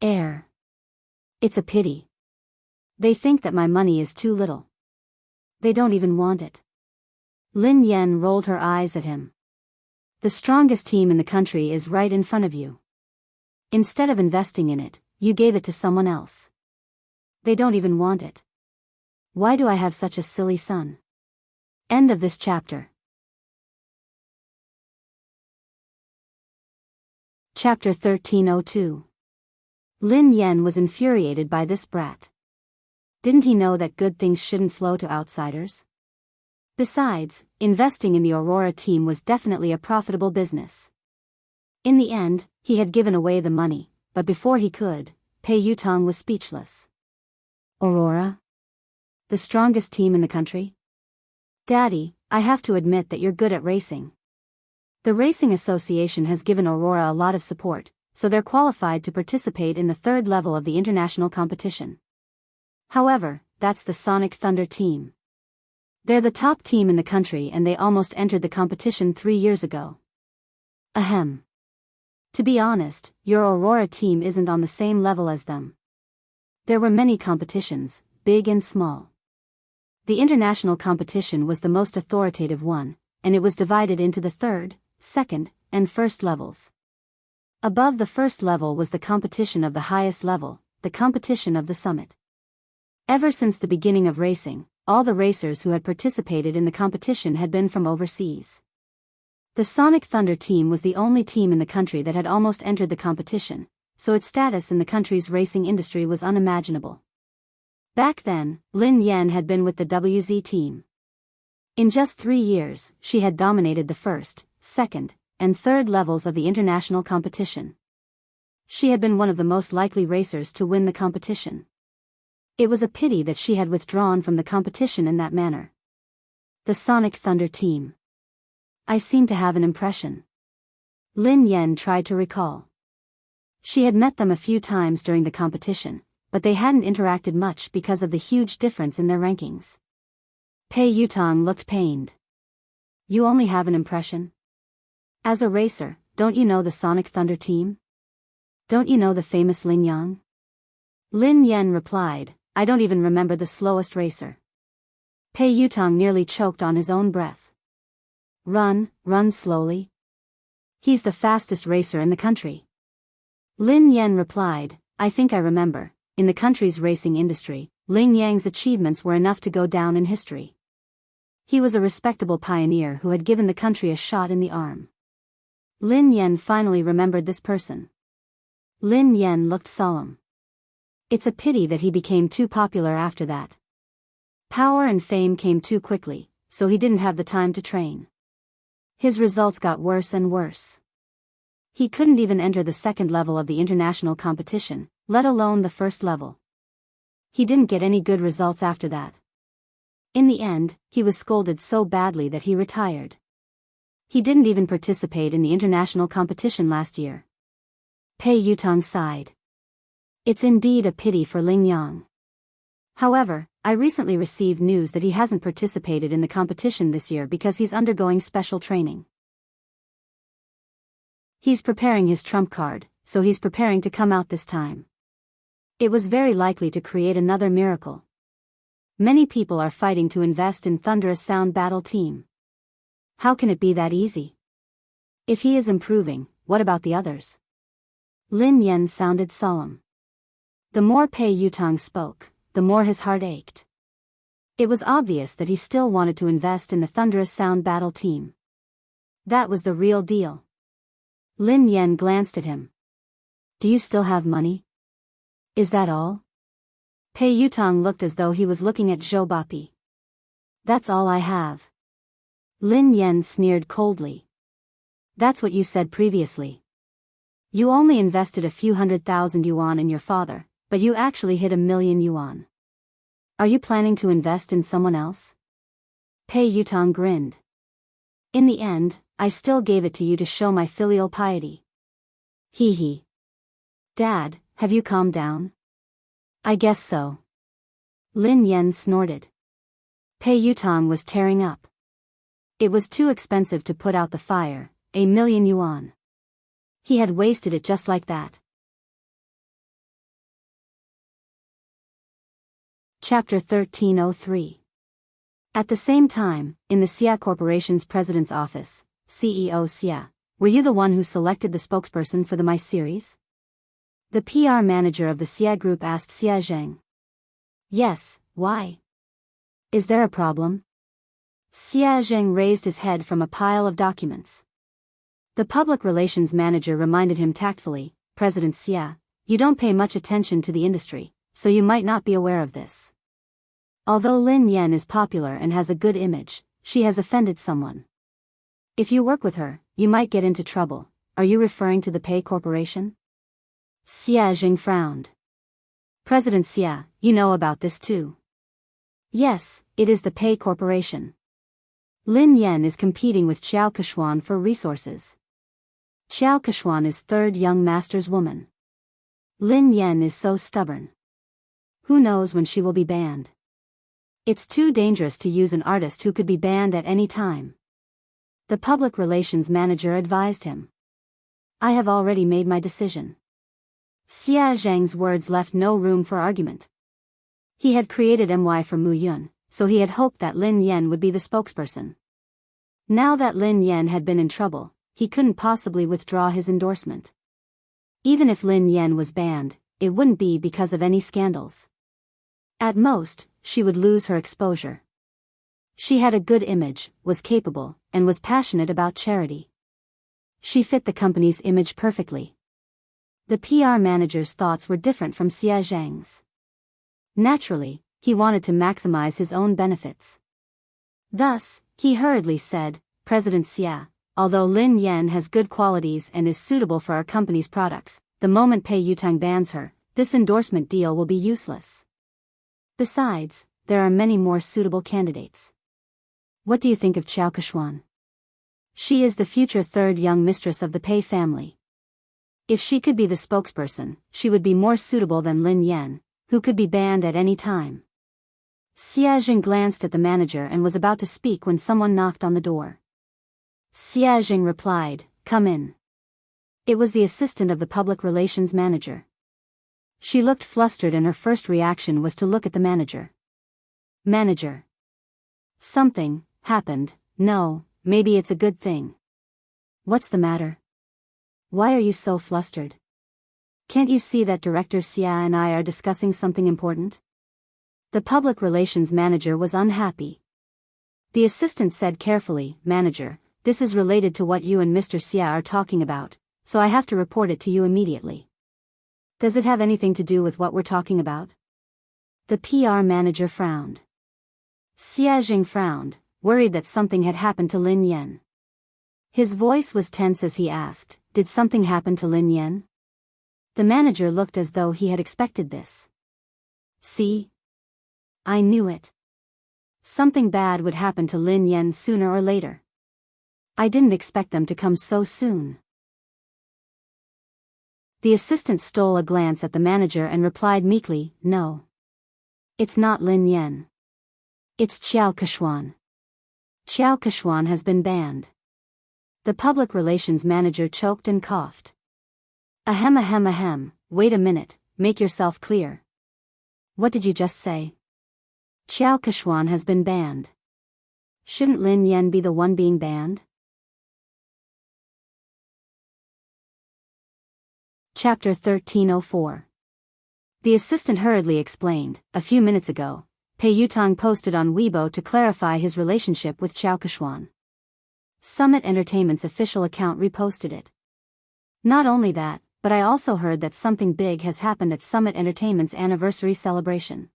Air. It's a pity. They think that my money is too little. They don't even want it. Lin Yan rolled her eyes at him. The strongest team in the country is right in front of you. Instead of investing in it, you gave it to someone else. They don't even want it. Why do I have such a silly son? End of this chapter. Chapter 1302. Lin Yan was infuriated by this brat. Didn't he know that good things shouldn't flow to outsiders? Besides, investing in the Aurora team was definitely a profitable business. In the end, he had given away the money, but before he could, Pei Yutong was speechless. Aurora? The strongest team in the country? Daddy, I have to admit that you're good at racing. The Racing Association has given Aurora a lot of support, so they're qualified to participate in the third level of the international competition. However, that's the Sonic Thunder team. They're the top team in the country and they almost entered the competition 3 years ago. Ahem. To be honest, your Aurora team isn't on the same level as them. There were many competitions, big and small. The international competition was the most authoritative one, and it was divided into the third, second, and first levels. Above the first level was the competition of the highest level, the competition of the summit. Ever since the beginning of racing, all the racers who had participated in the competition had been from overseas. The Sonic Thunder team was the only team in the country that had almost entered the competition, so its status in the country's racing industry was unimaginable. Back then, Lin Yan had been with the WZ team. In just 3 years, she had dominated the first, second, and third levels of the international competition. She had been one of the most likely racers to win the competition. It was a pity that she had withdrawn from the competition in that manner. The Sonic Thunder team. I seem to have an impression. Lin Yan tried to recall. She had met them a few times during the competition, but they hadn't interacted much because of the huge difference in their rankings. Pei Yutong looked pained. You only have an impression? As a racer, don't you know the Sonic Thunder team? Don't you know the famous Lin Yang? Lin Yan replied, I don't even remember the slowest racer. Pei Yutong nearly choked on his own breath. Run slowly. He's the fastest racer in the country. Lin Yan replied, I think I remember, in the country's racing industry, Lin Yang's achievements were enough to go down in history. He was a respectable pioneer who had given the country a shot in the arm. Lin Yan finally remembered this person. Lin Yan looked solemn. It's a pity that he became too popular after that. Power and fame came too quickly, so he didn't have the time to train. His results got worse and worse. He couldn't even enter the second level of the international competition, let alone the first level. He didn't get any good results after that. In the end, he was scolded so badly that he retired. He didn't even participate in the international competition last year. Pei Yutong sighed. It's indeed a pity for Lin Yang. However, I recently received news that he hasn't participated in the competition this year because he's undergoing special training. He's preparing his trump card, so he's preparing to come out this time. It was very likely to create another miracle. Many people are fighting to invest in Thunderous Sound Battle Team. How can it be that easy? If he is improving, what about the others? Lin Yan sounded solemn. The more Pei Yutong spoke, the more his heart ached. It was obvious that he still wanted to invest in the Thunderous Sound Battle Team. That was the real deal. Lin Yan glanced at him. Do you still have money? Is that all? Pei Yutong looked as though he was looking at Zhou Bapi. That's all I have. Lin Yan sneered coldly. That's what you said previously. You only invested a few 100,000 yuan in your father, but you actually hit 1,000,000 yuan. Are you planning to invest in someone else? Pei Yutong grinned. In the end, I still gave it to you to show my filial piety. Hee hee. Dad, have you calmed down? I guess so. Lin Yan snorted. Pei Yutong was tearing up. It was too expensive to put out the fire, 1,000,000 yuan. He had wasted it just like that. Chapter 1303. At the same time, in the Xia Corporation's president's office, CEO Xia, were you the one who selected the spokesperson for the My series? The PR manager of the Xia Group asked Xia Zheng. Yes, why? Is there a problem? Xia Zheng raised his head from a pile of documents. The public relations manager reminded him tactfully, President Xia, you don't pay much attention to the industry, so you might not be aware of this. Although Lin Yan is popular and has a good image, she has offended someone. If you work with her, you might get into trouble. Are you referring to the Pei Corporation? Xia Zheng frowned. President Xia, you know about this too. Yes, it is the Pei Corporation. Lin Yan is competing with Qiao Keshuan for resources. Qiao Keshuan is third young master's woman. Lin Yan is so stubborn. Who knows when she will be banned? It's too dangerous to use an artist who could be banned at any time. The public relations manager advised him. I have already made my decision. Xia Zheng's words left no room for argument. He had created MY for Mu Yun, so he had hoped that Lin Yan would be the spokesperson. Now that Lin Yan had been in trouble, he couldn't possibly withdraw his endorsement. Even if Lin Yan was banned, it wouldn't be because of any scandals. At most, she would lose her exposure. She had a good image, was capable, and was passionate about charity. She fit the company's image perfectly. The PR manager's thoughts were different from Xia Zhang's. Naturally, he wanted to maximize his own benefits. Thus, he hurriedly said, "President Xia, although Lin Yan has good qualities and is suitable for our company's products, the moment Pei Yutang bans her, this endorsement deal will be useless. Besides, there are many more suitable candidates. What do you think of Qiao Keshuan? She is the future third young mistress of the Pei family. If she could be the spokesperson, she would be more suitable than Lin Yan, who could be banned at any time." Xia Jing glanced at the manager and was about to speak when someone knocked on the door. Xia Jing replied, "Come in." It was the assistant of the public relations manager. She looked flustered and her first reaction was to look at the manager. "Manager. Something happened. No, maybe it's a good thing. What's the matter? Why are you so flustered? Can't you see that Director Xia and I are discussing something important?" The public relations manager was unhappy. The assistant said carefully, "Manager, this is related to what you and Mr. Xia are talking about, so I have to report it to you immediately." "Does it have anything to do with what we're talking about?" The PR manager frowned. Xia Jing frowned, worried that something had happened to Lin Yan. His voice was tense as he asked, "Did something happen to Lin Yan?" The manager looked as though he had expected this. "See? I knew it. Something bad would happen to Lin Yan sooner or later. I didn't expect them to come so soon." The assistant stole a glance at the manager and replied meekly, "No. It's not Lin Yan. It's Qiao Keshuan. Qiao Keshuan has been banned." The public relations manager choked and coughed. Ahem ahem ahem, wait a minute, make yourself clear. What did you just say?" "Qiao Keshuan has been banned. Shouldn't Lin Yan be the one being banned?" Chapter 1304. The assistant hurriedly explained, "A few minutes ago, Pei Yutang posted on Weibo to clarify his relationship with Qiao Keshuan. Summit Entertainment's official account reposted it. Not only that, but I also heard that something big has happened at Summit Entertainment's anniversary celebration."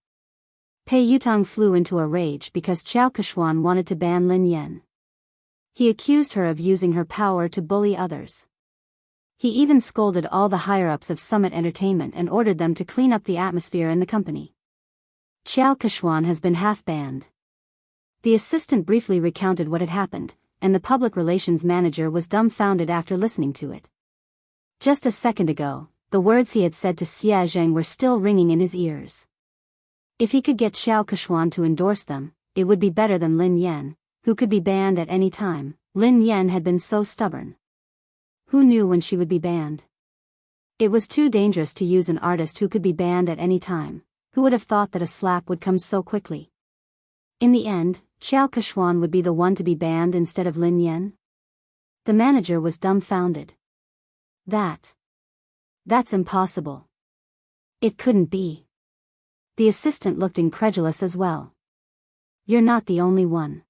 Pei Yutang flew into a rage because Qiao Keshuan wanted to ban Lin Yan. He accused her of using her power to bully others. He even scolded all the higher-ups of Summit Entertainment and ordered them to clean up the atmosphere in the company. Qiao Keshuan has been half-banned. The assistant briefly recounted what had happened, and the public relations manager was dumbfounded after listening to it. Just a second ago, the words he had said to Xia Zheng were still ringing in his ears. If he could get Qiao Keshuan to endorse them, it would be better than Lin Yan, who could be banned at any time. Lin Yan had been so stubborn. Who knew when she would be banned? It was too dangerous to use an artist who could be banned at any time. Who would have thought that a slap would come so quickly? In the end, Qiao Keshuan would be the one to be banned instead of Lin Yan? The manager was dumbfounded. That's impossible. It couldn't be. The assistant looked incredulous as well. You're not the only one.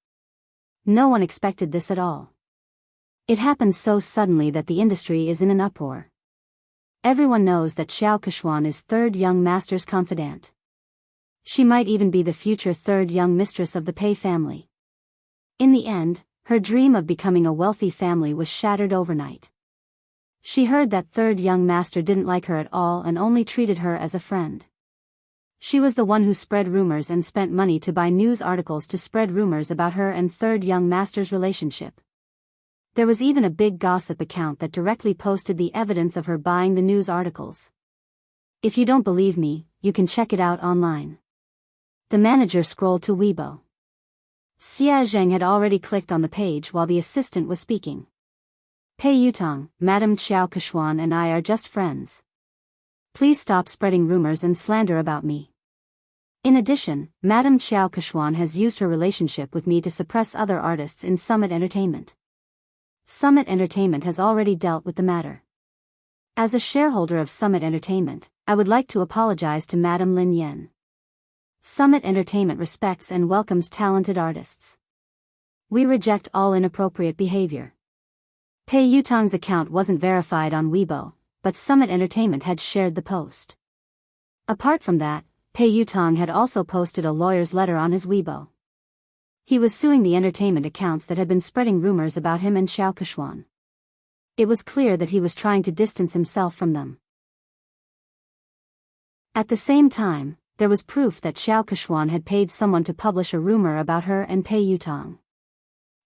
No one expected this at all. It happened so suddenly that the industry is in an uproar. Everyone knows that Qiao Keshuan is third young master's confidant. She might even be the future third young mistress of the Pei family. In the end, her dream of becoming a wealthy family was shattered overnight. She heard that third young master didn't like her at all and only treated her as a friend. She was the one who spread rumors and spent money to buy news articles to spread rumors about her and third young master's relationship. There was even a big gossip account that directly posted the evidence of her buying the news articles. If you don't believe me, you can check it out online. The manager scrolled to Weibo. Xia Zheng had already clicked on the page while the assistant was speaking. Pei Yutang, Madam Qiao Keshuan and I are just friends. Please stop spreading rumors and slander about me. In addition, Madam Qiao Keshuan has used her relationship with me to suppress other artists in Summit Entertainment. Summit Entertainment has already dealt with the matter. As a shareholder of Summit Entertainment, I would like to apologize to Madam Lin Yan. Summit Entertainment respects and welcomes talented artists. We reject all inappropriate behavior. Pei Yutong's account wasn't verified on Weibo, but Summit Entertainment had shared the post. Apart from that, Pei Yutong had also posted a lawyer's letter on his Weibo. He was suing the entertainment accounts that had been spreading rumors about him and Xiao Keshuan. It was clear that he was trying to distance himself from them. At the same time, there was proof that Xiao Keshuan had paid someone to publish a rumor about her and Pei Yutong.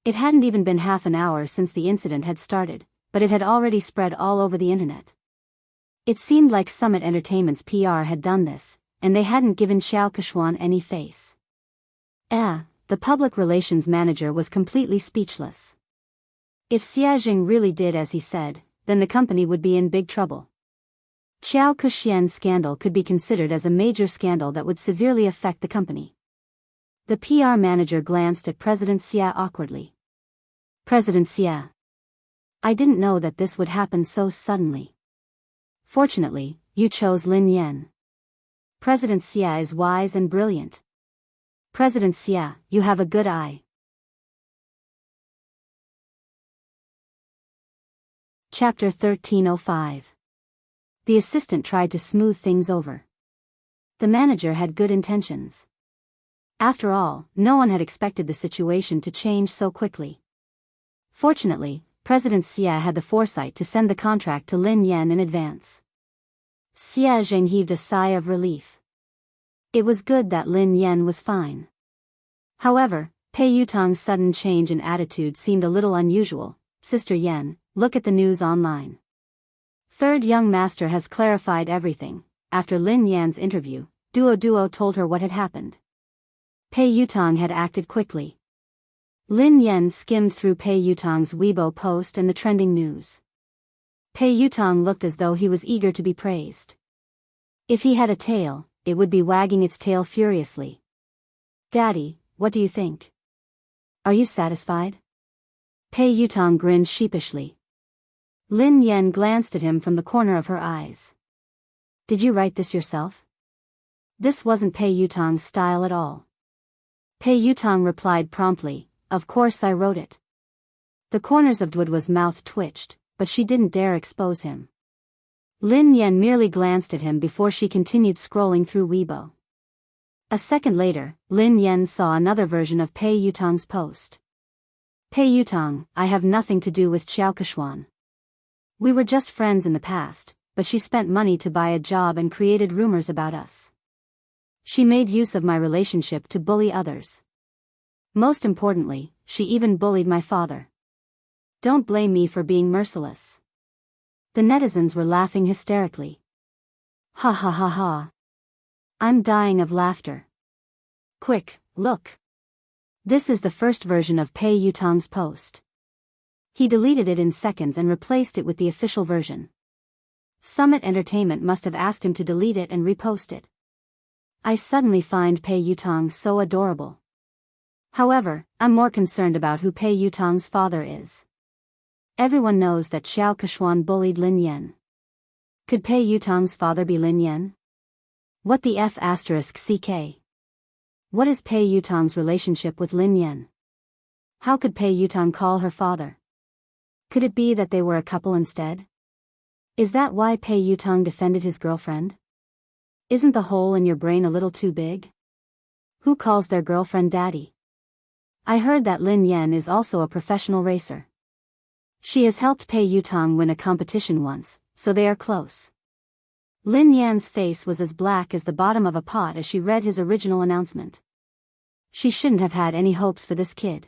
It hadn't even been half an hour since the incident had started, but it had already spread all over the internet. It seemed like Summit Entertainment's PR had done this, and they hadn't given Xiao Keshuan any face. The public relations manager was completely speechless. If Xia Jing really did as he said, then the company would be in big trouble. Xiao Kexian's scandal could be considered as a major scandal that would severely affect the company. The PR manager glanced at President Xia awkwardly. President Xia. I didn't know that this would happen so suddenly. Fortunately, you chose Lin Yan. President Xia is wise and brilliant. President Xia, you have a good eye. Chapter 1305. The assistant tried to smooth things over. The manager had good intentions. After all, no one had expected the situation to change so quickly. Fortunately, President Xia had the foresight to send the contract to Lin Yan in advance. Xia Jing heaved a sigh of relief. It was good that Lin Yan was fine. However, Pei Yutong's sudden change in attitude seemed a little unusual. Sister Yan, look at the news online. Third young master has clarified everything. After Lin Yan's interview, Duo told her what had happened. Pei Yutong had acted quickly. Lin Yan skimmed through Pei Yutong's Weibo post and the trending news. Pei Yutong looked as though he was eager to be praised. If he had a tail, it would be wagging its tail furiously. Daddy, what do you think? Are you satisfied? Pei Yutong grinned sheepishly. Lin Yan glanced at him from the corner of her eyes. Did you write this yourself? This wasn't Pei Yutong's style at all. Pei Yutong replied promptly, of course I wrote it. The corners of Duo's mouth twitched, but she didn't dare expose him. Lin Yan merely glanced at him before she continued scrolling through Weibo. A second later, Lin Yan saw another version of Pei Yutong's post. Pei Yutong, I have nothing to do with Xiao Keshuan. We were just friends in the past, but she spent money to buy a job and created rumors about us. She made use of my relationship to bully others. Most importantly, she even bullied my father. Don't blame me for being merciless. The netizens were laughing hysterically. Ha ha ha ha. I'm dying of laughter. Quick, look. This is the first version of Pei Yutong's post. He deleted it in seconds and replaced it with the official version. Summit Entertainment must have asked him to delete it and repost it. I suddenly find Pei Yutong so adorable. However, I'm more concerned about who Pei Yutong's father is. Everyone knows that Xiao Keshuan bullied Lin Yan. Could Pei Yutong's father be Lin Yan? What the F***CK? What is Pei Yutong's relationship with Lin Yan? How could Pei Yutong call her father? Could it be that they were a couple instead? Is that why Pei Yutong defended his girlfriend? Isn't the hole in your brain a little too big? Who calls their girlfriend daddy? I heard that Lin Yan is also a professional racer. She has helped Pei Yutong win a competition once, so they are close. Lin Yan's face was as black as the bottom of a pot as she read his original announcement. She shouldn't have had any hopes for this kid.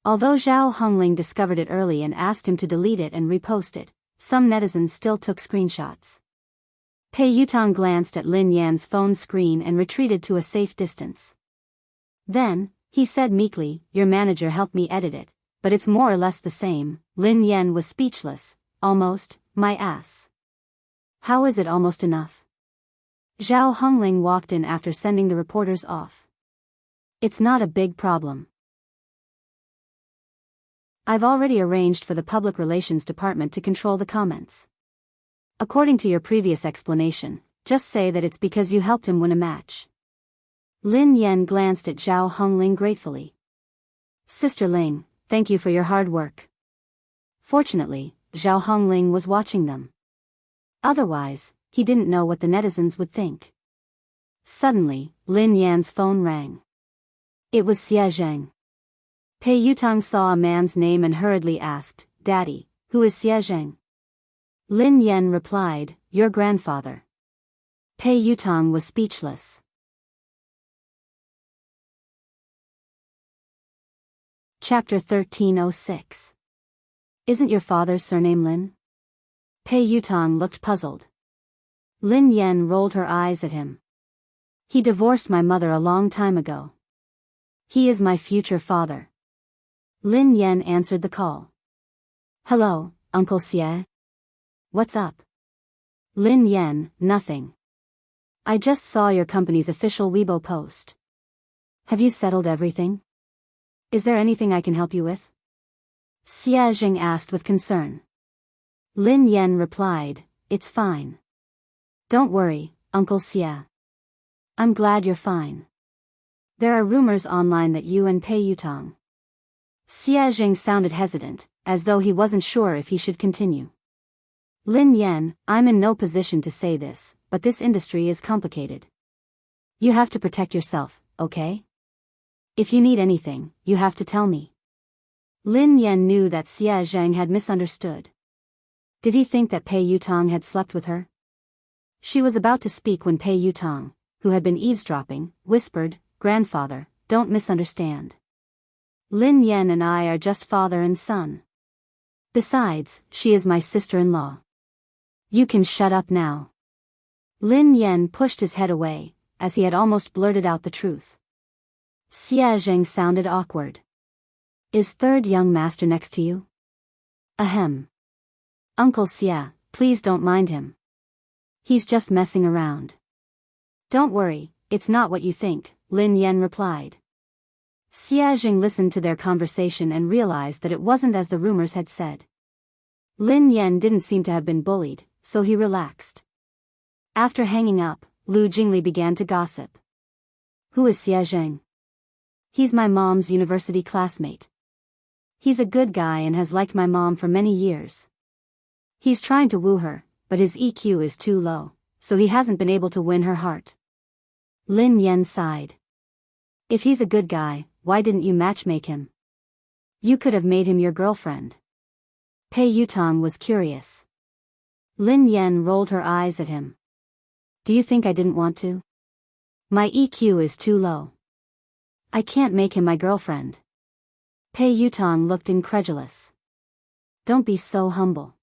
Although Zhao Hongling discovered it early and asked him to delete it and repost it, some netizens still took screenshots. Pei Yutong glanced at Lin Yan's phone screen and retreated to a safe distance. Then, he said meekly, your manager helped me edit it, but it's more or less the same. Lin Yan was speechless. Almost, my ass. How is it almost enough? Zhao Hongling walked in after sending the reporters off. It's not a big problem. I've already arranged for the public relations department to control the comments. According to your previous explanation, just say that it's because you helped him win a match. Lin Yan glanced at Zhao Hongling gratefully. Sister Ling, thank you for your hard work. Fortunately, Zhao Hongling was watching them. Otherwise, he didn't know what the netizens would think. Suddenly, Lin Yan's phone rang. It was Xie Zheng. Pei Yutang saw a man's name and hurriedly asked, Daddy, who is Xie Zheng? Lin Yan replied, your grandfather. Pei Yutang was speechless. Chapter 1306. Isn't your father's surname Lin? Pei Yutang looked puzzled. Lin Yan rolled her eyes at him. He divorced my mother a long time ago. He is my future father. Lin Yan answered the call. Hello, Uncle Xie. What's up? Lin Yan, nothing. I just saw your company's official Weibo post. Have you settled everything? Is there anything I can help you with? Xie Zheng asked with concern. Lin Yan replied, it's fine. Don't worry, Uncle Xie. I'm glad you're fine. There are rumors online that you and Pei Yutang. Xie Zheng sounded hesitant, as though he wasn't sure if he should continue. Lin Yan, I'm in no position to say this, but this industry is complicated. You have to protect yourself, okay? If you need anything, you have to tell me. Lin Yan knew that Xie Zheng had misunderstood. Did he think that Pei Yutang had slept with her? She was about to speak when Pei Yutang, who had been eavesdropping, whispered, Grandfather, don't misunderstand. Lin Yan and I are just father and son. Besides, she is my sister-in-law. You can shut up now. Lin Yan pushed his head away, as he had almost blurted out the truth. Xie Zheng sounded awkward. Is third young master next to you? Ahem. Uncle Xie, please don't mind him. He's just messing around. Don't worry, it's not what you think, Lin Yan replied. Xie Zheng listened to their conversation and realized that it wasn't as the rumors had said. Lin Yan didn't seem to have been bullied, so he relaxed. After hanging up, Lu Jingli began to gossip. Who is Xie Zheng? He's my mom's university classmate. He's a good guy and has liked my mom for many years. He's trying to woo her, but his EQ is too low, so he hasn't been able to win her heart. Lin Yan sighed. If he's a good guy, why didn't you matchmake him? You could have made him your girlfriend. Pei Yutang was curious. Lin Yan rolled her eyes at him. Do you think I didn't want to? My EQ is too low. I can't make him my girlfriend. Pei Yutang looked incredulous. Don't be so humble.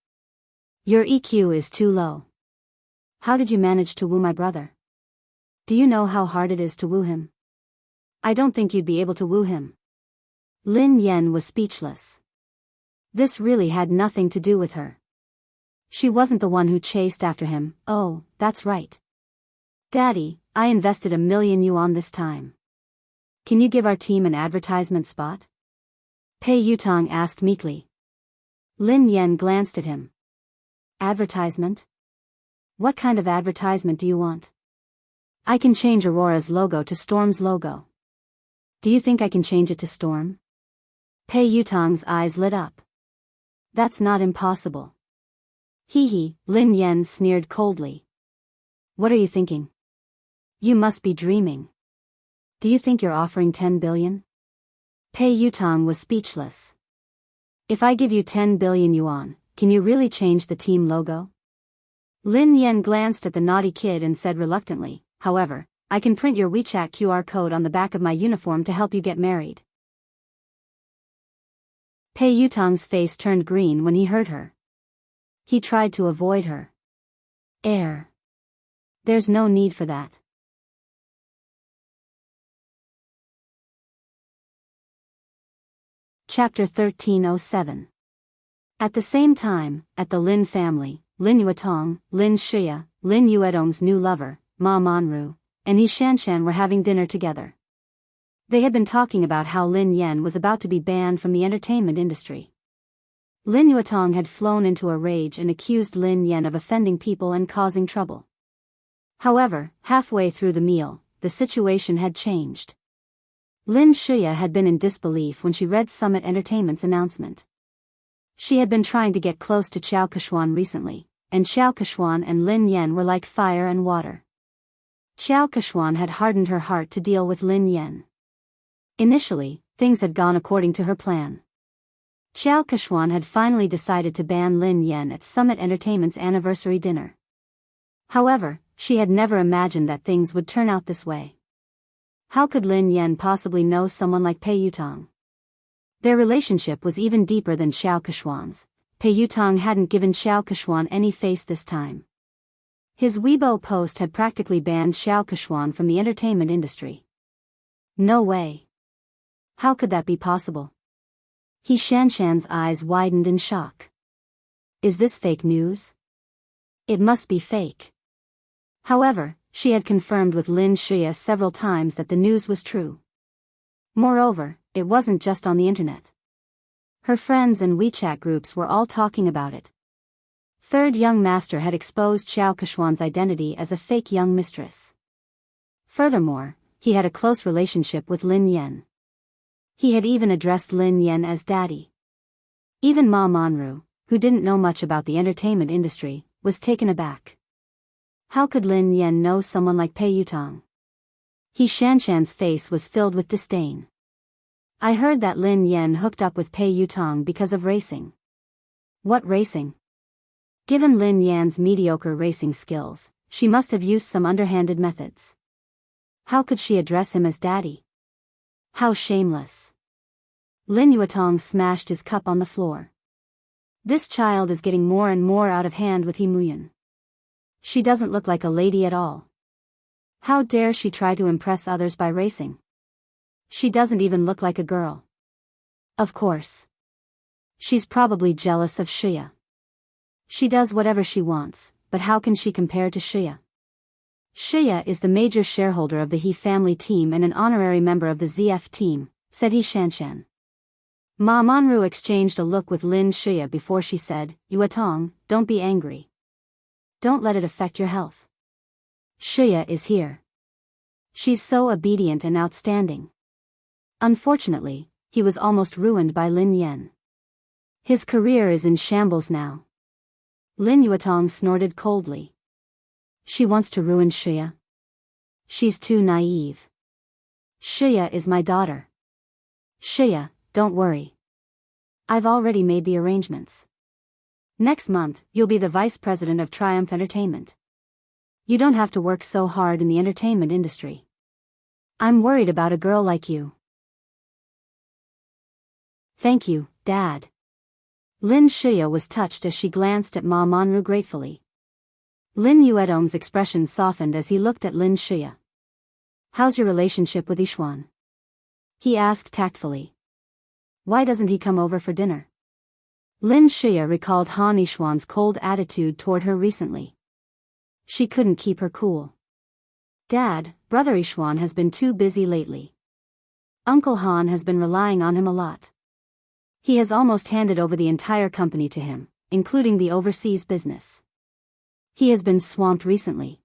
Your EQ is too low. How did you manage to woo my brother? Do you know how hard it is to woo him? I don't think you'd be able to woo him. Lin Yan was speechless. This really had nothing to do with her. She wasn't the one who chased after him. Oh, that's right. Daddy, I invested 1,000,000 yuan this time. Can you give our team an advertisement spot? Pei Yutang asked meekly. Lin Yan glanced at him. Advertisement? What kind of advertisement do you want? I can change Aurora's logo to Storm's logo. Do you think I can change it to Storm? Pei Yutang's eyes lit up. That's not impossible. Hee, Lin Yan sneered coldly. What are you thinking? You must be dreaming. Do you think you're offering 10 billion? Pei Yutang was speechless. If I give you 10 billion yuan, can you really change the team logo? Lin Yan glanced at the naughty kid and said reluctantly, however, I can print your WeChat QR code on the back of my uniform to help you get married. Pei Yutang's face turned green when he heard her. He tried to avoid her. There's no need for that. Chapter 1307. At the same time, at the Lin family, Lin Yuetong, Lin Shiya, Lin Yuedong's new lover, Ma Manru, and Yi Shanshan were having dinner together. They had been talking about how Lin Yan was about to be banned from the entertainment industry. Lin Yuetong had flown into a rage and accused Lin Yan of offending people and causing trouble. However, halfway through the meal, the situation had changed. Lin Shuya had been in disbelief when she read Summit Entertainment's announcement. She had been trying to get close to Xiao Keshuan recently, and Xiao Keshuan and Lin Yan were like fire and water. Xiao Keshuan had hardened her heart to deal with Lin Yan. Initially, things had gone according to her plan. Xiao Keshuan had finally decided to ban Lin Yan at Summit Entertainment's anniversary dinner. However, she had never imagined that things would turn out this way. How could Lin Yan possibly know someone like Pei Yutong? Their relationship was even deeper than Xiao Keshuan's. Pei Yutong hadn't given Xiao Keshuan any face this time. His Weibo post had practically banned Xiao Keshuan from the entertainment industry. No way. How could that be possible? He Shanshan's eyes widened in shock. Is this fake news? It must be fake. However, she had confirmed with Lin Shuya several times that the news was true. Moreover, it wasn't just on the internet. Her friends and WeChat groups were all talking about it. Third young master had exposed Xiao Keshuan's identity as a fake young mistress. Furthermore, he had a close relationship with Lin Yan. He had even addressed Lin Yan as daddy. Even Ma Manru, who didn't know much about the entertainment industry, was taken aback. How could Lin Yan know someone like Pei Yutong? He Shanshan's face was filled with disdain. I heard that Lin Yan hooked up with Pei Yutong because of racing. What racing? Given Lin Yan's mediocre racing skills, she must have used some underhanded methods. How could she address him as daddy? How shameless. Lin Yuetong smashed his cup on the floor. This child is getting more and more out of hand with He Muyan. She doesn't look like a lady at all. How dare she try to impress others by racing? She doesn't even look like a girl. Of course. She's probably jealous of Shuya. She does whatever she wants, but how can she compare to Shuya? Shuya is the major shareholder of the He family team and an honorary member of the ZF team, said He Shanshan. Ma Manru exchanged a look with Lin Shuya before she said, Yuetong, don't be angry. Don't let it affect your health. Shuya is here. She's so obedient and outstanding. Unfortunately, he was almost ruined by Lin Yan. His career is in shambles now. Lin Yuetong snorted coldly. She wants to ruin Shuya. She's too naive. Shuya is my daughter. Shuya, don't worry. I've already made the arrangements. Next month, you'll be the vice president of Triumph Entertainment. You don't have to work so hard in the entertainment industry. I'm worried about a girl like you. Thank you, Dad. Lin Shuya was touched as she glanced at Ma Manru gratefully. Lin Yuetong's expression softened as he looked at Lin Shuya. How's your relationship with Yishuan? He asked tactfully. Why doesn't he come over for dinner? Lin Shuya recalled Han Yishuan's cold attitude toward her recently. She couldn't keep her cool. Dad, Brother Yishuan has been too busy lately. Uncle Han has been relying on him a lot. He has almost handed over the entire company to him, including the overseas business. He has been swamped recently.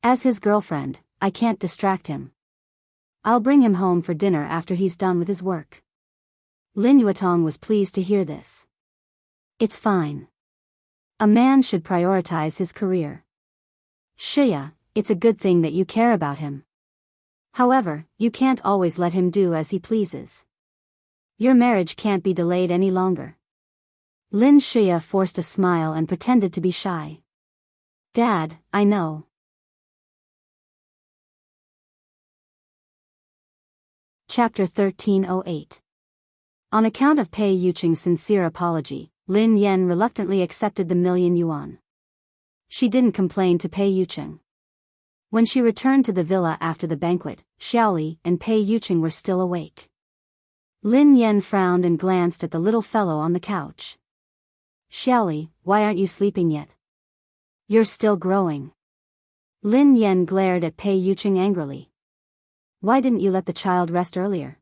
As his girlfriend, I can't distract him. I'll bring him home for dinner after he's done with his work. Lin Yuetong was pleased to hear this. It's fine. A man should prioritize his career. Shuya, it's a good thing that you care about him. However, you can't always let him do as he pleases. Your marriage can't be delayed any longer. Lin Shuya forced a smile and pretended to be shy. Dad, I know. Chapter 1308. On account of Pei Yucheng's sincere apology, Lin Yan reluctantly accepted the $1,000,000 yuan. She didn't complain to Pei Yucheng. When she returned to the villa after the banquet, Xiaoli and Pei Yucheng were still awake. Lin Yan frowned and glanced at the little fellow on the couch. Xiaoli, why aren't you sleeping yet? You're still growing. Lin Yan glared at Pei Yucheng angrily. Why didn't you let the child rest earlier?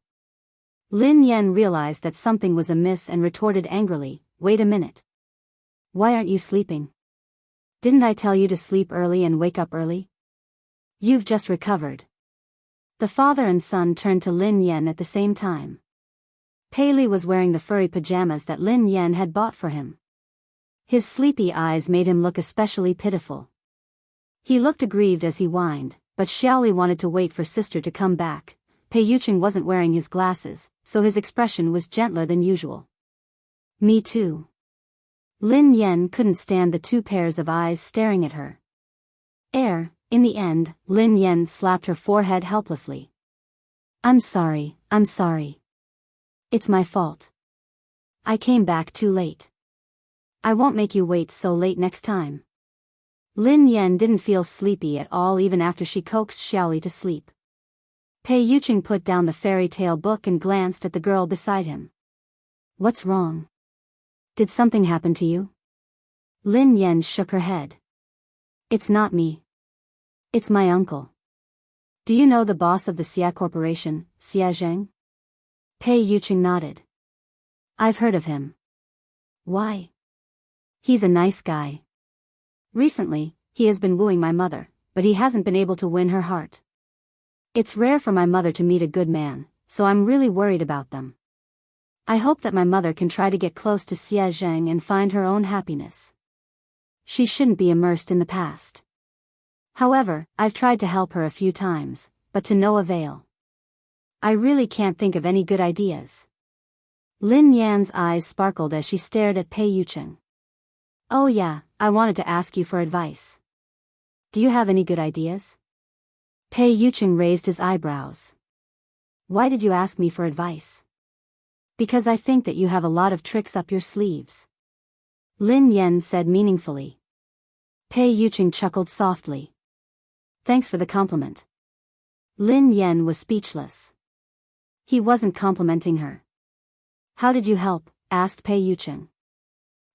Lin Yan realized that something was amiss and retorted angrily, wait a minute. Why aren't you sleeping? Didn't I tell you to sleep early and wake up early? You've just recovered, The father and son turned to Lin Yen at the same time. Pei Li was wearing the furry pajamas that Lin Yen had bought for him. His sleepy eyes made him look especially pitiful. He looked aggrieved as he whined, but Xiaoli wanted to wait for sister to come back. Pei Yuqing wasn't wearing his glasses, so his expression was gentler than usual. Me too. Lin Yen couldn't stand the two pairs of eyes staring at her. In the end, Lin Yen slapped her forehead helplessly. I'm sorry. It's my fault. I came back too late. I won't make you wait so late next time. Lin Yen didn't feel sleepy at all even after she coaxed Xiaoli to sleep. Pei Yuqing put down the fairy tale book and glanced at the girl beside him. What's wrong? Did something happen to you? Lin Yen shook her head. It's not me. It's my uncle. Do you know the boss of the Xia Corporation, Xia Zheng? Pei Yuqing nodded. I've heard of him. Why? He's a nice guy. Recently, he has been wooing my mother, but he hasn't been able to win her heart. It's rare for my mother to meet a good man, so I'm really worried about them. I hope that my mother can try to get close to Xia Zheng and find her own happiness. She shouldn't be immersed in the past. However, I've tried to help her a few times, but to no avail. I really can't think of any good ideas. Lin Yan's eyes sparkled as she stared at Pei Yuqing. Oh yeah, I wanted to ask you for advice. Do you have any good ideas? Pei Yuqing raised his eyebrows. Why did you ask me for advice? Because I think that you have a lot of tricks up your sleeves. Lin Yen said meaningfully. Pei Yuqing chuckled softly. Thanks for the compliment. Lin Yen was speechless. He wasn't complimenting her. How did you help? Asked Pei Yuqing.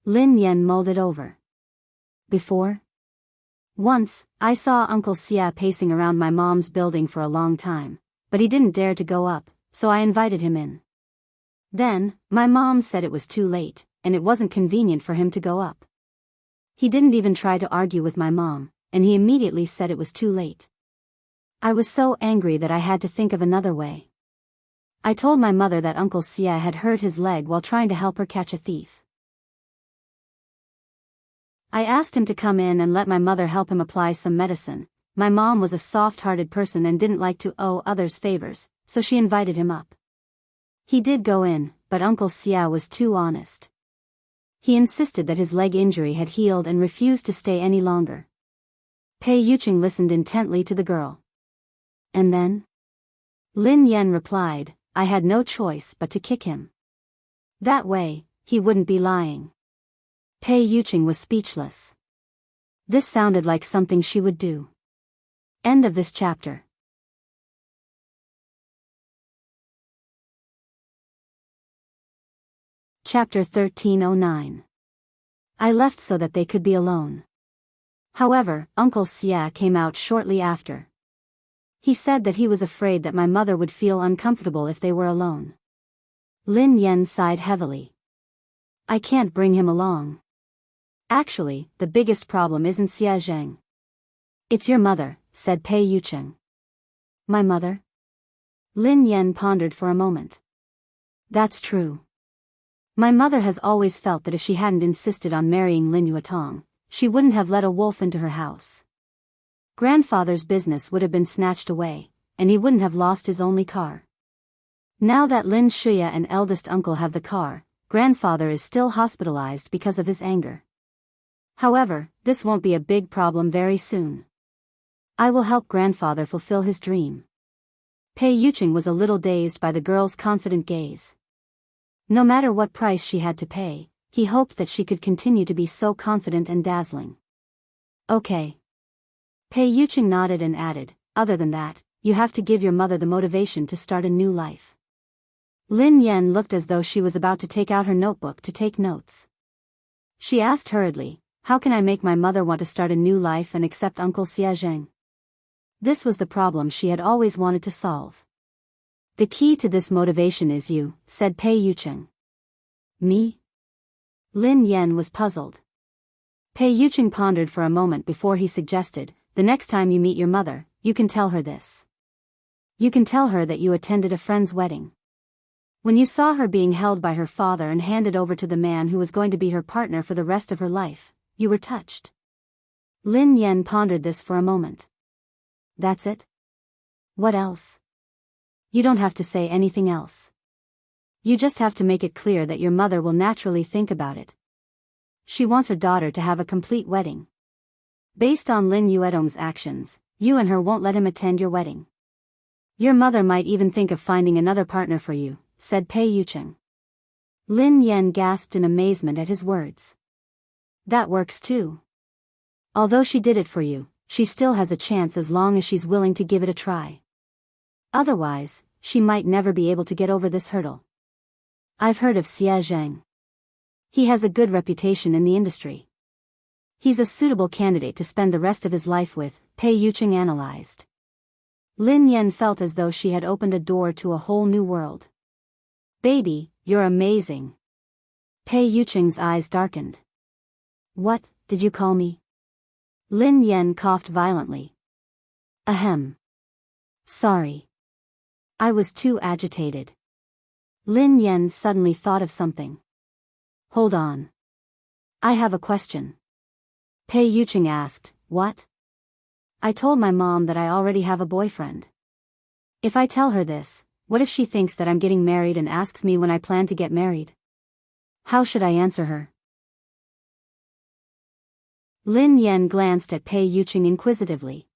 Lin Yen mulled it over. Before? Once, I saw Uncle Xia pacing around my mom's building for a long time, but he didn't dare to go up, so I invited him in. Then, my mom said it was too late, and it wasn't convenient for him to go up. He didn't even try to argue with my mom, and he immediately said it was too late. I was so angry that I had to think of another way. I told my mother that Uncle Xia had hurt his leg while trying to help her catch a thief. I asked him to come in and let my mother help him apply some medicine. My mom was a soft-hearted person and didn't like to owe others favors, so she invited him up. He did go in, but Uncle Xia was too honest. He insisted that his leg injury had healed and refused to stay any longer. Pei Yuqing listened intently to the girl. And then? Lin Yen replied, I had no choice but to kick him. That way, he wouldn't be lying. Pei Yuqing was speechless. This sounded like something she would do. End of this chapter. Chapter 1309. I left so that they could be alone. However, Uncle Xia came out shortly after. He said that he was afraid that my mother would feel uncomfortable if they were alone. Lin Yen sighed heavily. I can't bring him along. Actually, the biggest problem isn't Xia Zheng. It's your mother, said Pei Yuqing. My mother? Lin Yen pondered for a moment. That's true. My mother has always felt that if she hadn't insisted on marrying Lin Yuetong, she wouldn't have let a wolf into her house. Grandfather's business would have been snatched away, and he wouldn't have lost his only car. Now that Lin Shuya and eldest uncle have the car, grandfather is still hospitalized because of his anger. However, this won't be a big problem very soon. I will help grandfather fulfill his dream. Pei Yuqing was a little dazed by the girl's confident gaze. No matter what price she had to pay, he hoped that she could continue to be so confident and dazzling. Okay. Pei Yuqing nodded and added, other than that, you have to give your mother the motivation to start a new life. Lin Yen looked as though she was about to take out her notebook to take notes. She asked hurriedly, how can I make my mother want to start a new life and accept Uncle Xia Zheng? This was the problem she had always wanted to solve. The key to this motivation is you, said Pei Yuqing. Me? Lin Yen was puzzled. Pei Yuqing pondered for a moment before he suggested, the next time you meet your mother, you can tell her this. You can tell her that you attended a friend's wedding. When you saw her being held by her father and handed over to the man who was going to be her partner for the rest of her life, you were touched. Lin Yen pondered this for a moment. That's it? What else? You don't have to say anything else. You just have to make it clear that your mother will naturally think about it. She wants her daughter to have a complete wedding. Based on Lin Yuedong's actions, you and her won't let him attend your wedding. Your mother might even think of finding another partner for you, said Pei Yucheng. Lin Yen gasped in amazement at his words. That works too. Although she did it for you, she still has a chance as long as she's willing to give it a try. Otherwise, she might never be able to get over this hurdle. I've heard of Xie Zheng. He has a good reputation in the industry. He's a suitable candidate to spend the rest of his life with, Pei Yucheng analyzed. Lin Yen felt as though she had opened a door to a whole new world. Baby, you're amazing. Pei Yucheng's eyes darkened. What, did you call me? Lin Yen coughed violently. Ahem. Sorry. I was too agitated. Lin Yen suddenly thought of something. Hold on. I have a question. Pei Yucheng asked, what? I told my mom that I already have a boyfriend. If I tell her this, what if she thinks that I'm getting married and asks me when I plan to get married? How should I answer her? Lin Yen glanced at Pei Yucheng inquisitively.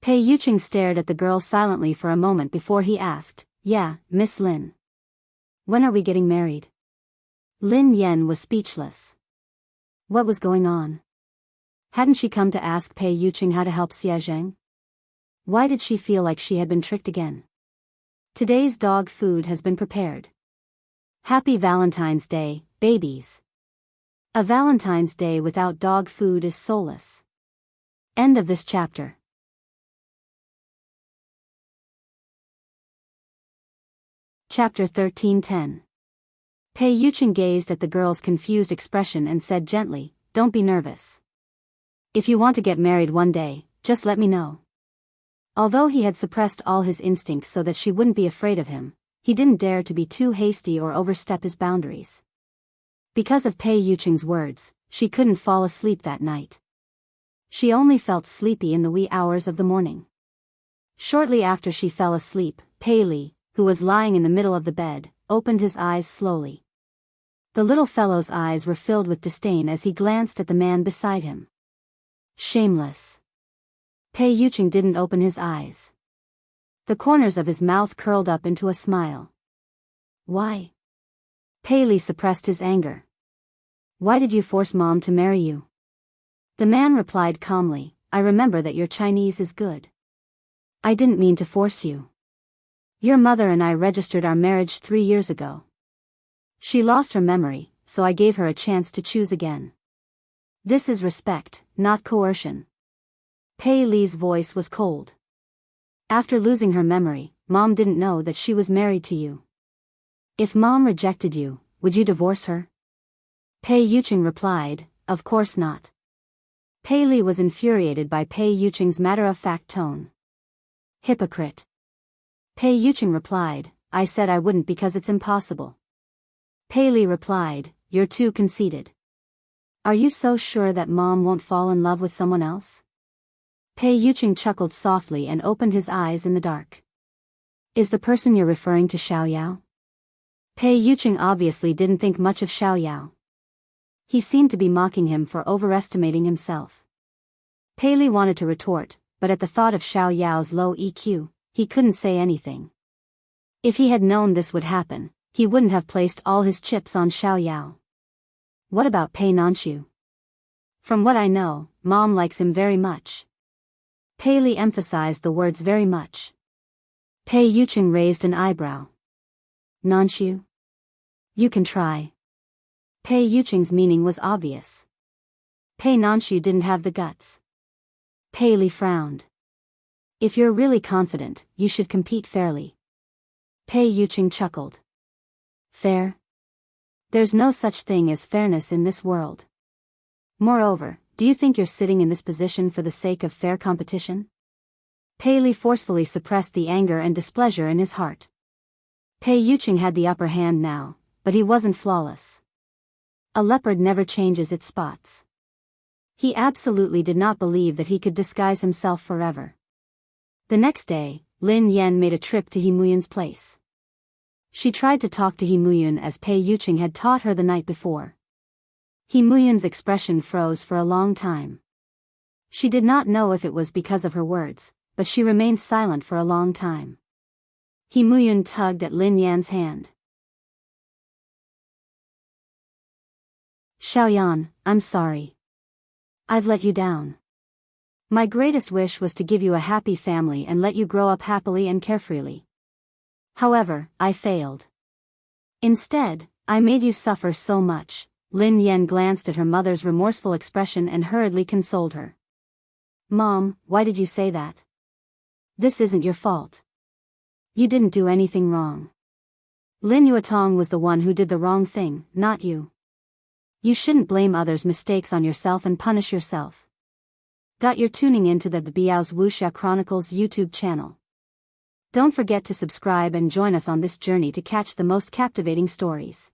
Pei Yucheng stared at the girl silently for a moment before he asked, yeah, Miss Lin. When are we getting married? Lin Yen was speechless. What was going on? Hadn't she come to ask Pei Yucheng how to help Xie Zheng? Why did she feel like she had been tricked again? Today's dog food has been prepared. Happy Valentine's Day, babies. A Valentine's Day without dog food is soulless. End of this chapter. Chapter 13:10. Pei Yucheng gazed at the girl's confused expression and said gently, don't be nervous. If you want to get married one day, just let me know. Although he had suppressed all his instincts so that she wouldn't be afraid of him, he didn't dare to be too hasty or overstep his boundaries. Because of Pei Yucheng's words, she couldn't fall asleep that night. She only felt sleepy in the wee hours of the morning. Shortly after she fell asleep, Pei Li, who was lying in the middle of the bed, opened his eyes slowly. The little fellow's eyes were filled with disdain as he glanced at the man beside him. Shameless. Pei Yucheng didn't open his eyes. The corners of his mouth curled up into a smile. Why? Pei Li suppressed his anger. Why did you force Mom to marry you? The man replied calmly, I remember that your Chinese is good. I didn't mean to force you. Your mother and I registered our marriage 3 years ago. She lost her memory, so I gave her a chance to choose again. This is respect, not coercion. Pei Li's voice was cold. After losing her memory, Mom didn't know that she was married to you. If Mom rejected you, would you divorce her? Pei Yucheng replied, of course not. Pei Li was infuriated by Pei Yucheng's matter-of-fact tone. Hypocrite. Pei Yucheng replied, I said I wouldn't because it's impossible. Pei Li replied, you're too conceited. Are you so sure that Mom won't fall in love with someone else? Pei Yucheng chuckled softly and opened his eyes in the dark. Is the person you're referring to Xiao Yao? Pei Yucheng obviously didn't think much of Xiao Yao. He seemed to be mocking him for overestimating himself. Pei Li wanted to retort, but at the thought of Xiao Yao's low EQ, he couldn't say anything. If he had known this would happen, he wouldn't have placed all his chips on Xiao Yao. What about Pei Nanxiu? From what I know, Mom likes him very much. Pei Li emphasized the words very much. Pei Yucheng raised an eyebrow. Nanxiu? You can try. Pei Yucheng's meaning was obvious. Pei Nanxiu didn't have the guts. Pei Li frowned. If you're really confident, you should compete fairly. Pei Yucheng chuckled. Fair? There's no such thing as fairness in this world. Moreover, do you think you're sitting in this position for the sake of fair competition? Pei Li forcefully suppressed the anger and displeasure in his heart. Pei Yuqing had the upper hand now, but he wasn't flawless. A leopard never changes its spots. He absolutely did not believe that he could disguise himself forever. The next day, Lin Yan made a trip to He Muyun's place. She tried to talk to He Muyun as Pei Yuqing had taught her the night before. He Muyun's expression froze for a long time. She did not know if it was because of her words, but she remained silent for a long time. He Muyun tugged at Lin Yan's hand. Xiaoyan, I'm sorry. I've let you down. My greatest wish was to give you a happy family and let you grow up happily and carefreely. However, I failed. Instead, I made you suffer so much. Lin Yan glanced at her mother's remorseful expression and hurriedly consoled her. Mom, why did you say that? This isn't your fault. You didn't do anything wrong. Lin Yuetong was the one who did the wrong thing, not you. You shouldn't blame others' mistakes on yourself and punish yourself. You're tuning into the Biyao's Wuxia Chronicles YouTube channel. Don't forget to subscribe and join us on this journey to catch the most captivating stories.